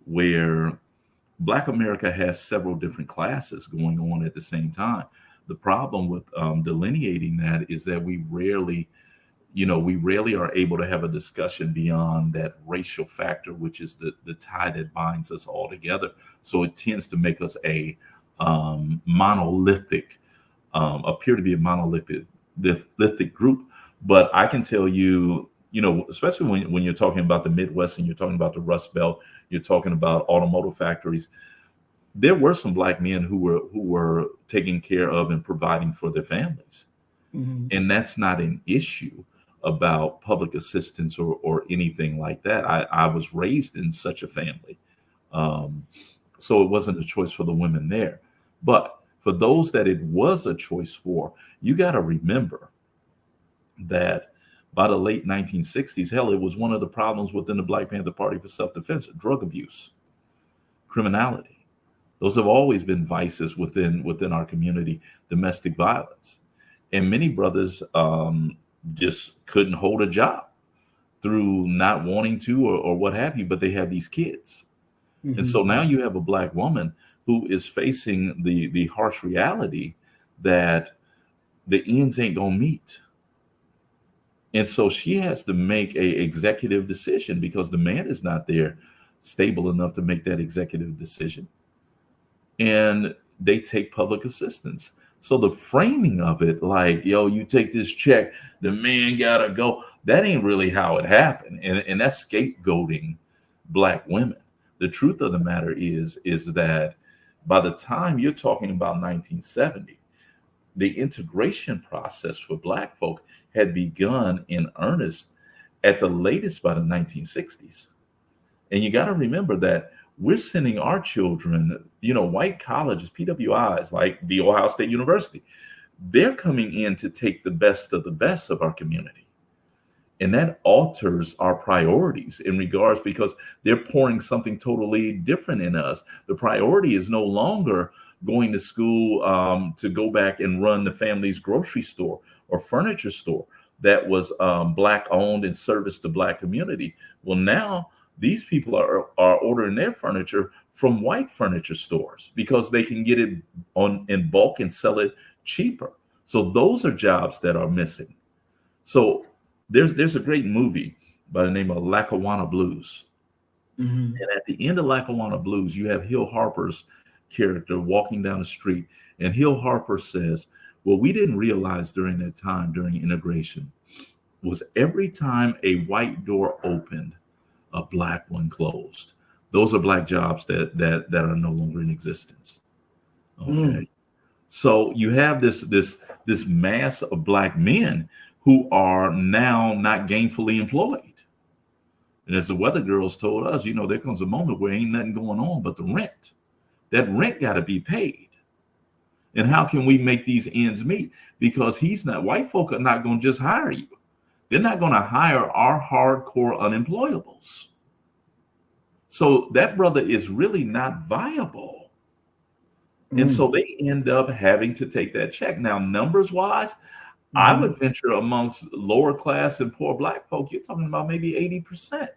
where Black America has several different classes going on at the same time. The problem with delineating that is that we rarely are able to have a discussion beyond that racial factor, which is the tie that binds us all together. So it tends to make us a monolithic, appear to be a monolithic group. But I can tell you, especially when you're talking about the Midwest and you're talking about the Rust Belt, you're talking about automotive factories, there were some Black men who were taking care of and providing for their families. Mhm. And that's not an issue about public assistance or anything like that. I was raised in such a family. So it wasn't a choice for the women there. But for those that it was a choice for, you got to remember that by the late 1960s, hell, it was one of the problems within the Black Panther Party for self-defense, drug abuse, criminality. Those have always been vices within our community, domestic violence. And many brothers just couldn't hold a job through not wanting to or what have you, but they have these kids. Mhm. And so now you have a Black woman who is facing the harsh reality that the ends ain't gonna meet. And so she has to make a executive decision because the man is not there stable enough to make that executive decision. And they take public assistance. So the framing of it, like, yo, you take this check, the man gotta go. That ain't really how it happened. And that's scapegoating Black women. The truth of the matter is that by the time you're talking about 1970, the integration process for Black folk had begun in earnest at the latest by the 1960s. And you got to remember that we're sending our children, white colleges, PWIs, like the Ohio State University, they're coming in to take the best of our community. And that alters our priorities in regards because they're pouring something totally different in us. The priority is no longer going to school to go back and run the family's grocery store or furniture store that was Black owned and serviced the Black community. Well, now these people are ordering their furniture from white furniture stores because they can get it in bulk and sell it cheaper. So those are jobs that are missing. So there's a great movie by the name of Lackawanna Blues. Mhm. And at the end of Lackawanna Blues, you have Hill Harper's character walking down the street. And Hill Harper says, well, we didn't realize during that time, during integration, was every time a white door opened, a Black one closed. Those are Black jobs that are no longer in existence. Okay. Mm. So you have this mass of Black men who are now not gainfully employed. And as the weather girls told us, there comes a moment where ain't nothing going on but the rent. That rent got to be paid. And how can we make these ends meet? Because white folk are not going to just hire you. They're not going to hire our hardcore unemployables. So that brother is really not viable. And so they end up having to take that check. Now, numbers wise, I would venture amongst lower class and poor Black folk, you're talking about maybe 80%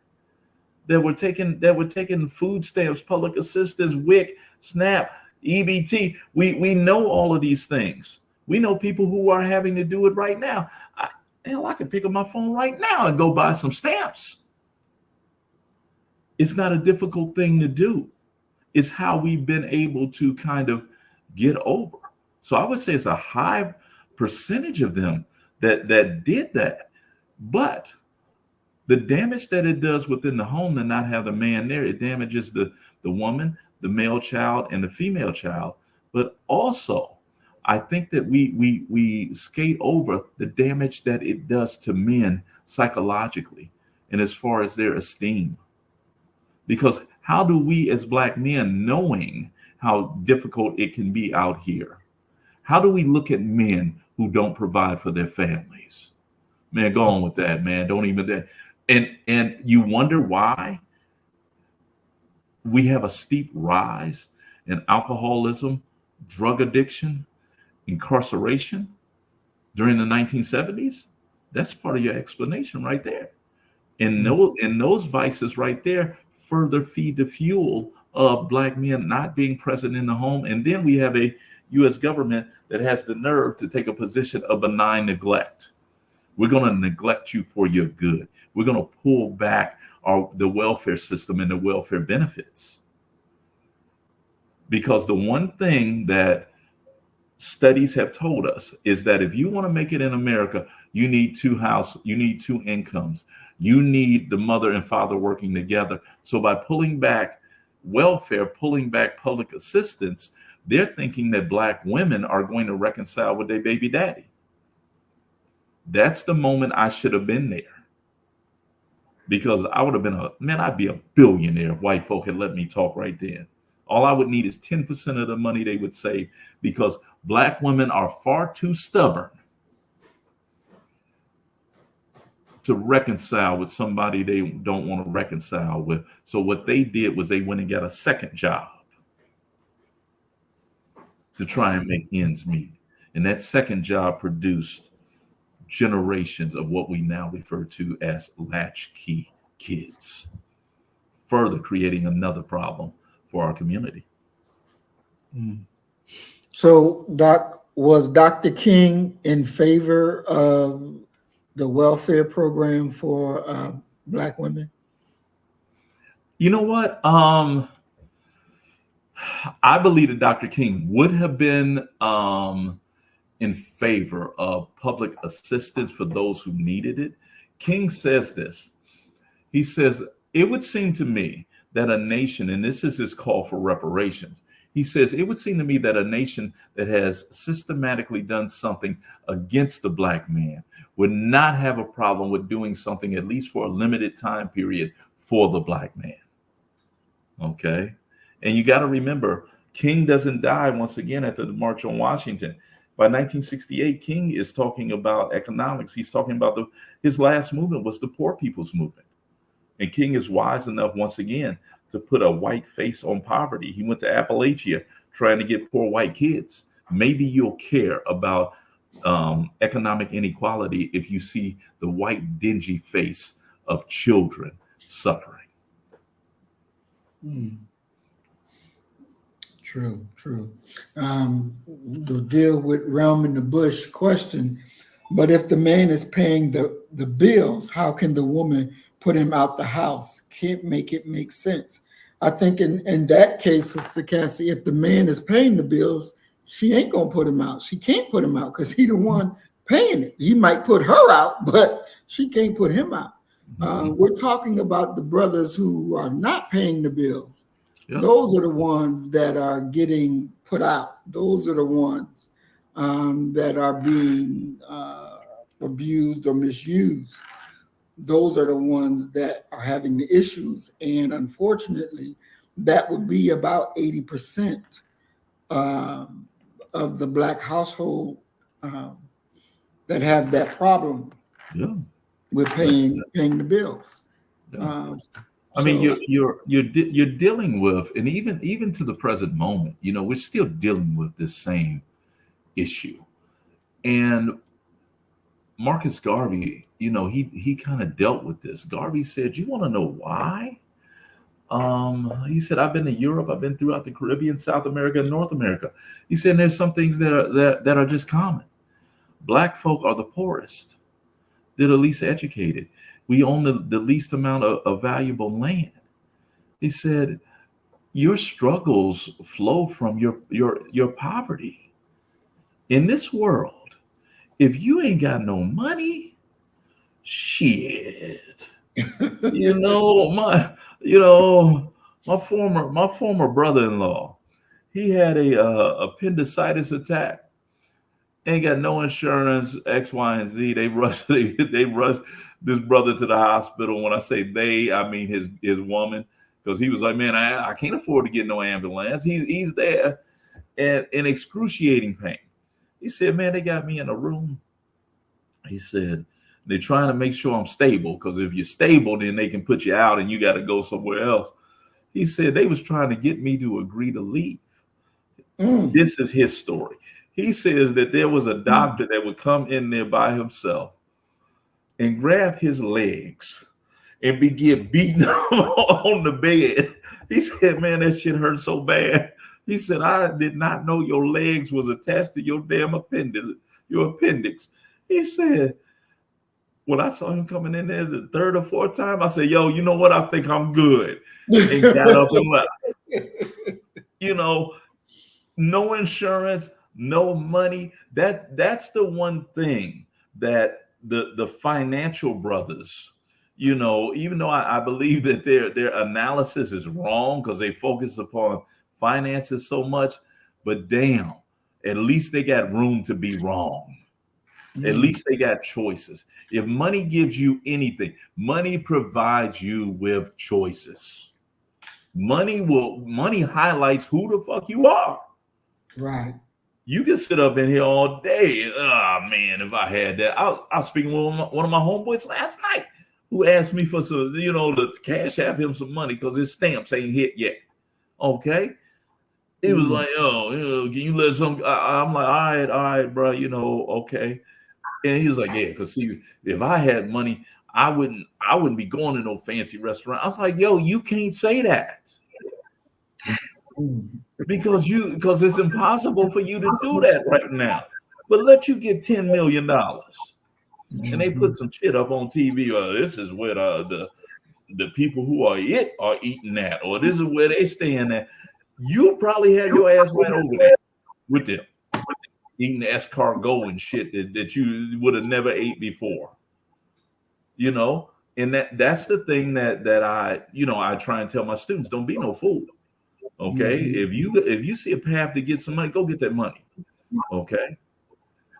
that were taking food stamps, public assistance, WIC, SNAP, EBT. We know all of these things. We know people who are having to do it right now. I can pick up my phone right now and go buy some stamps. It's not a difficult thing to do. It's how we've been able to kind of get over. So I would say it's a high percentage of them that did that. But the damage that it does within the home to not have the man there, it damages the woman, the male child, and the female child. But also, I think that we skate over the damage that it does to men psychologically and as far as their esteem. Because how do we as Black men, knowing how difficult it can be out here, how do we look at men who don't provide for their families? Man, go on with that, man. Don't even that. And you wonder why we have a steep rise in alcoholism, drug addiction, incarceration during the 1970s. That's part of your explanation right there. And those vices right there further feed the fuel of Black men not being present in the home. And then we have a U.S. government that has the nerve to take a position of benign neglect. We're going to neglect you for your good. We're going to pull back the welfare system and the welfare benefits. Because the one thing that studies have told us is that if you want to make it in America, you need you need two incomes. You need the mother and father working together. So by pulling back welfare, pulling back public assistance, they're thinking that Black women are going to reconcile with their baby daddy. That's the moment I should have been there. Because I would have been I'd be a billionaire if white folk had let me talk right then. All I would need is 10% of the money they would save, because Black women are far too stubborn to reconcile with somebody they don't want to reconcile with. So what they did was they went and got a second job to try and make ends meet. And that second job produced generations of what we now refer to as latchkey kids, further creating another problem for our community. So, Doc, was Dr. King in favor of the welfare program for Black women? You know what? I believe that Dr. King would have been in favor of public assistance for those who needed it. King says this. He says, it would seem to me that a nation, and this is his call for reparations, he says, it would seem to me that a nation that has systematically done something against the Black man would not have a problem with doing something, at least for a limited time period, for the Black man. Okay? And you got to remember, King doesn't die once again at the March on Washington. By 1968, King is talking about economics. He's talking about his last movement was the Poor People's Movement. And King is wise enough, once again, to put a white face on poverty. He went to Appalachia trying to get poor white kids. Maybe you'll care about economic inequality if you see the white, dingy face of children suffering. True. The deal with realm in the bush question, but if the man is paying the bills, how can the woman put him out the house? Can't make it make sense. I think in that case, Sister Cassie, if the man is paying the bills, she ain't gonna put him out. She can't put him out because he the one paying it. He might put her out, but she can't put him out. We're talking about the brothers who are not paying the bills. Yep. Those are the ones that are getting put out. Those are the ones that are being abused or misused. Those are the ones that are having the issues. And unfortunately, that would be about 80% of the Black household that have that problem with paying the bills. I mean, you're dealing with, and even to the present moment, we're still dealing with this same issue. And Marcus Garvey, he kind of dealt with this. Garvey said, "You want to know why?" He said, "I've been to Europe, I've been throughout the Caribbean, South America, and North America." He said, "There's some things that are just common. Black folk are the poorest. They're the least educated. We own the least amount of valuable land." He said, "Your struggles flow from your poverty. In this world, if you ain't got no money, shit." My former brother-in-law, he had a appendicitis attack. Ain't got no insurance, X, Y, and Z. They rushed this brother to the hospital. When I say they, I mean his woman, because he was like, "Man, I can't afford to get no ambulance." He's there and in excruciating pain. He said, "Man, they got me in a room." He said, "They're trying to make sure I'm stable, because if you're stable, then they can put you out and you got to go somewhere else." He said, "They was trying to get me to agree to leave." This is his story. He says that there was a doctor that would come in there by himself and grab his legs and get beaten on the bed. He said, man, that shit hurt so bad. He said, I did not know your legs was attached to your damn appendix. He said, when I saw him coming in there the third or fourth time, I said, yo, you know what? I think I'm good. And got up and left. You know, no insurance, no money. That's the one thing that the financial brothers, you know, even though I believe that their analysis is wrong because they focus upon finances so much, but damn, at least they got room to be wrong. At least they got choices. If money gives you anything, money provides you with choices. Money highlights who the fuck you are. Right. You can sit up in here all day. Oh man, if I had that. I was speaking with one of my homeboys last night who asked me for some, you know, to cash app him some money because his stamps ain't hit yet. Okay. It was like, oh, you know, can you let some? I'm like, all right, bro, you know, okay. And he was like, yeah, because see, if I had money, I wouldn't be going to no fancy restaurant. I was like, yo, you can't say that. Because it's impossible for you to do that right now. But let you get $10 million. And they put some shit up on TV. This is where the people who are eating at, or this is where they staying at. You probably have your ass right over there with them, eating escargot and shit that you would have never ate before. You know, and that's the thing that I try and tell my students: don't be no fool. Okay, if you see a path to get some money, go get that money. Okay.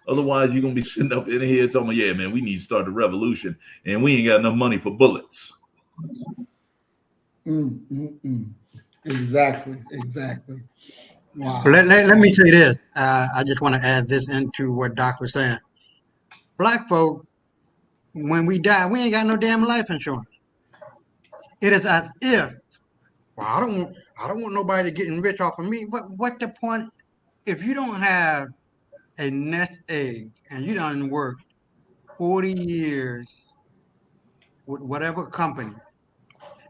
Otherwise, you're gonna be sitting up in here talking, yeah, man, we need to start a revolution, and we ain't got enough money for bullets. Exactly. Wow. Let me say this. I just want to add this into what Doc was saying. Black folk, when we die, we ain't got no damn life insurance. It is as if, well, I don't want nobody getting rich off of me. What the point if you don't have a nest egg and you done worked 40 years with whatever company,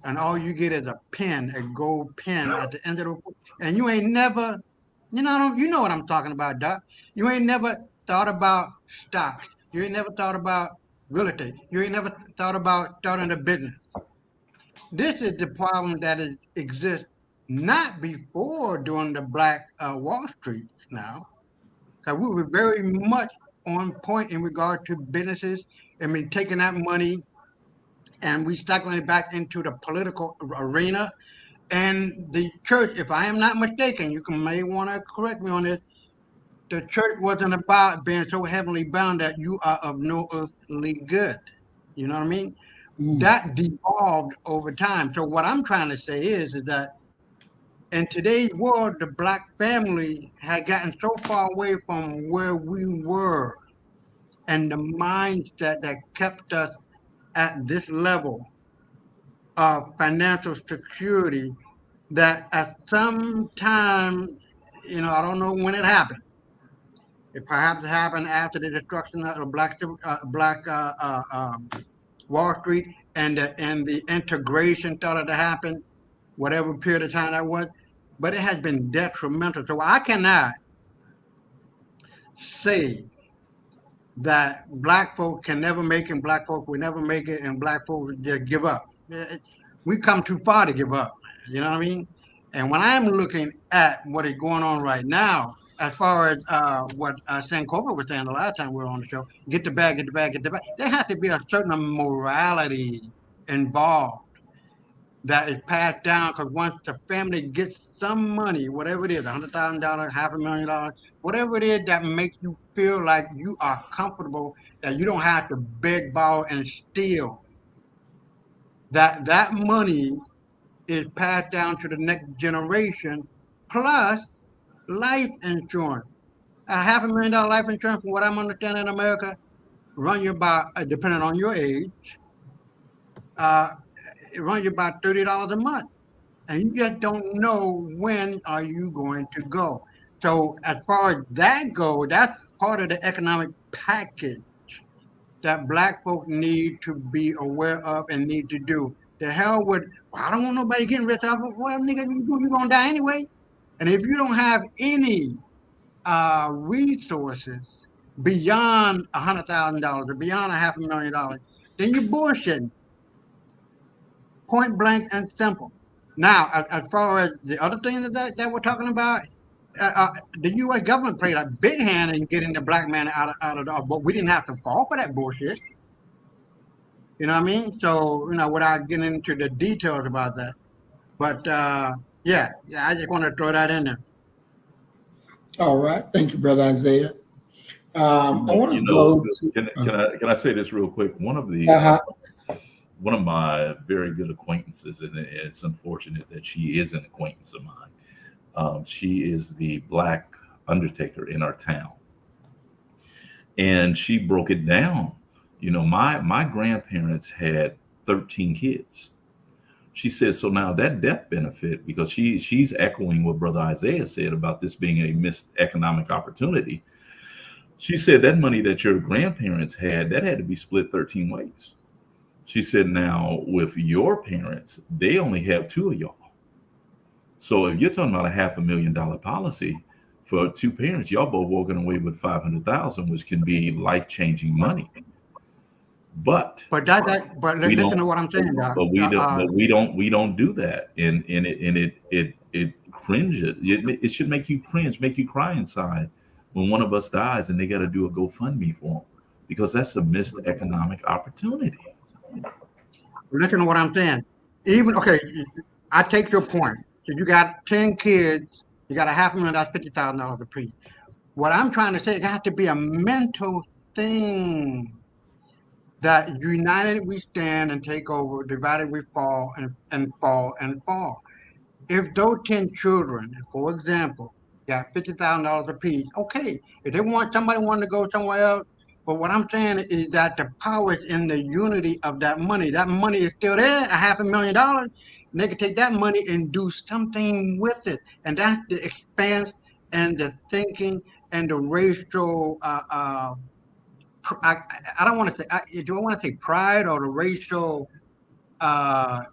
and all you get is a pen, a gold pen at the end of the, and you ain't never, you know what I'm talking about, Doc. You ain't never thought about stocks. You ain't never thought about real estate. You ain't never thought about starting a business. This is the problem that exists not before during the Black Wall Street now, because we were very much on point in regard to businesses and we taking that money and we cycling it back into the political arena. And the church, if I am not mistaken, you may want to correct me on this, the church wasn't about being so heavenly bound that you are of no earthly good. You know what I mean? That devolved over time. So what I'm trying to say is that in today's world, the Black family had gotten so far away from where we were and the mindset that kept us at this level of financial security that at some time, I don't know when it happened. It perhaps happened after the destruction of the Black Wall Street and the integration started to happen, whatever period of time that was. But it has been detrimental. So I cannot say that Black folk can never make it, and Black folk will never make it, and Black folk just give up. We come too far to give up. You know what I mean? And when I'm looking at what is going on right now, as far as what Sankofa was saying the last time we were on the show, get the bag. There has to be a certain morality involved that is passed down, because once the family gets some money, whatever it is, $100,000, $500,000, whatever it is that makes you feel like you are comfortable, that you don't have to beg, borrow, and steal, that money is passed down to the next generation, plus life insurance. A $500,000 life insurance, from what I'm understanding in America, run you about, depending on your age, it runs you about $30 a month. And you just don't know when are you going to go. So as far as that goes, that's part of the economic package that black folk need to be aware of and need to do. The hell with, well, I don't want nobody getting rich off of, well, nigga, you're gonna die anyway. And if you don't have any resources beyond $100,000 or beyond $500,000, then you're bullshitting. Point blank and simple. Now, as far as the other things that we're talking about, the U.S. government played a big hand in getting the black man out of the, but we didn't have to fall for that bullshit. You know what I mean? So, without getting into the details about that. But yeah, I just want to throw that in there. All right. Thank you, Brother Isaiah. I want to go to. Can I say this real quick? One of my very good acquaintances, and it's unfortunate that she is an acquaintance of mine. She is the black undertaker in our town, and she broke it down. My grandparents had 13 kids. She said, so now that death benefit, because she's echoing what Brother Isaiah said about this being a missed economic opportunity. She said that money that your grandparents had, that had to be split 13 ways. She said, now with your parents, they only have 2 of y'all. So if you're talking about a $500,000 policy for 2 parents, y'all both walking away with $500,000, which can be life-changing money. But listen to what I'm saying, Doc. But we don't do that, and it cringes. It should make you cringe, make you cry inside when one of us dies and they got to do a GoFundMe for them, because that's a missed economic opportunity. Listen to what I'm saying. I take your point. So you got 10 kids, you got $500,000, that's $50,000 a piece. What I'm trying to say, it has to be a mental thing. That united we stand and take over, divided we fall and fall and fall. If those 10 children, for example, got $50,000 a piece, okay. If somebody wanted to go somewhere else, but what I'm saying is that the power is in the unity of that money. That money is still there, $500,000. And they can take that money and do something with it. And that's the expanse and the thinking and the racial I don't want to say, do I want to say pride or the racial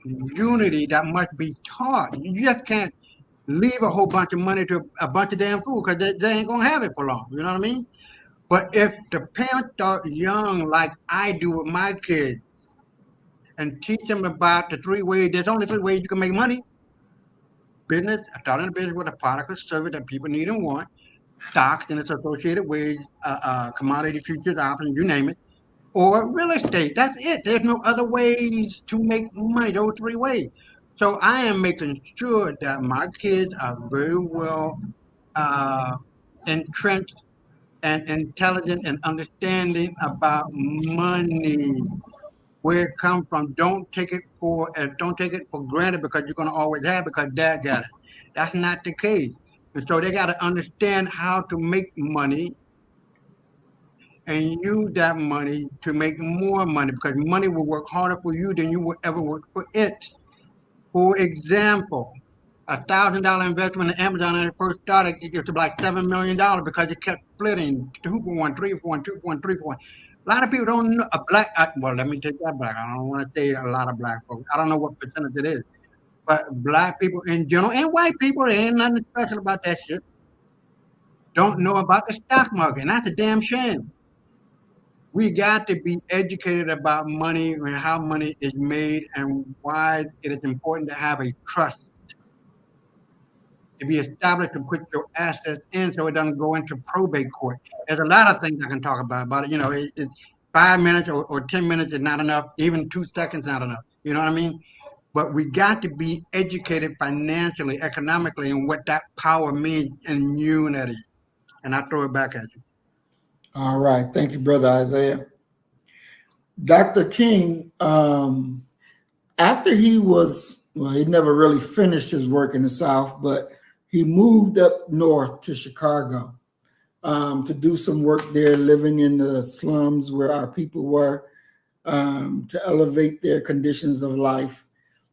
unity that must be taught? You just can't leave a whole bunch of money to a bunch of damn fools, because they ain't going to have it for long. You know what I mean? But if the parents start young like I do with my kids and teach them about the 3 ways, there's only 3 ways you can make money. Business, starting a business with a product or service that people need and want. Stocks and its associated with commodity futures, options, you name it, or real estate. That's it. There's no other ways to make money, those 3 ways. So I am making sure that my kids are very well entrenched and intelligent and understanding about money, where it comes from. Don't take it for granted because you're going to always have it because dad got it. That's not the case. And so they got to understand how to make money and use that money to make more money, because money will work harder for you than you will ever work for it. For example, $1,000 investment in Amazon when it first started, it was like $7 million because it kept splitting 2 for 1, 3 for 1, 2 for 1, 3 for 1. A lot of people don't know let me take that back. I don't want to say a lot of black folks. I don't know what percentage it is. But black people in general and white people, there ain't nothing special about that shit, don't know about the stock market. And that's a damn shame. We got to be educated about money and how money is made and why it is important to have a trust to be established to put your assets in so it doesn't go into probate court. There's a lot of things I can talk about it. It's 5 minutes or 10 minutes is not enough. Even 2 seconds not enough. You know what I mean? But we got to be educated financially, economically, and what that power means in unity. And I throw it back at you. All right. Thank you, Brother Isaiah. Dr. King, after he never really finished his work in the South, but he moved up north to Chicago to do some work there, living in the slums where our people were, to elevate their conditions of life.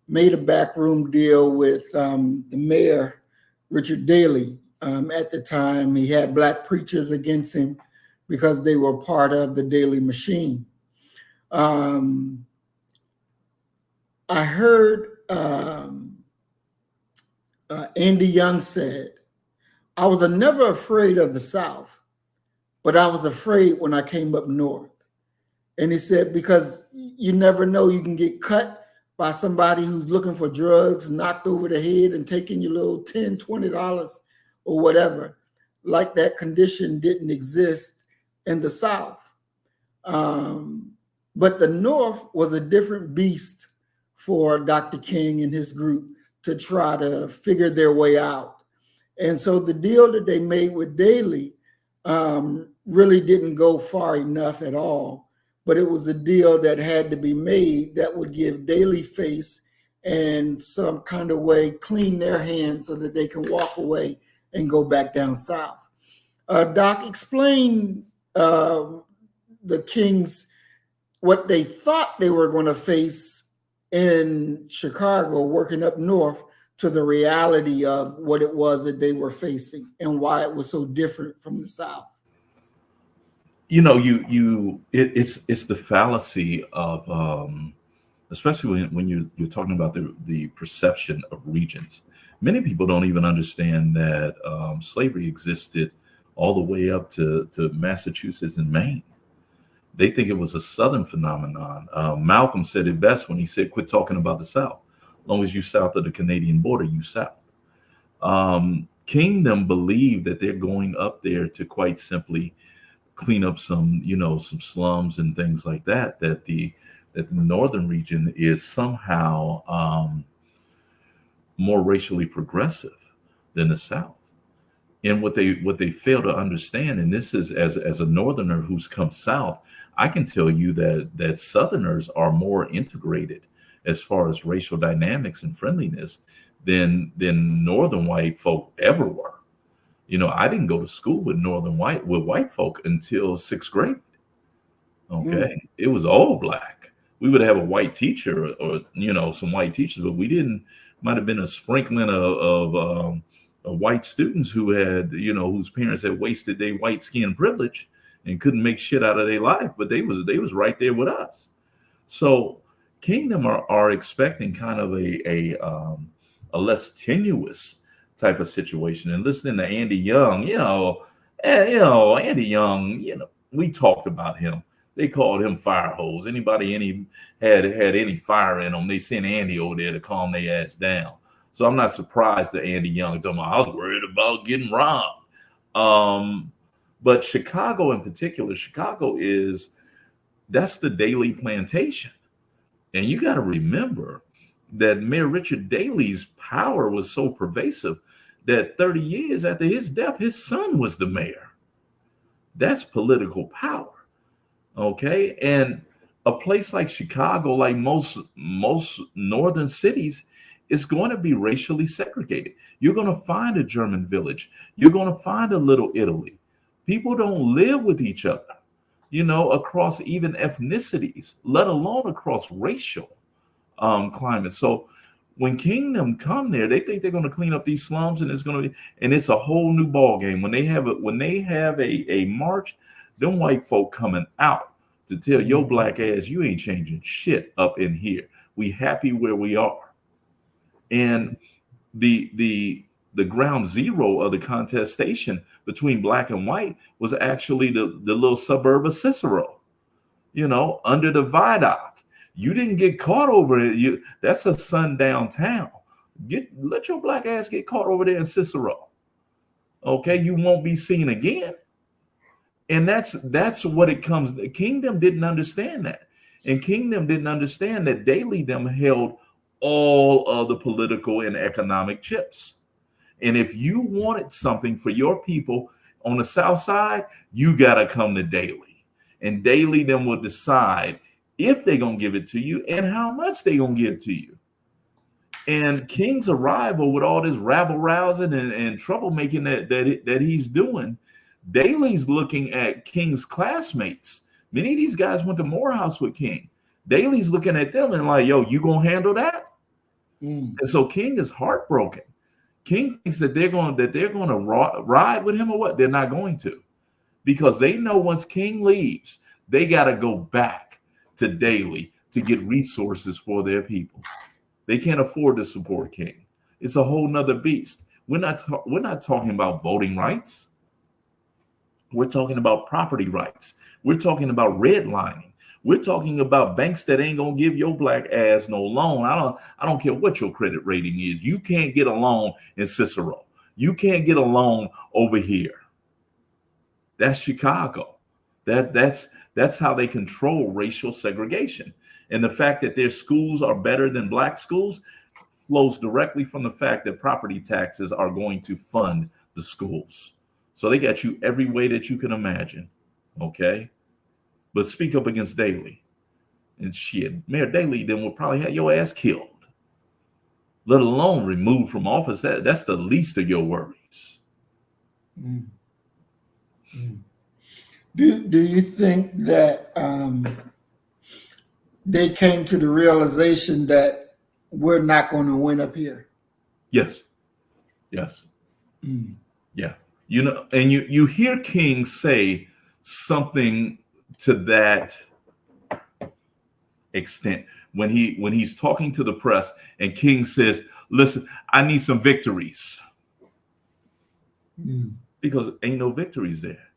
Made a backroom deal with the mayor, Richard Daley. At the time, he had black preachers against him because they were part of the Daley machine. I heard Andy Young said, I was never afraid of the South, but I was afraid when I came up north. And he said, because you never know, you can get cut by somebody who's looking for drugs, knocked over the head and taking your little $10, $20 or whatever. Like that condition didn't exist in the South. But the North was a different beast for Dr. King and his group to try to figure their way out. And so the deal that they made with Daley really didn't go far enough at all. But it was a deal that had to be made that would give Daley face and some kind of way clean their hands so that they can walk away and go back down south. Doc, explain the Kings, what they thought they were going to face in Chicago, working up north, to the reality of what it was that they were facing and why it was so different from the South. You know, it's the fallacy of, especially when you're talking about the perception of regions. Many people don't even understand that slavery existed all the way up to Massachusetts and Maine. They think it was a Southern phenomenon. Malcolm said it best when he said, quit talking about the South. As long as you're south of the Canadian border, you south. Kingdom believe that they're going up there to quite simply clean up some slums and things like that, that the northern region is somehow more racially progressive than the South. And what they fail to understand, and this is as a northerner who's come south, I can tell you that Southerners are more integrated as far as racial dynamics and friendliness than northern white folk ever were. You know, I didn't go to school with white folk until 6th grade. Okay. It was all black. We would have a white teacher or some white teachers, but we didn't. Might have been a sprinkling of white students who had, whose parents had wasted their white skin privilege and couldn't make shit out of their life, but they was right there with us. So Kingdom are expecting kind of a less tenuous type of situation. And listening to Andy Young, Andy Young, we talked about him. They called him fire hose. Anybody had any fire in them, they sent Andy over there to calm their ass down. So I'm not surprised that Andy Young told me I was worried about getting robbed. But Chicago in particular, that's the Daley plantation. And you got to remember that Mayor Richard Daley's power was so pervasive that 30 years after his death, his son was the mayor. That's political power. Okay. And a place like Chicago, like most northern cities, is going to be racially segregated. You're going to find a German village. You're going to find a Little Italy. People don't live with each other, across even ethnicities, let alone across racial climates. So when Kingdom come there, they think they're going to clean up these slums, and it's a whole new ball game. When they have a march, them white folk coming out to tell your black ass, you ain't changing shit up in here. We happy where we are. And the ground zero of the contestation between black and white was actually the little suburb of Cicero, under the viaduct. You didn't get caught over it. That's a sundown town. Let your black ass get caught over there in Cicero. Okay, you won't be seen again. And that's what it comes. Kingdom didn't understand that. And Kingdom didn't understand that Daley them held all of the political and economic chips. And if you wanted something for your people on the South Side, you got to come to Daley. And Daley them will decide if they're going to give it to you and how much they're going to give to you. And King's arrival with all this rabble rousing and troublemaking that he's doing, Daley's looking at King's classmates. Many of these guys went to Morehouse with King. Daley's looking at them and like, yo, you going to handle that? And so King is heartbroken. King thinks that they're going to ride with him or what? They're not going to, because they know once King leaves, they got to go back to Daley to get resources for their people. They can't afford to support King. It's a whole nother beast. We're not talking about voting rights. We're talking about property rights. We're talking about redlining. We're talking about banks that ain't gonna give your black ass no loan. I don't care what your credit rating is. You can't get a loan in Cicero. You can't get a loan over here. That's Chicago. That's how they control racial segregation. And the fact that their schools are better than black schools flows directly from the fact that property taxes are going to fund the schools. So they got you every way that you can imagine. Okay. But speak up against Daley. And shit, Mayor Daley then will probably have your ass killed, let alone removed from office. That's the least of your worries. Mm. Mm. Do you think that they came to the realization that we're not going to win up here? Yes. Mm. Yeah. You know, and you hear King say something to that extent when he's talking to the press, and King says, listen, I need some victories. Mm. Because ain't no victories there.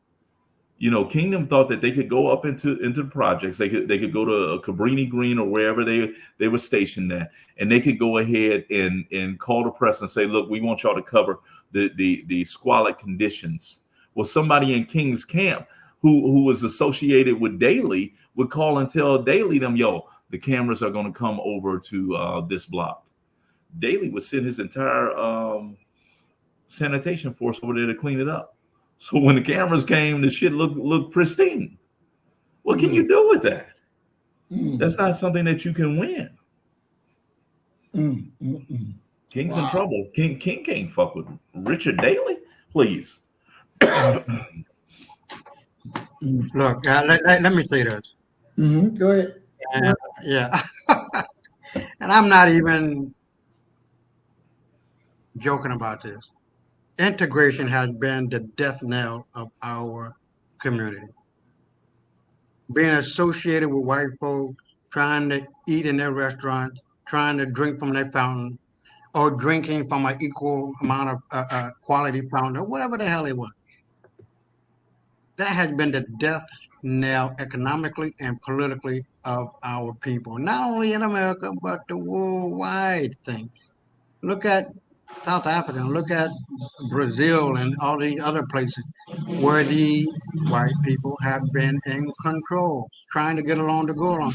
You know, Kingdom thought that they could go up into the projects. They could go to Cabrini Green or wherever they were stationed at, and they could go ahead and call the press and say, look, we want y'all to cover the squalid conditions. Well, somebody in King's camp who was associated with Daley would call and tell Daley them, yo, the cameras are going to come over to this block. Daley would send his entire sanitation force over there to clean it up. So when the cameras came, the shit looked pristine. What can you do with that? Mm. That's not something that you can win. Mm. Mm. King's in trouble. King can't fuck with Richard Daley, please. Look, let me say this. Mm-hmm. Go ahead. Yeah. And I'm not even joking about this. Integration has been the death knell of our community. Being associated with white folks, trying to eat in their restaurants, trying to drink from their fountain, or drinking from an equal amount of quality fountain, or whatever the hell it was. That has been the death knell economically and politically of our people, not only in America, but the worldwide thing. Look at South Africa, look at Brazil and all these other places where the white people have been in control, trying to get along to go along.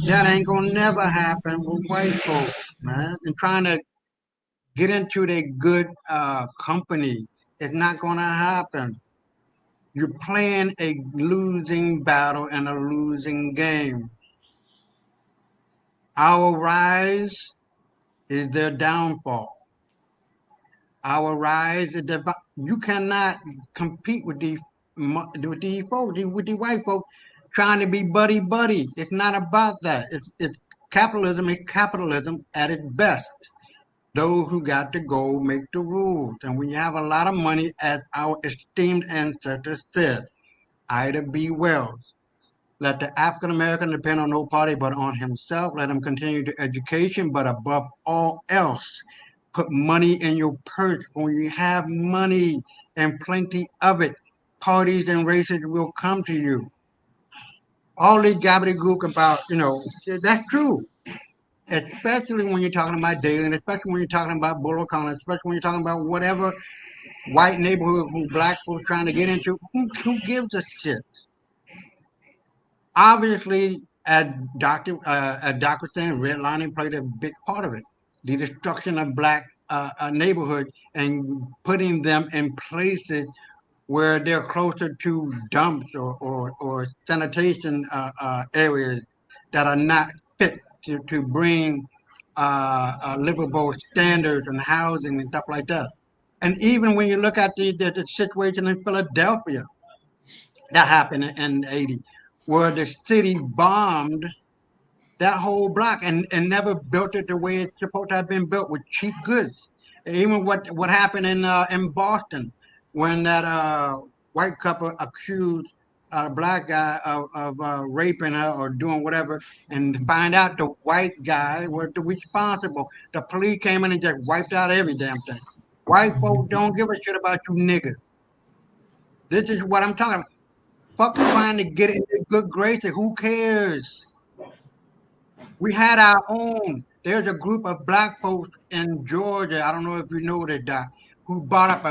That ain't gonna never happen with white folks, man. And trying to get into their good company, it's not gonna happen. You're playing a losing battle and a losing game. Our rise is their downfall. Our rise is you cannot compete with these folks, with the white folks trying to be buddy. It's not about that. It's capitalism is capitalism at its best. Those who got to go make the rules. And when you have a lot of money, as our esteemed ancestors said, Ida B. Wells, let the African American depend on no party but on himself. Let him continue to education, but above all else, put money in your purse. When you have money and plenty of it, parties and races will come to you. All this gobbledygook about, that's true. Especially when you're talking about Daley, and especially when you're talking about Bull O'Connor, especially when you're talking about whatever white neighborhood who black folks trying to get into. Who gives a shit? Obviously, as Dr. saying, redlining played a big part of it. The destruction of black neighborhoods and putting them in places where they're closer to dumps or sanitation areas that are not fit to bring livable standards and housing and stuff like that. And even when you look at the situation in Philadelphia, that happened in the 80s, where the city bombed that whole block and never built it the way it's supposed to have been built, with cheap goods. Even what happened in Boston when that white couple accused a black guy of raping her or doing whatever, and find out the white guy was the responsible. The police came in and just wiped out every damn thing. White folks don't give a shit about you niggas. This is what I'm talking about. Fuck trying to get in good graces. Who cares? We had our own. There's a group of black folks in Georgia. I don't know if you know that, Doc, who bought up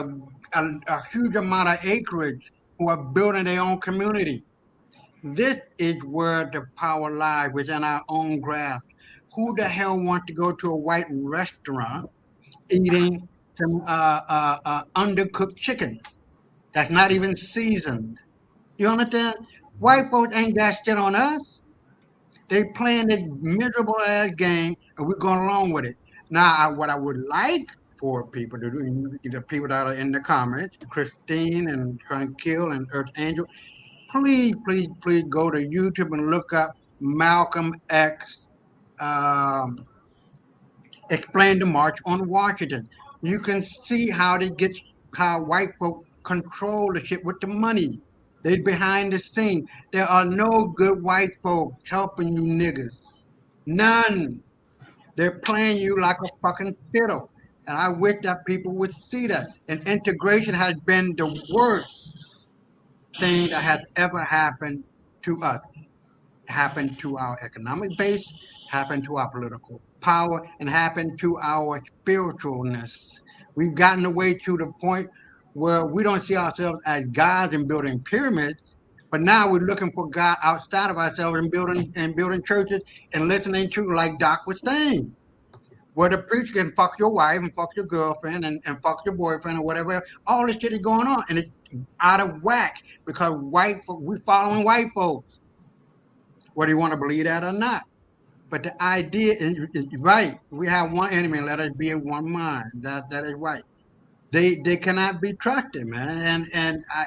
a huge amount of acreage, who are building their own community. This is where the power lies, within our own grasp. Who the hell wants to go to a white restaurant eating some undercooked chicken that's not even seasoned? You understand? White folks ain't got shit on us. They playing this miserable ass game, and we're going along with it. Now, what I would like for people to do, the people that are in the comments, Christine and Tranquil and Earth Angel, please go to YouTube and look up Malcolm X Explain the March on Washington. You can see how white folk control the shit with the money. They behind the scene. There are no good white folk helping you niggas. None. They're playing you like a fucking fiddle. And I wish that people would see that. And integration has been the worst thing that has ever happened to us. Happened to our economic base, happened to our political power, and happened to our spiritualness. We've gotten away to the point where we don't see ourselves as gods and building pyramids, but now we're looking for God outside of ourselves and building churches and listening to, like Doc was saying, where the preacher can fuck your wife and fuck your girlfriend and fuck your boyfriend or whatever. All this shit is going on, and it's out of whack because we're following white folks, whether you want to believe that or not. But the idea is right. We have one enemy, let us be in one mind. That is right. They cannot be trusted, man. And I,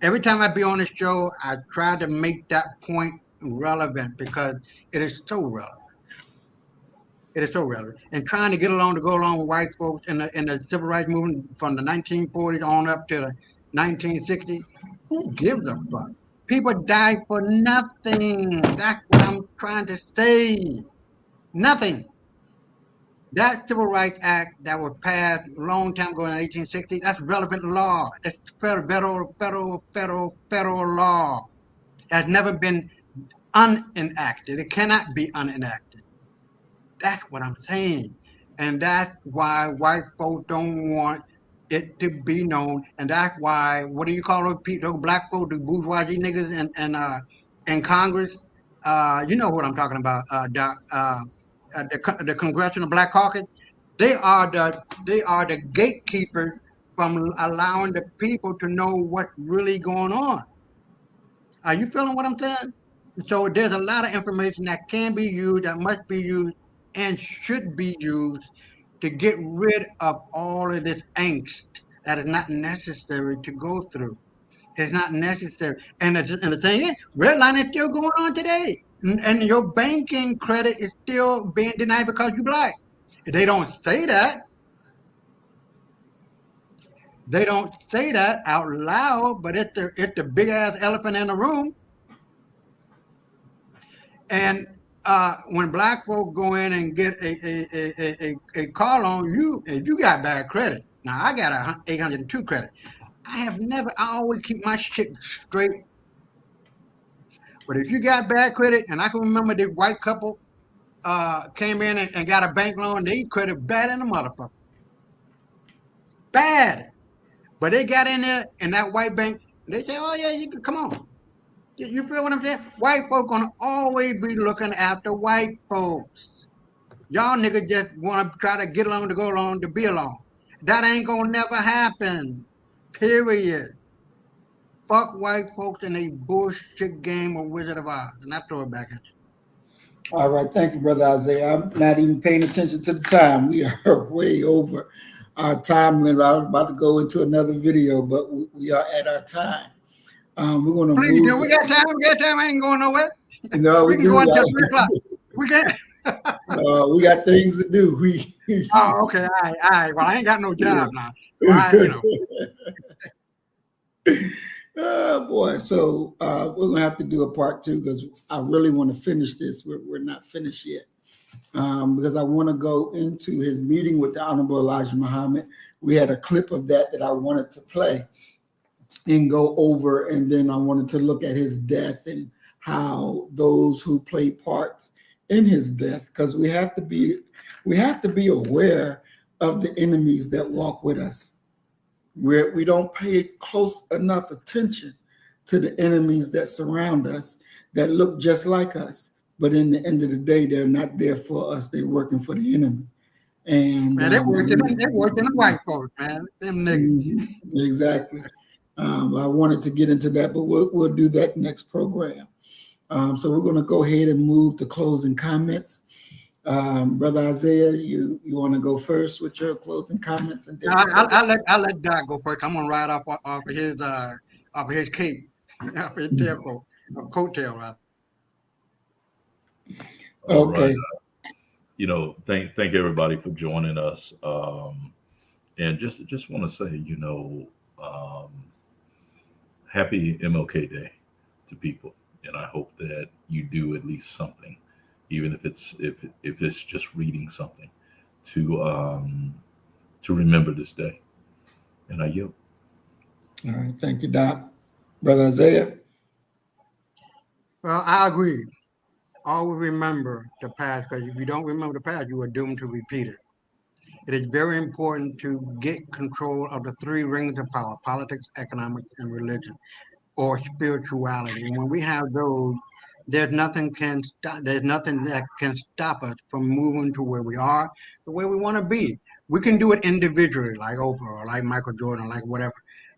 every time I be on the show, I try to make that point relevant because it is so relevant. It is so relevant. And trying to go along with white folks in the civil rights movement from the 1940s on up to the 1960s, who gives a fuck? People die for nothing. That's what I'm trying to say. Nothing. That Civil Rights Act that was passed a long time ago in the 1860s, that's relevant law. It's federal law. It has never been unenacted. It cannot be unenacted. That's what I'm saying. And that's why white folks don't want it to be known. And that's why, what do you call those people, those black folks, the bourgeoisie niggas in Congress? You know what I'm talking about, Doc. The Congressional Black Caucus, they are the gatekeepers from allowing the people to know what's really going on. Are you feeling what I'm saying? So there's a lot of information that can be used, that must be used, and should be used to get rid of all of this angst that is not necessary to go through. It's not necessary. And the thing is, redlining is still going on today. And your banking credit is still being denied because you're black. They don't say that. They don't say that out loud, but it's the big ass elephant in the room. And when black folk go in and get a call on you, and you got bad credit. Now I got a 802 credit. I always keep my shit straight. But if you got bad credit, and I can remember this white couple came in and got a bank loan, they credit bad in the motherfucker. Bad. But they got in there in that white bank, and they say, oh yeah, you can come on. You feel what I'm saying? White folk gonna always be looking after white folks. Y'all niggas just wanna try to get along to go along to be along. That ain't gonna never happen. Period. Fuck white folks in a bullshit game of Wizard of Oz. And I throw it back at you. All right. Thank you, Brother Isaiah. I'm not even paying attention to the time. We are way over our time limit. I was about to go into another video, but we are at our time. We're going to please do. We got time. We got time. I ain't going nowhere. No, we can go until 3 o'clock. We can. We got things to do. Oh, okay. All right. Well, I ain't got no job now. Well, Oh boy. So we're gonna have to do a part 2 because I really want to finish this. We're not finished yet. Because I want to go into his meeting with the Honorable Elijah Muhammad. We had a clip of that I wanted to play and go over, and then I wanted to look at his death and how those who played parts in his death, because we have to be aware of the enemies that walk with us. We don't pay close enough attention to the enemies that surround us that look just like us. But in the end of the day, they're not there for us. They're working for the enemy. And man, they're working the white folks, man. Them niggas. Exactly. I wanted to get into that, but we'll do that next program. So we're going to go ahead and move to closing comments. Brother Isaiah, you want to go first with your closing comments? And I'll let Doc go first. I'm gonna ride off of his cape, off his coattail, rather. Okay. Right. Thank everybody for joining us. And just want to say, happy MLK Day to people, and I hope that you do at least something, even if it's just reading something to remember this day. And I yield. All right, thank you, Doc. Brother Isaiah. Well, I agree. Always remember the past, because if you don't remember the past, you are doomed to repeat it. It is very important to get control of the 3 rings of power: politics, economics, and religion, or spirituality. And when we have those, there's nothing that can stop us from moving to where we are, the way we want to be. We can do it individually, like Oprah or like Michael Jordan, like whatever.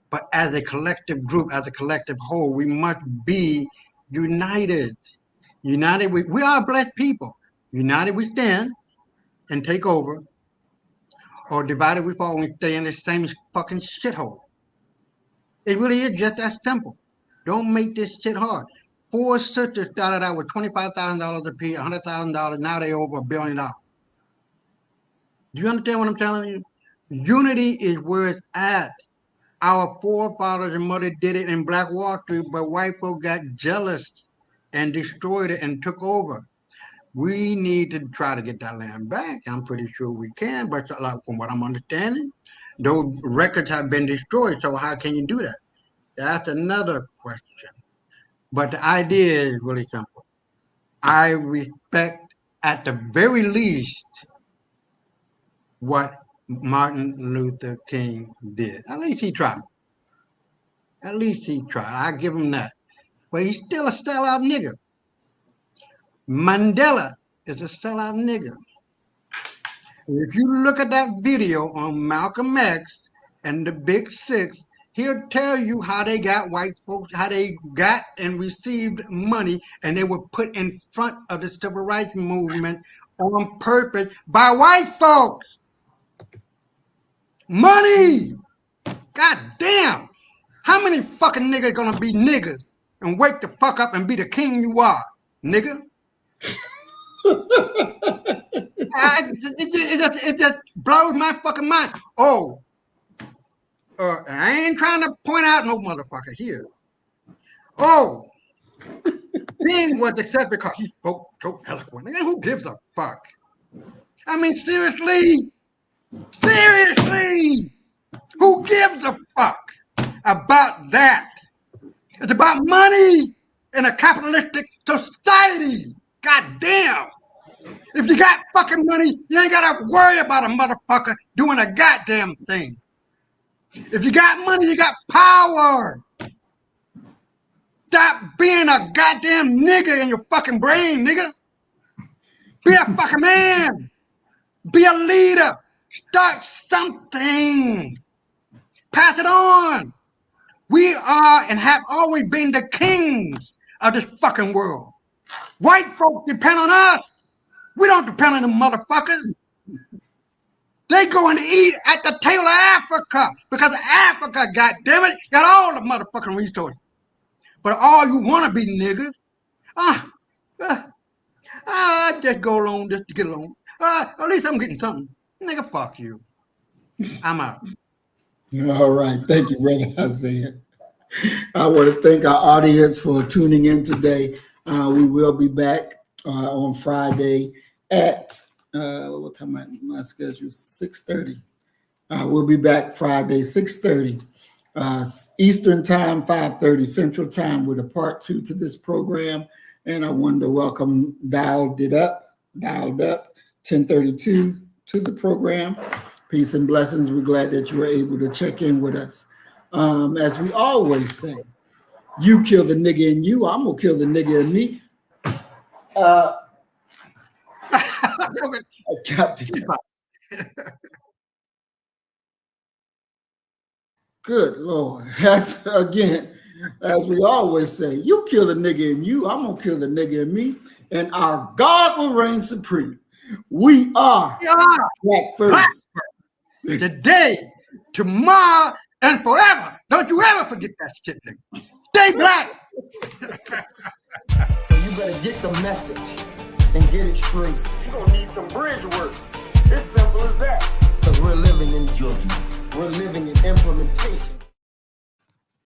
But as a collective group, as a collective whole, we must be united. United, we are blessed people. United we stand and take over, or divided we fall and we stay in the same fucking shithole. It really is just that simple. Don't make this shit hard. 4 sisters started out with $25,000 apiece, $100,000. Now they over $1 billion. Do you understand what I'm telling you? Unity is where it's at. Our forefathers and mother did it in Black Wall Street, but white folk got jealous and destroyed it and took over. We need to try to get that land back. I'm pretty sure we can, but from what I'm understanding, those records have been destroyed. So how can you do that? That's another question. But the idea is really simple. I respect, at the very least, what Martin Luther King did. At least he tried. At least he tried. I give him that. But he's still a sellout nigga. Mandela is a sellout nigga. If you look at that video on Malcolm X and the Big Six, he'll tell you how they got white folks, how they got and received money, and they were put in front of the civil rights movement on purpose by white folks. Money! God damn! How many fucking niggas gonna be niggas and wake the fuck up and be the king you are, nigga? It just blows my fucking mind. Oh, I ain't trying to point out no motherfucker here. Oh, King was accepted because he spoke so eloquently. And who gives a fuck? I mean, seriously? Seriously? Who gives a fuck about that? It's about money in a capitalistic society. God damn. If you got fucking money, you ain't gotta worry about a motherfucker doing a goddamn thing. If you got money, you got power. Stop being a goddamn nigga in your fucking brain, nigga. Be a fucking man. Be a leader. Start something. Pass it on. We are and have always been the kings of this fucking world. White folks depend on us. We don't depend on them motherfuckers. They going to eat at the tail of Africa because Africa, goddammit, got all the motherfucking resources. But all you want to be niggas, just go along just to get along. At least I'm getting something. Nigga, fuck you. I'm out. All right. Thank you, Brother Isaiah. I want to thank our audience for tuning in today. We will be back on Friday at what time? My schedule 6:30. We'll be back Friday 6:30 Eastern Time, 5:30 Central Time with a part 2 to this program. And I wanted to welcome Dialed Up 1032 to the program. Peace and blessings. We're glad that you were able to check in with us. As we always say, you kill the nigga in you, I'm gonna kill the nigga in me. Good Lord. That's again, as we always say, you kill the nigga in you, I'm gonna kill the nigga in me, and our God will reign supreme. We are Black First. Today, tomorrow, and forever. Don't you ever forget that shit, nigga. Stay black. So you better get the message and get it straight. You're gonna need some bridge work. It's simple as that. Because we're living in judgment. We're living in implementation.